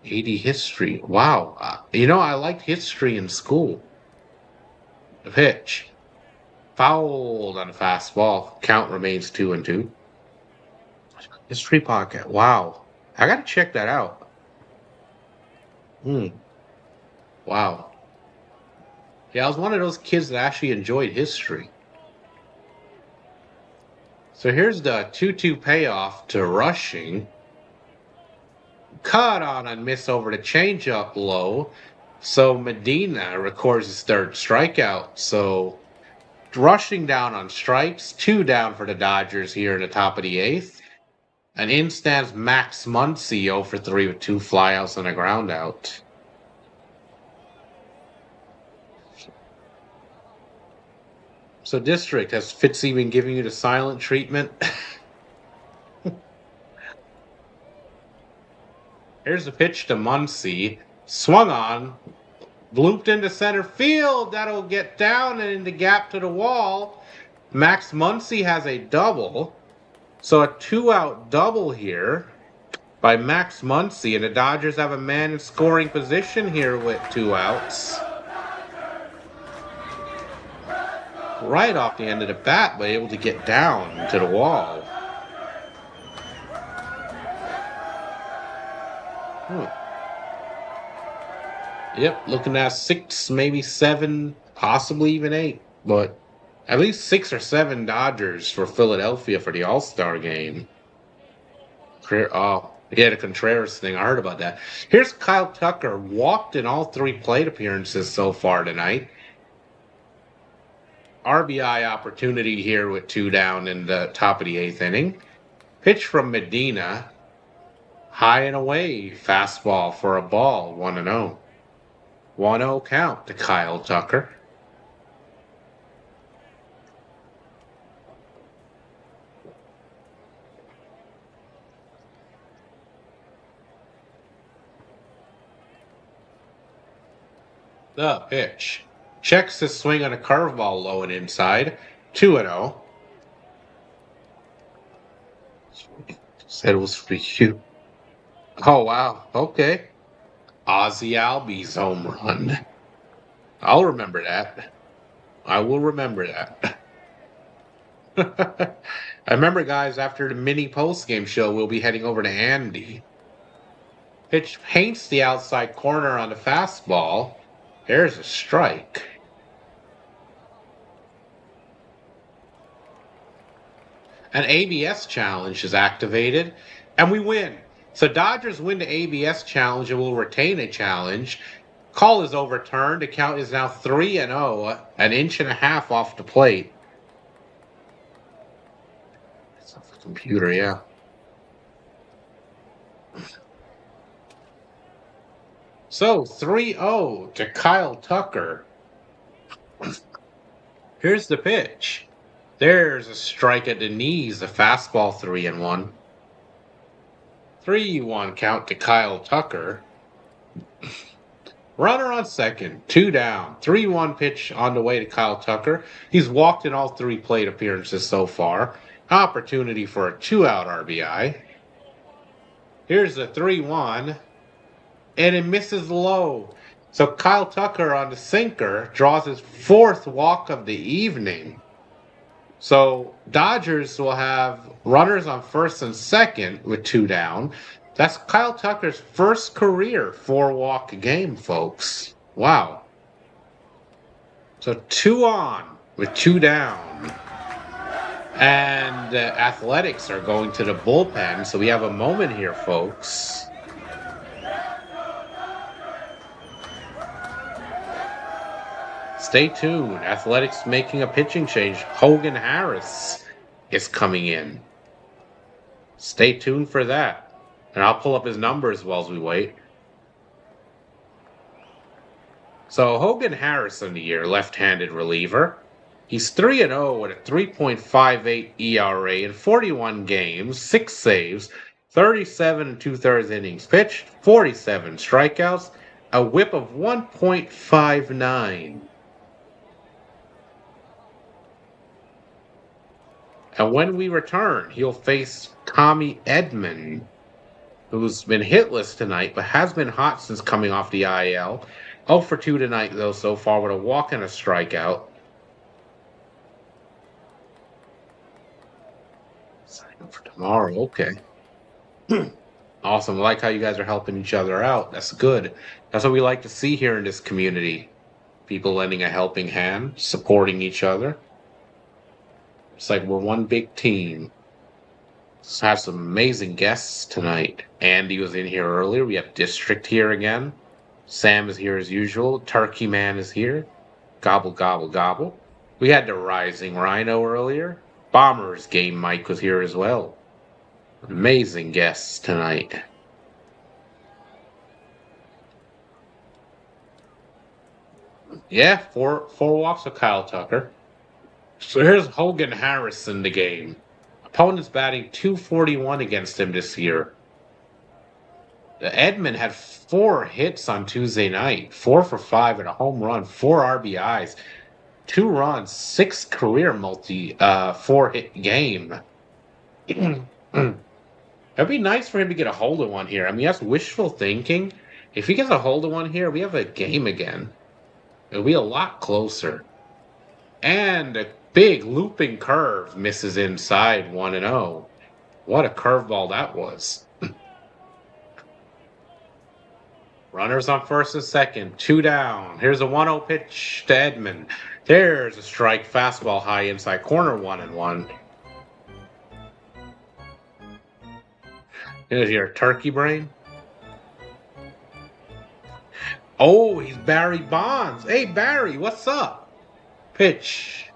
80 history. Wow. I liked history in school. The pitch. Fouled on a fastball. Count remains 2-2. History pocket. Wow. I got to check that out. Wow. Yeah, I was one of those kids that actually enjoyed history. So here's the 2-2 payoff to Rushing. Cut on and miss over the changeup low. So Medina records his 3rd strikeout. So Rushing down on strikes. 2 down for the Dodgers here in the top of the 8th. And in stands Max Muncy 0 for 3 with 2 flyouts and a ground out. So District, has Fitzy been giving you the silent treatment? Here's the pitch to Muncy. Swung on. Blooped into center field. That'll get down and in the gap to the wall. Max Muncy has a double. So a 2-out double here by Max Muncy. And the Dodgers have a man in scoring position here with 2 outs. Right off the end of the bat, but able to get down to the wall. Yep, looking at 6, maybe 7, possibly even 8. But at least 6 or 7 Dodgers for Philadelphia for the All-Star game. The Contreras thing. I heard about that. Here's Kyle Tucker. Walked in all 3 plate appearances so far tonight. RBI opportunity here with 2 down in the top of the 8th inning. Pitch from Medina. High and away. Fastball for a ball. 1-0. 1-0 count to Kyle Tucker. The pitch. Checks his swing on a curveball low and inside. 2-0. Said it was for you. Oh, wow. Okay. Ozzy Albies home run. I'll remember that. I will remember that. I remember, guys, after the mini post-game show, we'll be heading over to Andy. Pitch paints the outside corner on the fastball. There's a strike. An ABS challenge is activated, and we win. So Dodgers win the ABS challenge and will retain a challenge. Call is overturned. The count is now 3-0, an inch and a half off the plate. It's off the computer, yeah. So 3-0 to Kyle Tucker. Here's the pitch. There's a strike at the knees, a fastball 3-1. 3-1 count to Kyle Tucker. Runner on second, 2 down. 3-1 pitch on the way to Kyle Tucker. He's walked in all 3 plate appearances so far. Opportunity for a 2-out RBI. Here's the 3-1. And it misses low. So Kyle Tucker on the sinker draws his 4th walk of the evening. So Dodgers will have runners on first and second with 2 down. That's Kyle Tucker's first career 4-walk game, folks. Wow. So 2 on with 2 down. And the Athletics are going to the bullpen. So we have a moment here, folks. Stay tuned. Athletics making a pitching change. Hogan Harris is coming in. Stay tuned for that. And I'll pull up his numbers while we wait. So Hogan Harris in the year, left-handed reliever. He's 3-0 with a 3.58 ERA in 41 games, 6 saves, 37 2/3 innings pitched, 47 strikeouts, a whip of 1.59. And when we return, he'll face Tommy Edman, who's been hitless tonight, but has been hot since coming off the IL. 0 for 2 tonight, though, so far, with a walk and a strikeout. Sign up for tomorrow, okay. Awesome. I like how you guys are helping each other out. That's good. That's what we like to see here in this community. People lending a helping hand, supporting each other. It's like we're one big team. Let's have some amazing guests tonight. Andy was in here earlier. We have District here again. Sam is here as usual. Turkey Man is here. Gobble, gobble, gobble. We had the Rising Rhino earlier. Bombers Game Mike was here as well. Amazing guests tonight. Yeah, four walks with Kyle Tucker. So here's Hogan Harris in the game. Opponent's batting .241 against him this year. Edmund had 4 hits on Tuesday night, 4 for 5 and a home run, 4 RBIs, 2 runs, 6 career 4-hit game. It'd be nice for him to get a hold of one here. I mean, that's wishful thinking. If he gets a hold of one here, we have a game again. It'll be a lot closer. And a big looping curve misses inside 1-0. What a curveball that was. Runners on first and second, 2 down. Here's a 1-0 pitch to Edmund. There's a strike, fastball high inside corner, 1-1. Here's your turkey brain. Oh, he's Barry Bonds. Hey, Barry, what's up? Pitch.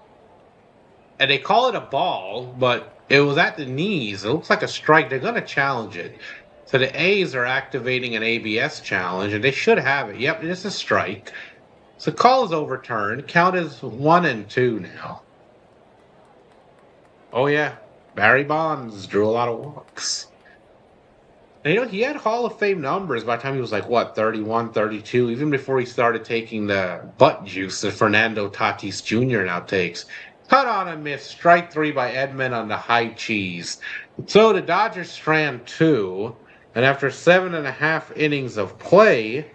And they call it a ball, but it was at the knees. It looks like a strike. They're going to challenge it. So the A's are activating an ABS challenge, and they should have it. Yep, it's a strike. So call is overturned. Count is 1-2 now. Oh, yeah. Barry Bonds drew a lot of walks. And, he had Hall of Fame numbers by the time he was 31, 32, even before he started taking the butt juice that Fernando Tatis Jr. now takes. Cut on a miss. Strike 3 by Edman on the high cheese. So the Dodgers strand 2. And after 7.5 innings of play,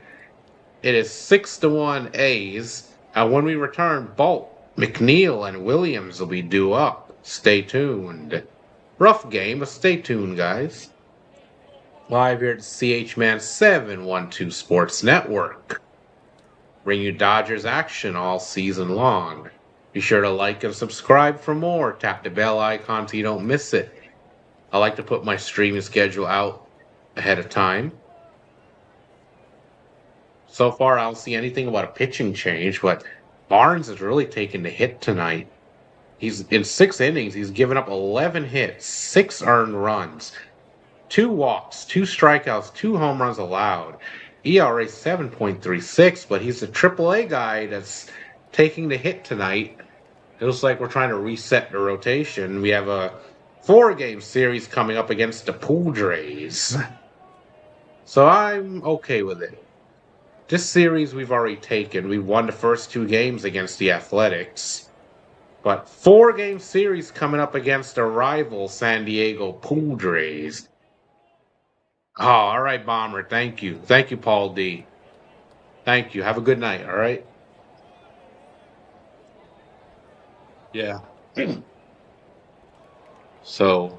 it is 6-1 A's. And when we return, Bolt, McNeil, and Williams will be due up. Stay tuned. Rough game, but stay tuned, guys. Live here at CHman712 Sports Network. Bring you Dodgers action all season long. Be sure to like and subscribe for more. Tap the bell icon so you don't miss it. I like to put my streaming schedule out ahead of time. So far, I don't see anything about a pitching change, but Barnes has really taken the hit tonight. He's in 6 innings. He's given up 11 hits, 6 earned runs, 2 walks, 2 strikeouts, 2 home runs allowed. ERA 7.36, but he's a AAA guy that's taking the hit tonight. It looks like we're trying to reset the rotation. We have a 4-game series coming up against the Padres. So I'm okay with it. This series we've already taken. We won the first 2 games against the Athletics. But 4-game series coming up against a rival San Diego Padres. Oh, all right, Bomber. Thank you. Thank you, Paul D. Thank you. Have a good night, all right? Yeah. So,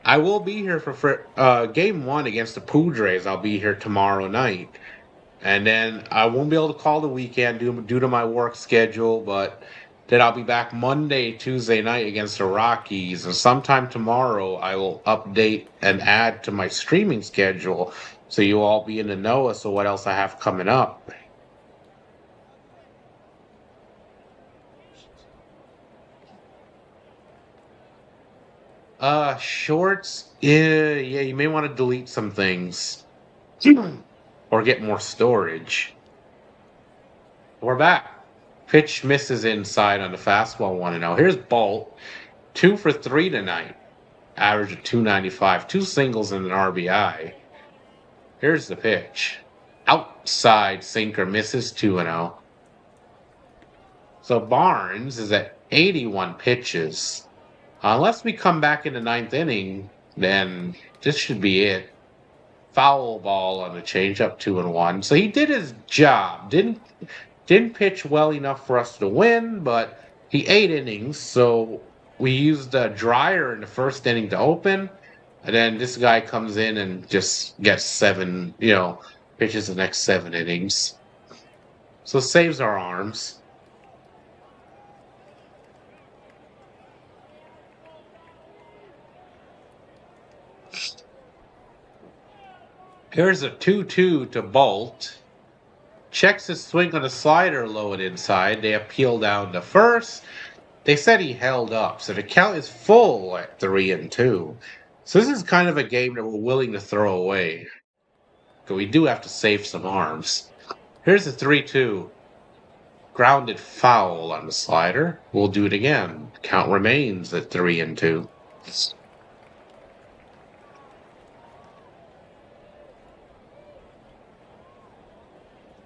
I will be here for game 1 against the Padres. I'll be here tomorrow night. And then I won't be able to call the weekend due to my work schedule, but then I'll be back Monday, Tuesday night against the Rockies. And sometime tomorrow, I will update and add to my streaming schedule so you all be in the know as to what else I have coming up. Shorts, yeah, you may want to delete some things or get more storage. We're back. Pitch misses inside on the fastball 1-0. Here's Bolt, 2 for 3 tonight. Average of 295, 2 singles and an RBI. Here's the pitch. Outside sinker misses 2-0. So Barnes is at 81 pitches. Unless we come back in the ninth inning, then this should be it. Foul ball on the changeup, 2-1. So he did his job. Didn't pitch well enough for us to win, but he 8 innings. So we used a dryer in the first inning to open, and then this guy comes in and just gets 7, pitches the next 7 innings. So saves our arms. Here's a 2-2 to Bolt. Checks his swing on a slider low and inside. They appeal down to first. They said he held up, so the count is full at 3-2. So this is kind of a game that we're willing to throw away. But we do have to save some arms. Here's a 3-2. Grounded foul on the slider. We'll do it again. Count remains at 3-2.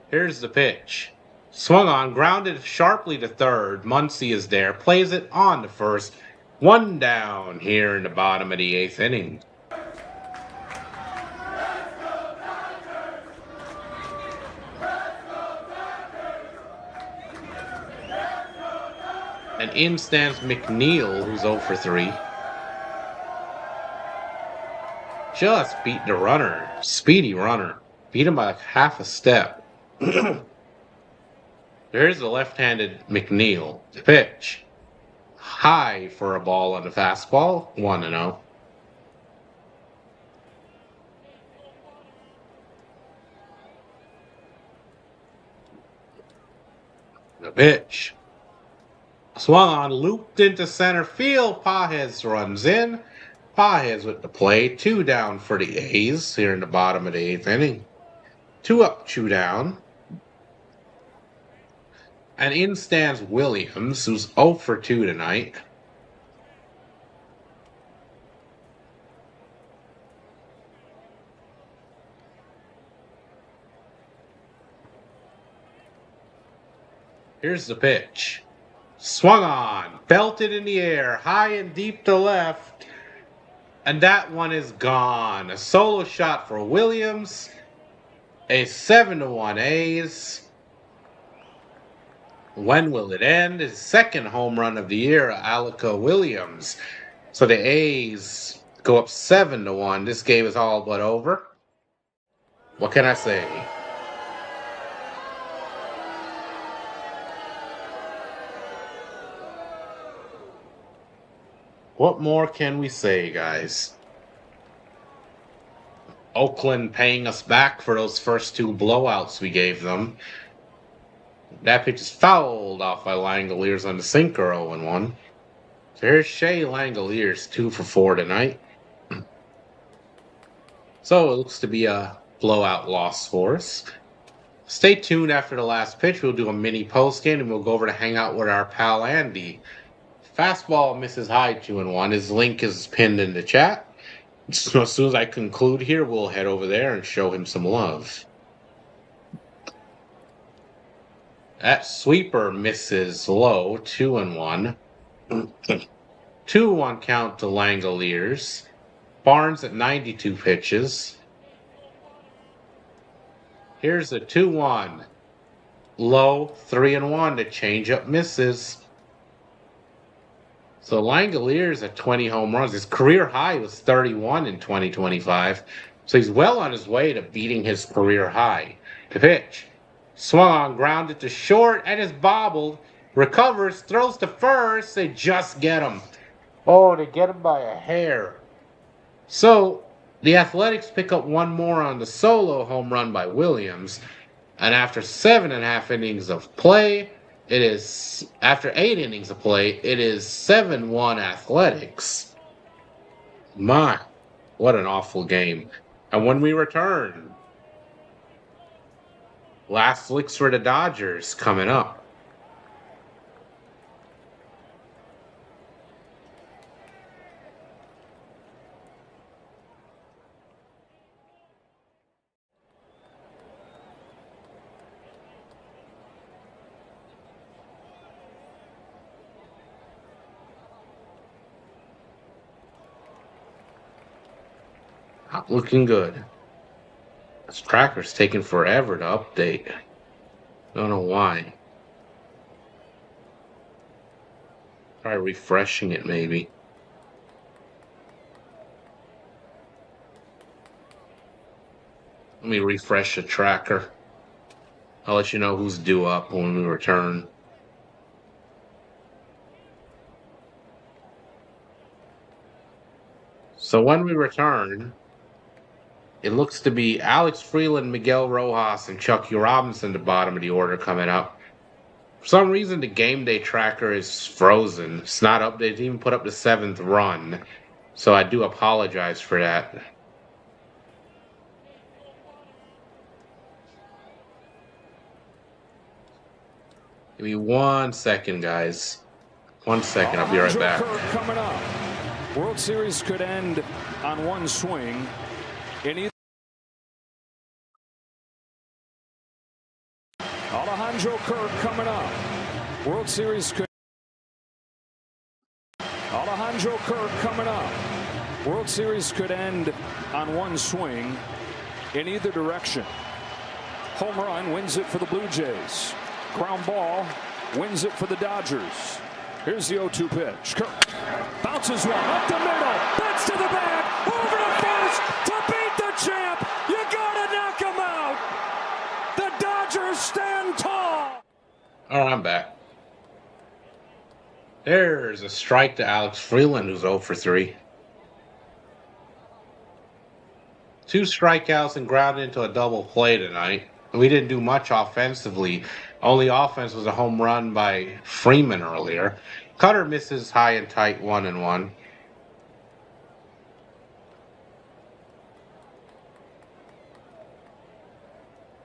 Here's the pitch. Swung on, grounded sharply to third. Muncy is there, plays it on to first. 1 down here in the bottom of the 8th inning. And in stands McNeil, who's 0 for 3. Just beat the runner. Speedy runner. Beat him by like half a step. There's the left-handed McNeil. The pitch. High for a ball on the fastball. 1-0. The pitch. Swung on, looped into center field. Pages runs in. Pages with the play. 2 down for the A's here in the bottom of the 8th inning. 2 up, 2 down. And in stands Williams, who's 0 for 2 tonight. Here's the pitch. Swung on, belted in the air, high and deep to left. And that one is gone. A solo shot for Williams. A 7-1 A's. When will it end? His second home run of the year, Alaka Williams. So the A's go up 7-1. This game is all but over. What can I say? What more can we say, guys? Oakland paying us back for those first 2 blowouts we gave them. That pitch is fouled off by Langoliers on the sinker, 0-1. So here's Shea Langoliers, 2 for 4 tonight. So it looks to be a blowout loss for us. Stay tuned after the last pitch. We'll do a mini post game and we'll go over to hang out with our pal Andy. Fastball misses high, 2-1. His link is pinned in the chat. So as soon as I conclude here, we'll head over there and show him some love. That sweeper misses low, 2-1. 2-1 count to Langoliers. Barnes at 92 pitches. Here's a 2-1. Low, 3-1. The changeup misses. So Langoliers at 20 home runs. His career high was 31 in 2025. So he's well on his way to beating his career high. The pitch. Swung on, grounded to short, and is bobbled. Recovers, throws to first. They just get him. Oh, they get him by a hair. So, the Athletics pick up one more on the solo home run by Williams. And after 7.5 innings of play, after 8 innings of play, it is 7-1 Athletics. My, what an awful game. And when we return, last licks for the Dodgers coming up. Not looking good. This tracker's taking forever to update. Don't know why. Try refreshing it maybe. Let me refresh the tracker. I'll let you know who's due up when we return. So when we return, it looks to be Alex Freeland, Miguel Rojas, and Chucky Robinson at the bottom of the order coming up. For some reason, the game day tracker is frozen. It's not updated. It didn't even put up the 7th run. So I do apologize for that. Give me 1 second, guys. 1 second. I'll be right back. Coming up. World Series could end on one swing. Alejandro Kirk coming up. World Series could. Alejandro Kirk coming up. World Series could end on one swing in either direction. Home run wins it for the Blue Jays. Ground ball wins it for the Dodgers. Here's the 0-2 pitch. Kirk bounces one up the middle. That's to the bag. Over to first to beat the champ. You gotta knock him out. The Dodgers stand tall. All right, I'm back. There's a strike to Alex Freeland, who's 0 for 3. 2 strikeouts and grounded into a double play tonight. We didn't do much offensively. Only offense was a home run by Freeman earlier. Cutter misses high and tight 1-1.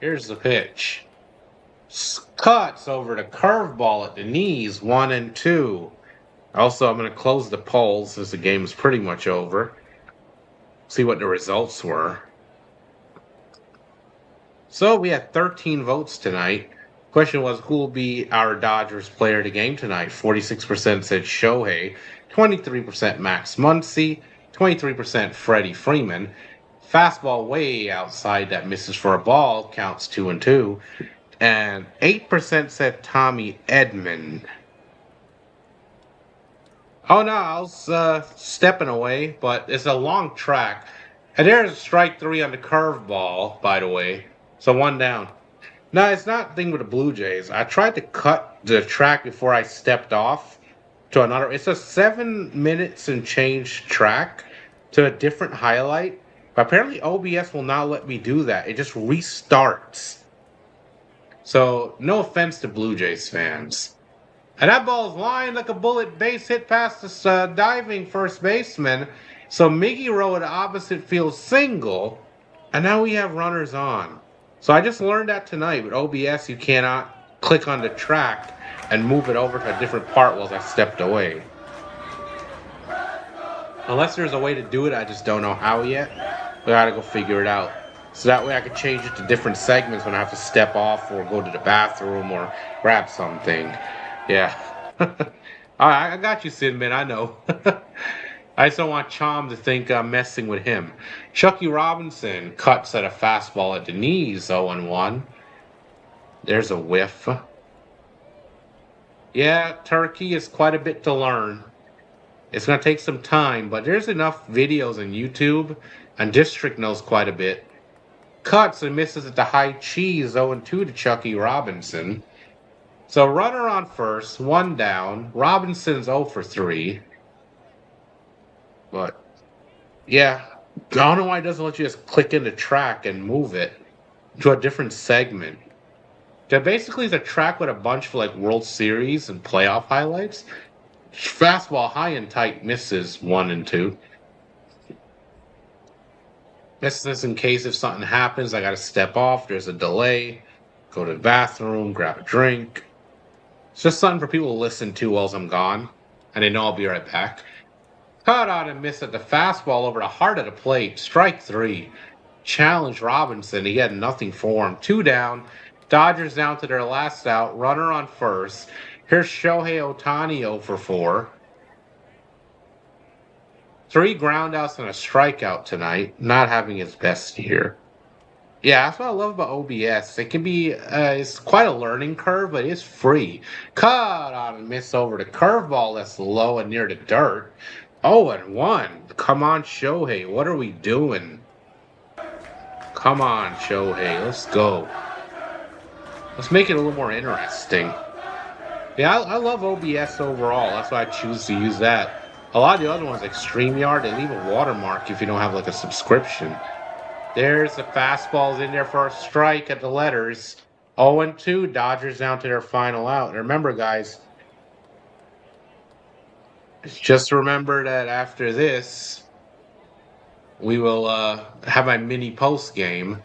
Here's the pitch. Cuts over the curveball at the knees 1-2. Also, I'm going to close the polls since the game is pretty much over. See what the results were. So we had 13 votes tonight. Question was, who will be our Dodgers player of the game tonight? 46% said Shohei, 23% Max Muncy, 23% Freddie Freeman. Fastball way outside that misses for a ball, counts 2-2. And 8% said Tommy Edman. Oh no, I was stepping away, but it's a long track. And there's strike 3 on the curveball, by the way. So 1 down. No, it's not a thing with the Blue Jays. I tried to cut the track before I stepped off to another. It's a 7 minutes and change track to a different highlight. But apparently OBS will not let me do that. It just restarts. So, no offense to Blue Jays fans. And that ball's lined like a bullet, base hit past this diving first baseman. So Miggy rode the opposite field single. And now we have runners on. So I just learned that tonight. With OBS, you cannot click on the track and move it over to a different part while I stepped away. Unless there's a way to do it, I just don't know how yet. We gotta go figure it out. So that way I could change it to different segments when I have to step off or go to the bathroom or grab something. Yeah. I got you, Sidman, I know. I just don't want Chom to think I'm messing with him. Chucky Robinson cuts at a fastball at the knees, 0-1. There's a whiff. Yeah, Turkey is quite a bit to learn. It's going to take some time, but there's enough videos on YouTube, and District knows quite a bit. cuts and misses at the high cheese 0-2 to Chucky Robinson. So runner on first, one down. Robinson's 0 for 3. But yeah, I don't know why it doesn't let you just click in the track and move it to a different segment. That basically is a track with a bunch of like World Series and playoff highlights. Fastball high and tight misses 1 and 2. This is in case if something happens, I got to step off. There's a delay. Go to the bathroom, grab a drink. It's just something for people to listen to while I'm gone. And they know I'll be right back. Caught out and missed at the fastball over the heart of the plate. Strike 3. Challenge Robinson. He had nothing for him. 2 down. Dodgers down to their last out. Runner on first. Here's Shohei Ohtani 0 for 4. 3 groundouts and a strikeout tonight. Not having his best year. Yeah, that's what I love about OBS. It can be, it's quite a learning curve, but it's free. Cut on and miss over the curveball that's low and near the dirt. 0-1. Come on, Shohei. What are we doing? Come on, Shohei. Let's go. Let's make it a little more interesting. Yeah, I love OBS overall. That's why I choose to use that. A lot of the other ones, like StreamYard, they leave a watermark if you don't have like a subscription. There's the fastballs in there for a strike at the letters. 0-2, Dodgers down to their final out. And remember, guys, just remember that after this, we will have my mini post game.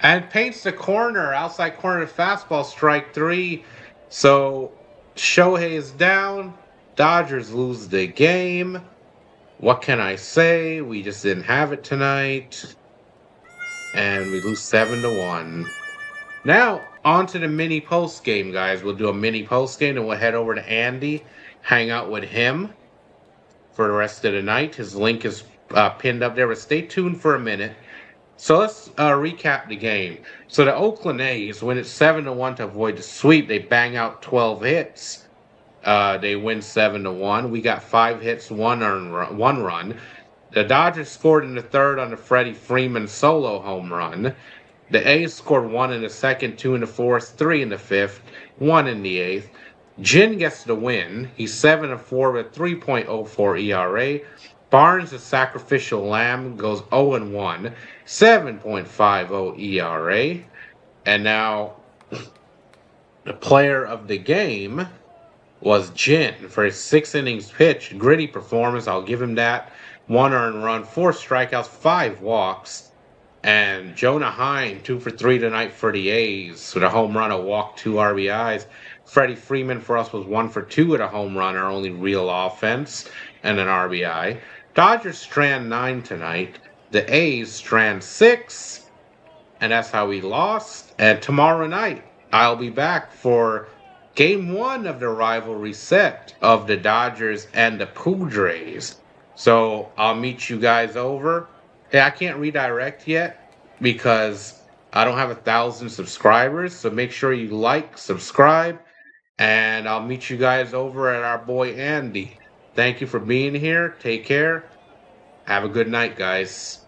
And paints the corner, outside corner fastball, strike 3. So Shohei is down. Dodgers lose the game. What can I say? We just didn't have it tonight. And we lose 7-1. Now, on to the mini post game, guys. We'll do a mini post game and we'll head over to Andy, hang out with him for the rest of the night. His link is pinned up there, but stay tuned for a minute. So let's recap the game. So the Oakland A's win it 7-1 to avoid the sweep. They bang out 12 hits. They win 7-1. We got 5 hits, 1 run. The Dodgers scored in the third on the Freddie Freeman solo home run. The A's scored 1 in the second, 2 in the fourth, 3 in the fifth, 1 in the eighth. Jin gets the win. He's 7-4 with 3.04 ERA. Barnes, the sacrificial lamb, goes 0-1, 7.50 ERA. And now the player of the game was Jin for his 6 innings pitch. Gritty performance, I'll give him that. 1 earned run, 4 strikeouts, 5 walks. And Jonah Heim, 2 for 3 tonight for the A's with a home run, a walk, 2 RBIs. Freddie Freeman for us was 1 for 2 with a home run, our only real offense, and an RBI. Dodgers strand 9 tonight. The A's strand 6. And that's how we lost. And tomorrow night, I'll be back for Game 1 of the rivalry set of the Dodgers and the Padres. So I'll meet you guys over. Hey, I can't redirect yet because I don't have 1,000 subscribers. So make sure you like, subscribe, and I'll meet you guys over at our boy Andy. Thank you for being here. Take care. Have a good night, guys.